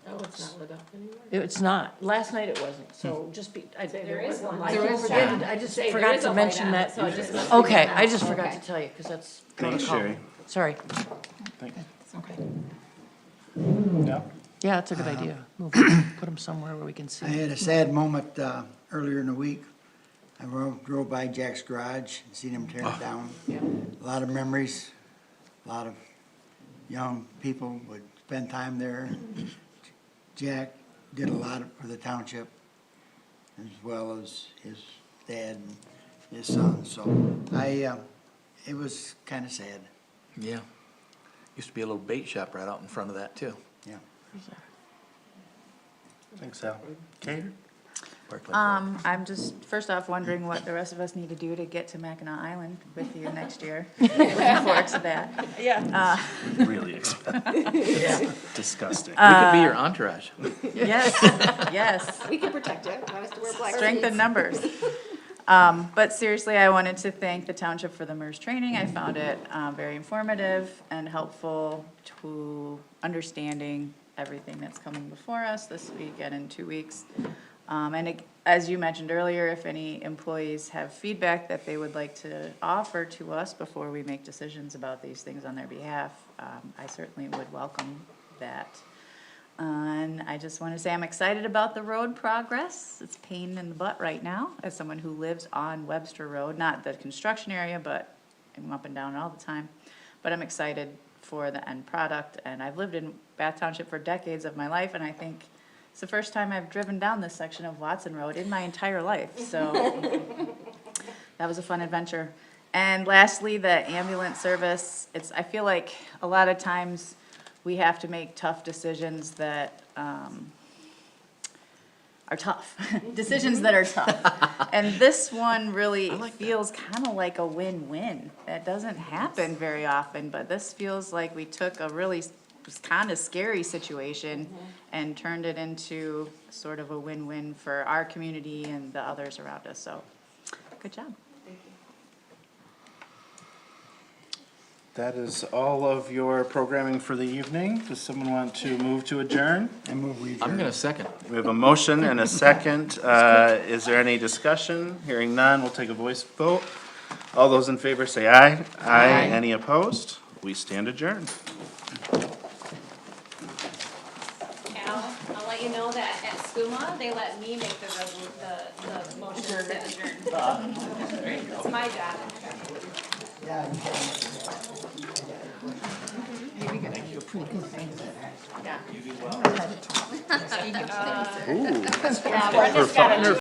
Oh, it's not lit up anymore? It's not. Last night it wasn't, so just be, There is one. I There just is forgot, one. I just Say, there forgot is to a light mention on it, that. so it just must be Okay, now. I just forgot Okay. to tell you, because that's Thanks, protocol. Sherry. Sorry. Thanks. It's okay. Yeah. Yeah, it's a good idea. Move 'em, put them somewhere where we can see. I had a sad moment earlier in the week. I drove by Jack's garage and seen him tear it down. A lot of memories, a lot of young people would spend time there. Jack did a lot for the township, as well as his dad and his son, so it was kind of sad. Yeah. Used to be a little bait shop right out in front of that, too. Yeah. Thanks, Al. Kate? I'm just, first off, wondering what the rest of us need to do to get to Mackinac Island with you next year. Looking forward to that. Yeah. Really expensive. Disgusting. We could be your entourage. Yes, yes. We can protect you. Want us to wear black Strength in suits? numbers. But seriously, I wanted to thank the township for the MERS training. I found it very informative and helpful to understanding everything that's coming before us this week and in 2 weeks. As you mentioned earlier, if any employees have feedback that they would like to offer to us before we make decisions about these things on their behalf, I certainly would welcome that. And I just want to say I'm excited about the road progress. It's a pain in the butt right now as someone who lives on Webster Road, not the construction area, but I'm up and down all the time. But I'm excited for the end product, and I've lived in Bath Township for decades of my life, and I think it's the first time I've driven down this section of Watson Road in my entire life, so that was a fun adventure. And lastly, the ambulance service, I feel like a lot of times we have to make tough decisions that are tough, decisions that are tough. And this one really feels kind of like a win-win. That doesn't happen very often, but this feels like we took a really kind of scary situation and turned it into sort of a win-win for our community and the others around us. So, good job. That is all of your programming for the evening. Does someone want to move to adjourn? I move we adjourn. I'm gonna second. We have a motion and a second. Is there any discussion? Hearing none, we'll take a voice vote. All those in favor say aye. Aye. Any opposed? We stand adjourned. Al, I'll let you know that at SCUMA, they let me make the motion to adjourn. It's my job. Hey, we gotta do a pretty good thing. Yeah. Ooh. Yeah, Brenda's got a